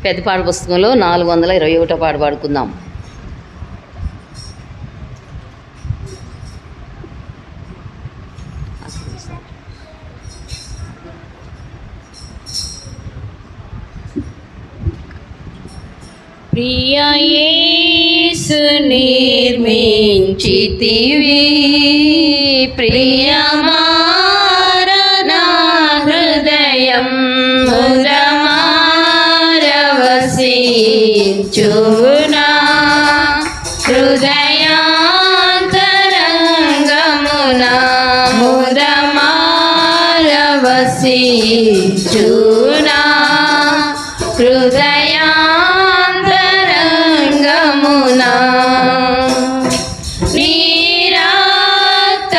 పెద్ద పాట పుస్తకంలో 421వ పాట పాడుకుందాం. ప్రియ యేసు నిర్మించితివి, ప్రియమార హృదయం మురమారవసించునా, హృదయాంతరంగమున మురమారవసించునా, హృదయాంతరంగమునా నీరాత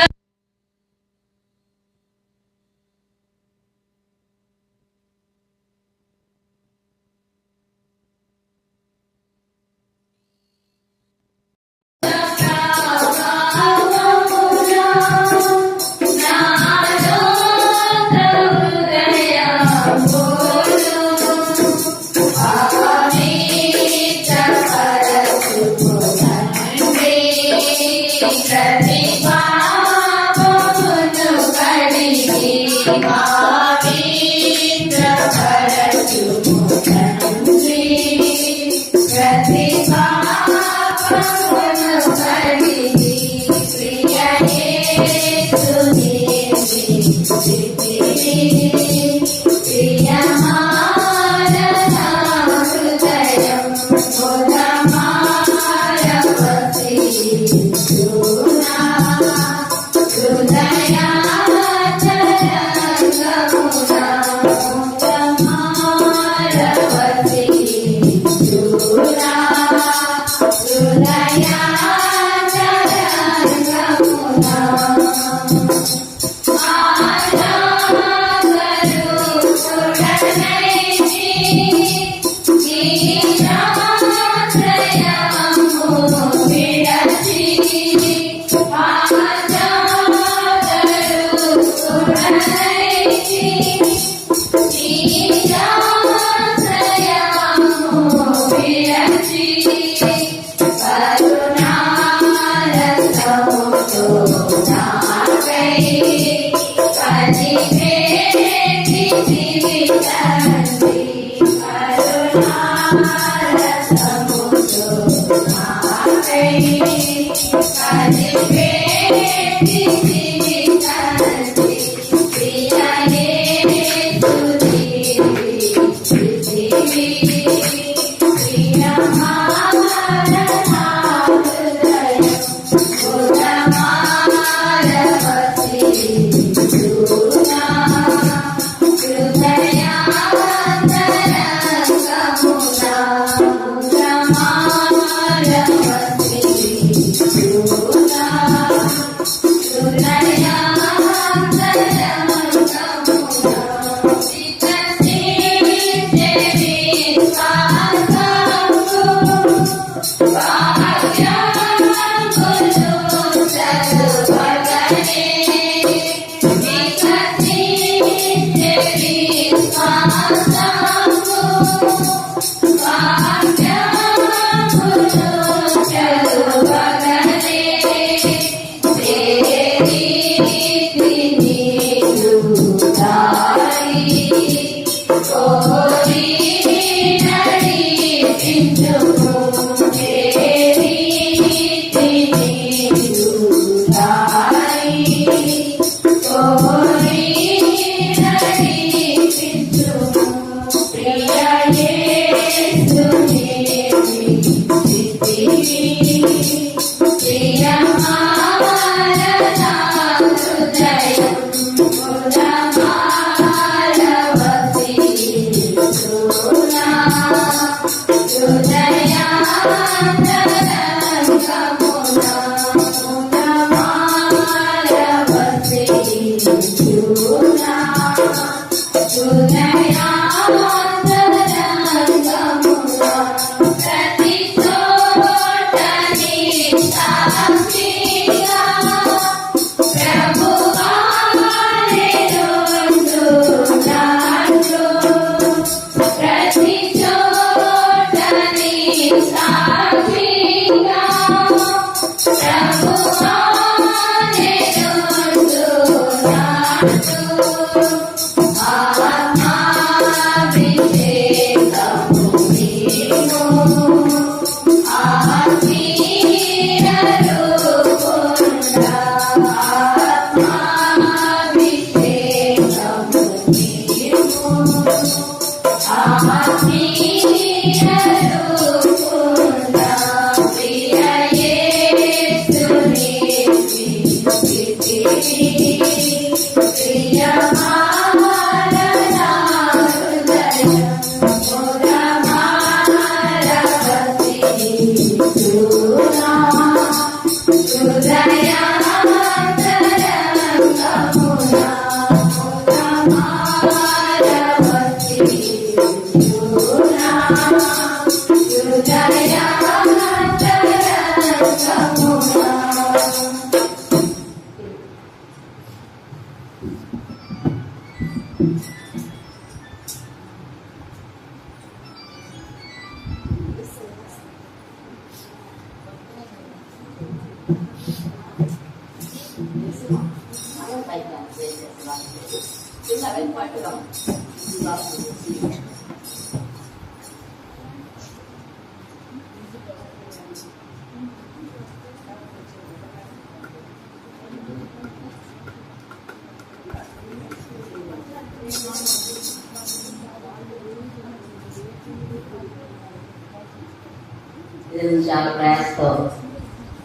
చాలా ప్రయాసతో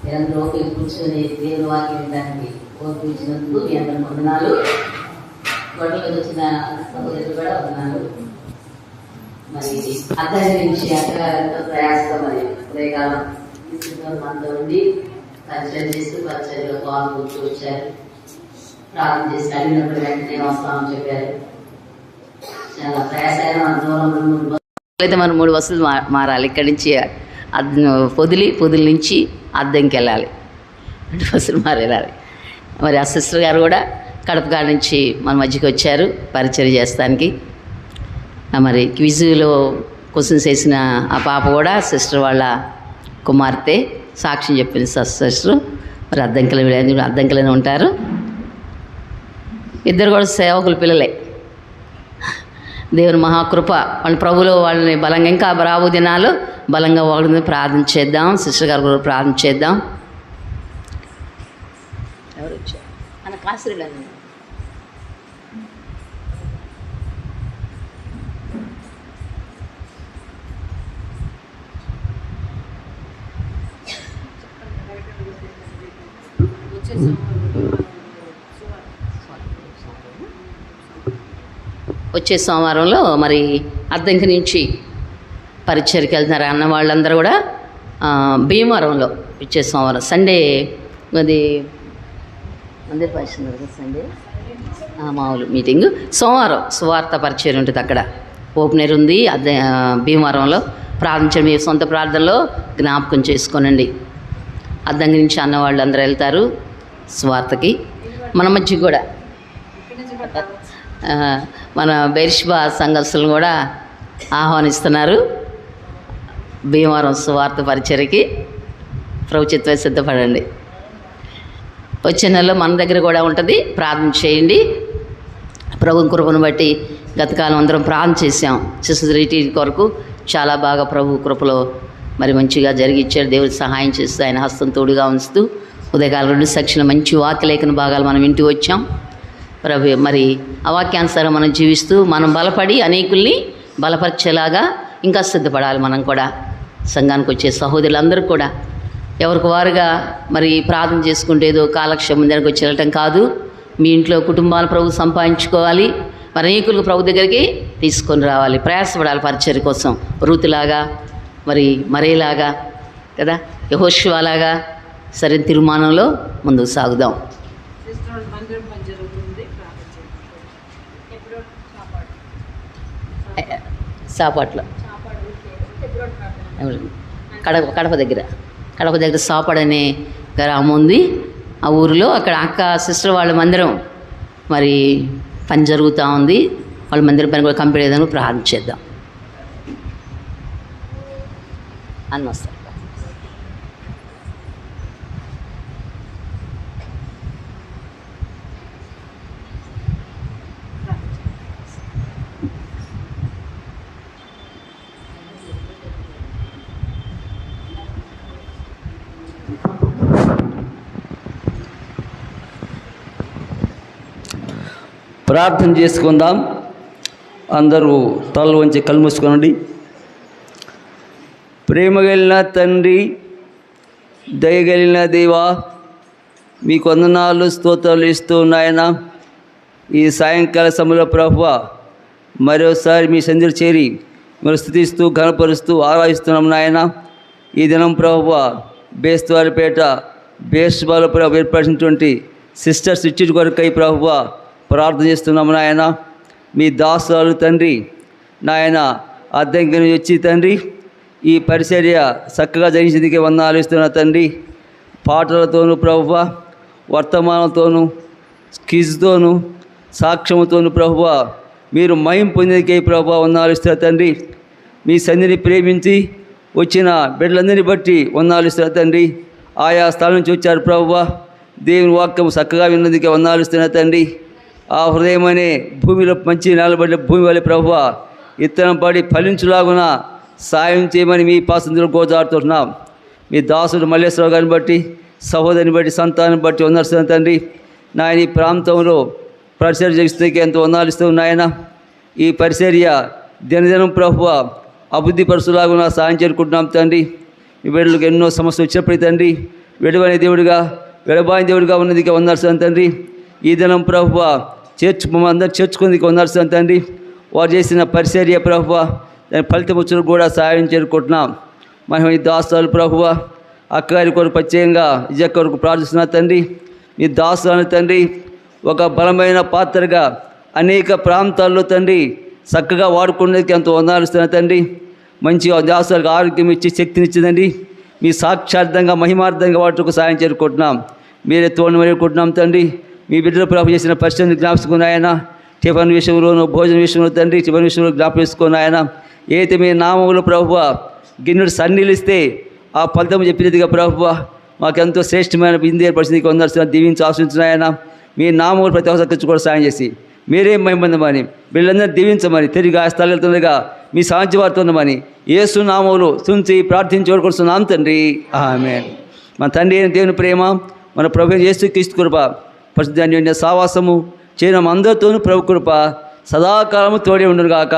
మీరందరూ ఓపిక కూర్చొని దేవుని వాక్యం వినడానికి ఓపించినందుకు మీ అందరి వందనాలు. గొడవలకు వచ్చిన సహోదరులు కూడా వందనాలు. మరి అద్దరి నుంచి అక్కగారంతో ప్రయాసతో మరి ఉదయకాలం మనతో ఉండి పరిచయం చేస్తూ పరిచయంలో పాల్గొంటూ వచ్చారు. ప్రార్థన చేసి అడిగినప్పుడు వెంటనే వస్తామని చెప్పారు. చాలా ప్రయాస అయిన దూరం అయితే మనం 3 బస్సులు మారాలి. ఇక్కడి నుంచి పొదిలి నుంచి అద్దంకి వెళ్ళాలి. 2 బస్సులు మారేయాలి. మరి ఆ సిస్టర్ గారు కూడా కడప కాడ నుంచి మన మధ్యకి వచ్చారు పరిచయం చేస్తానికి. మరి క్విజ్లో క్వశ్చన్స్ వేసిన ఆ పాప కూడా సిస్టర్ వాళ్ళ కుమార్తె సాక్ష్యం చెప్పిన సిస్టర్. మరి అద్దంకిలోనే ఉంటారు. ఇద్దరు కూడా సేవకుల పిల్లలే. దేవుని మహాకృప వాళ్ళ ప్రభులో వాళ్ళని బలంగా ఇంకా రాబో దినాలు బలంగా వాళ్ళని ప్రార్థన చేద్దాం. సిస్టర్ గారు కూడా ప్రార్థన చేద్దాం. ఎవరు వచ్చారు అన్న కాసులు వచ్చే సోమవారంలో మరి అద్దంకి నుంచి పరిచయకి వెళ్తున్నారు అన్న వాళ్ళందరూ కూడా భీమవరంలో వచ్చే సోమవారం సండే అది మందిర పరిచయం కదా సండే మామూలు మీటింగ్. సోమవారం సువార్త పరిచయం ఉంటుంది. అక్కడ ఓపెనర్ ఉంది భీమవరంలో. ప్రార్థించండి. మీ సొంత ప్రార్థనలో జ్ఞాపకం చేసుకోనండి. అద్దంకి నుంచి అన్న వాళ్ళు అందరూ వెళ్తారు సువార్తకి. మన మధ్య కూడా మన బెర్షిబా సంఘస్థులను కూడా ఆహ్వానిస్తున్నారు భీమవరం సువార్త పరిచర్యకి. ప్రభుత్వం సిద్ధపడండి. వచ్చే నెలలో మన దగ్గర కూడా ఉంటుంది. ప్రార్థన చేయండి. ప్రభు కృపను బట్టి గతకాలం అందరం ప్రార్థన చేసాం. శిశురీటి కొరకు చాలా బాగా ప్రభు కృపలో మరి మంచిగా జరిగిచ్చాడు. దేవుడి సహాయం చేస్తూ ఆయన హస్తం తోడుగా ఉంచుతూ ఉదయకాలం 2 సెక్షన్ల మంచి వాక్యలేఖన భాగాలు మనం వింటూ వచ్చాం. ప్రభు మరి ఆ వాక్యానుసారం మనం జీవిస్తూ మనం బలపడి అనేకుల్ని బలపరిచేలాగా ఇంకా సిద్ధపడాలి. మనం కూడా సంఘానికి వచ్చే సహోదరులందరూ కూడా ఎవరికి వారుగా మరి ప్రార్థన చేసుకుంటే ఏదో కాలక్షేమం దగ్గరకు వచ్చి వెళ్ళటం కాదు. మీ ఇంట్లో కుటుంబాలు ప్రభు సంపాదించుకోవాలి. మరి అనేకులకు ప్రభు దగ్గరికి తీసుకొని రావాలి. ప్రయాసపడాలి పరిచర్య కోసం. రూతులాగా మరి మరేలాగా కదా యెహోషువలాగా సరైన తీర్మానంలో ముందుకు సాగుదాం. సాపాట్లో కడప దగ్గర సాపాడు అనే గ్రామం ఉంది. ఆ ఊరిలో అక్కడ అక్క సిస్టర్ వాళ్ళ మందిరం మరి పని జరుగుతూ ఉంది. వాళ్ళ మందిరం పని కూడా కంప్లీట్ అయ్యేదాన్ని ప్రార్థన చేద్దాం. అన్న వస్తారు. ప్రార్థన చేసుకుందాం. అందరూ తలలు వంచి కళ్ళు మూసుకోనండి. ప్రేమగలిగిన తండ్రి, దయగలిగిన దేవా, మీకు వందనాలు స్తోత్రాలు ఇస్తూ నాయన ఈ సాయంకాల సమయంలో ప్రభువా మరోసారి మీ సంధిలో చేరి మీరు స్తుతిస్తూ ఘనపరుస్తూ ఆరాధిస్తున్నాం నాయన. ఈ దినం ప్రభువా బేస్తవారిపేట బేస్బాలో ప్రభు ఏర్పరిచినటువంటి సిస్టర్స్ ఇచ్చి కొరకై ప్రభువా ప్రార్థన చేస్తున్నాము నాయన. మీ దాసాలు తండ్రి నాయన అద్దెంకి వచ్చి తండ్రి ఈ పరిచర్య చక్కగా జరిగించేందుకే వందనాలు ఇస్తున్నా తండ్రి. పాటలతోనూ ప్రభువా, వర్తమానంతోనూ, క్విజ్తోనూ, సాక్ష్యముతోనూ ప్రభువా మీరు మహిమ పొందేందుకే ప్రభువా వందనాలు ఇస్తున్నా తండ్రి. మీ సన్నిధిని ప్రేమించి వచ్చిన బిడ్డలందరినీ బట్టి వందనాలు ఇస్తున్నా తండ్రి. ఆయా స్థలం నుంచి వచ్చారు ప్రభువా, దేవుని వాక్యం చక్కగా విన్నందుకే వందనాలు ఇస్తున్నా తండ్రి. ఆ హృదయం అనే భూమిలో మంచి నిలబడిన భూమి వల్ల ప్రభువా ఇత్తనం పడి ఫలించులాగున సాయం చేయమని మీ పాసందులో గోజాడుతున్నాం. మీ దాసుడు మల్లేశ్వరరావు గారిని బట్టి, సహోదరిని బట్టి, సంతానం బట్టి వందలుస్తున్న తండ్రి. నాయన ఈ ప్రాంతంలో పరిచర్య చేస్తే ఎంతో వందనాలు ఇస్తూ నాయన. ఈ పరిచర్య దినదినం ప్రభువా అభివృద్ధి పరుసులాగున సాయం చేరుకుంటున్నాం తండ్రి. ఈ బిడ్డలకు ఎన్నో సమస్యలు వచ్చినప్పుడు తండ్రి విడవని దేవుడిగా విడబాయిన దేవుడిగా ఉన్నదిగా వందలుస్తున్న తండ్రి. ఈ దినం ప్రభువా అందరూ చేర్చుకుందికి వందలుస్తున్న తండ్రి. వారు చేసిన పరిచర్య ప్రభువా దాని ఫలితం వచ్చిన కూడా సాయం చేరుకుంటున్నాం. మనం ఈ దాసాలు ప్రభువా అక్కగారి కొరకు ప్రత్యేకంగా ఇజక్క కొరకు ప్రార్థిస్తున్నా తండ్రి. ఈ దాసాలను తండ్రి ఒక బలమైన పాత్రగా అనేక ప్రాంతాల్లో తండ్రి చక్కగా వాడుకునేందుకు ఎంతో వందనాలుస్తున్నా తండ్రి. మంచిగా దాసాలకు ఆరోగ్యం ఇచ్చి శక్తినిచ్చిందండి. మీ సాక్షార్థంగా మహిమార్థంగా వాటికి సాయం చేరుకుంటున్నాం. మీరే తోడు వేడుకుంటున్నాం తండ్రి. మీ బిడ్డలు ప్రభు చేసిన పరిస్థితిని జ్ఞాపించుకున్నాయన. టిఫన్ విషయంలోనూ భోజన విషయంలో తండ్రి టిఫన్ విషయంలో జ్ఞాపించుకున్నాయన. ఏదైతే మీ నామములో ప్రభువా గిన్నెడు సన్నీలిస్తే ఆ ఫలితం చెప్పినదిగా ప్రభువా మాకెంతో శ్రేష్టమైన బిందు ఏర్పరిచింది వందలుస్తున్నా దీవించి ఆశించినాయన. మీ నామములు ప్రతి ఒక్కరికి కూడా సాయం చేసి మీరే మహిమందమని వీళ్ళందరూ దీవించమని తిరిగి ఆ స్థలంగా మీ సాంచి వారితో ఉన్నామని యేసు నామములు తుంచి ప్రార్థించి కోరుకుంటున్నాం తండ్రి. ఆమేన్. మన తండ్రి అయిన దేవుని ప్రేమ, మన ప్రభు యేసు క్రీస్తు కృప, పరిశుద్ధ సావాసము చేయడం అందరితోనూ ప్రభు కృప సదాకాలము తోడే ఉండును గాక.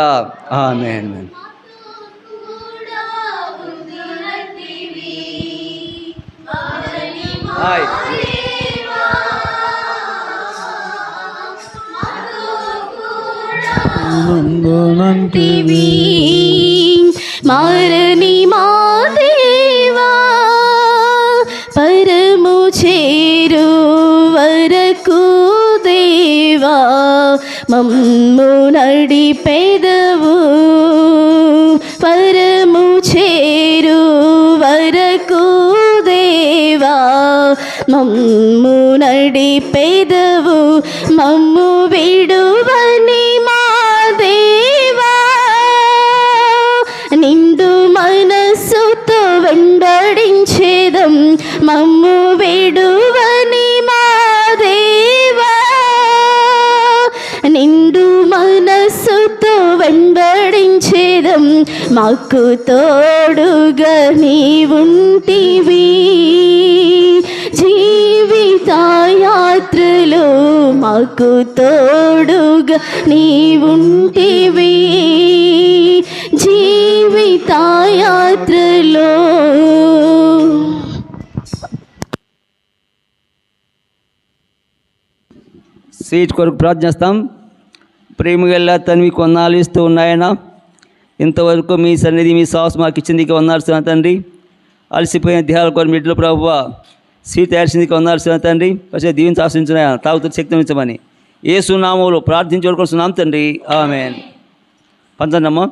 ఆమేన్. హాయ్ మారని మా దేవా పరము చేరు వరకు దేవా మమ్ము నడిపెదవు పరము చేరు వరకు దేవా మమ్ము నడిపెదవు మమ్ము విడువని మా దేవా నిండు మనస్సుతో వెంబడించేదం మమ్ము విడువని మా దేవా నిండు మనస్సుతో వెంబడించేదం మాకు తోడుగా నీవుంటివి జీవితయాత్రలో మాకు తోడుగా నీవుంటివి జీవితయాత్రలో. సీట్ కొరకు ప్రార్థన చేస్తాం. ప్రేమగల్లా తనివి కొన్నాళ్ళు ఇస్తూ ఉన్నాయన. ఇంతవరకు మీ సన్నిధి మీ సాహస మాకు ఇచ్చిందికి వందాల్సిన తండ్రి. అలసిపోయిన దేహాల కొరకు మిడ్లు ప్రభువ సీట్ తయారుసిందికి వందాల్సిన తండ్రి. వచ్చే దీవించి ఆశించున్నాయన తాగుతూ శక్తి ఉంచమని యేసు నామములో ప్రార్థించుకోవాల్సిన తండ్రి. ఆమేన్. పంచండమ్మా.